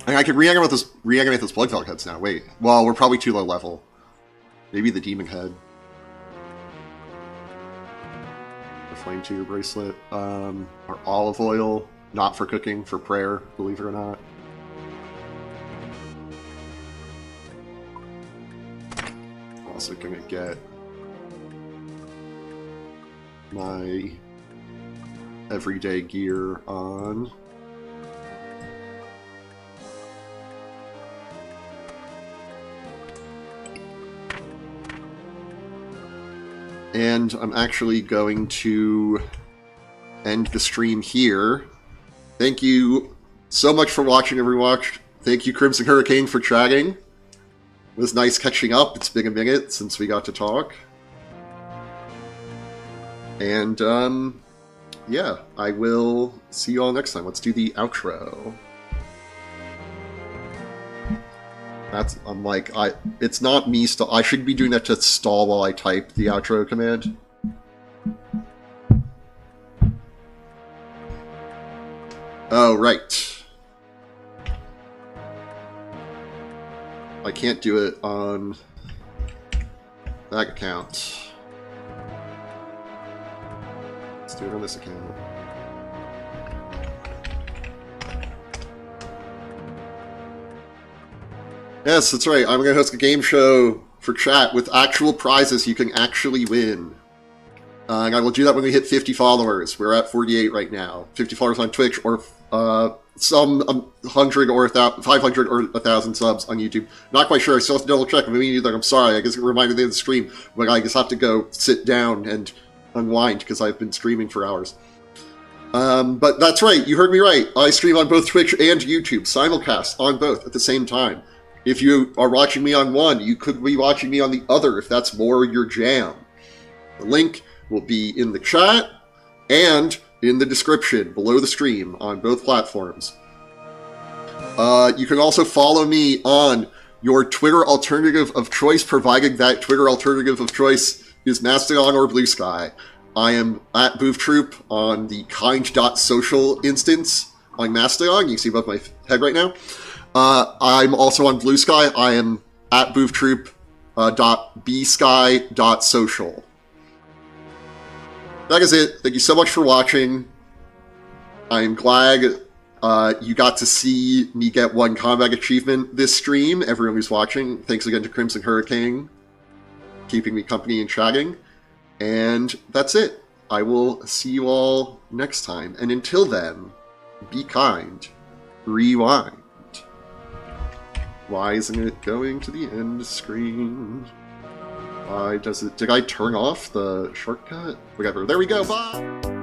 I could reanimate those blood velvet heads now. Wait. Well, we're probably too low level. Maybe the demon head. The flame tear bracelet. Our olive oil. Not for cooking, for prayer, believe it or not. Also gonna get my everyday gear on. And I'm actually going to end the stream here. Thank you so much for watching, everyone. Thank you, Crimson Hurricane, for chatting. It was nice catching up. It's been a minute since we got to talk. And, yeah, I will see you all next time. Let's do the outro. I'm like, it's not me I should be doing that to stall while I type the outro command. Oh, right. I can't do it on that account. Let's do it on this account. Yes, that's right. I'm going to host a game show for chat with actual prizes you can actually win. And I will do that when we hit 50 followers. We're at 48 right now. 50 followers on Twitch, or some 100 or 500 or 1,000 subs on YouTube. Not quite sure. I still have to double check. I mean, either. I'm sorry. I guess it reminded me of the stream, but I just have to go sit down and unwind because I've been streaming for hours. But that's right. You heard me right. I stream on both Twitch and YouTube. Simulcast on both at the same time. If you are watching me on one, you could be watching me on the other if that's more your jam. The link will be in the chat, and in the description below the stream on both platforms. You can also follow me on your Twitter alternative of choice, provided that Twitter alternative of choice is Mastodon or Blue Sky. I am at BoofTroop on the kind.social instance on Mastodon. You can see above my head right now. I'm also on Blue Sky. I am at booftroop.bsky.social. That is it. Thank you so much for watching. I'm glad you got to see me get one combat achievement this stream. Everyone who's watching, thanks again to Crimson Hurricane, keeping me company and chatting. And that's it. I will see you all next time. And until then, be kind. Rewind. Why isn't it going to the end screen? Why does it... Did I turn off the shortcut? Whatever. There we go. Bye!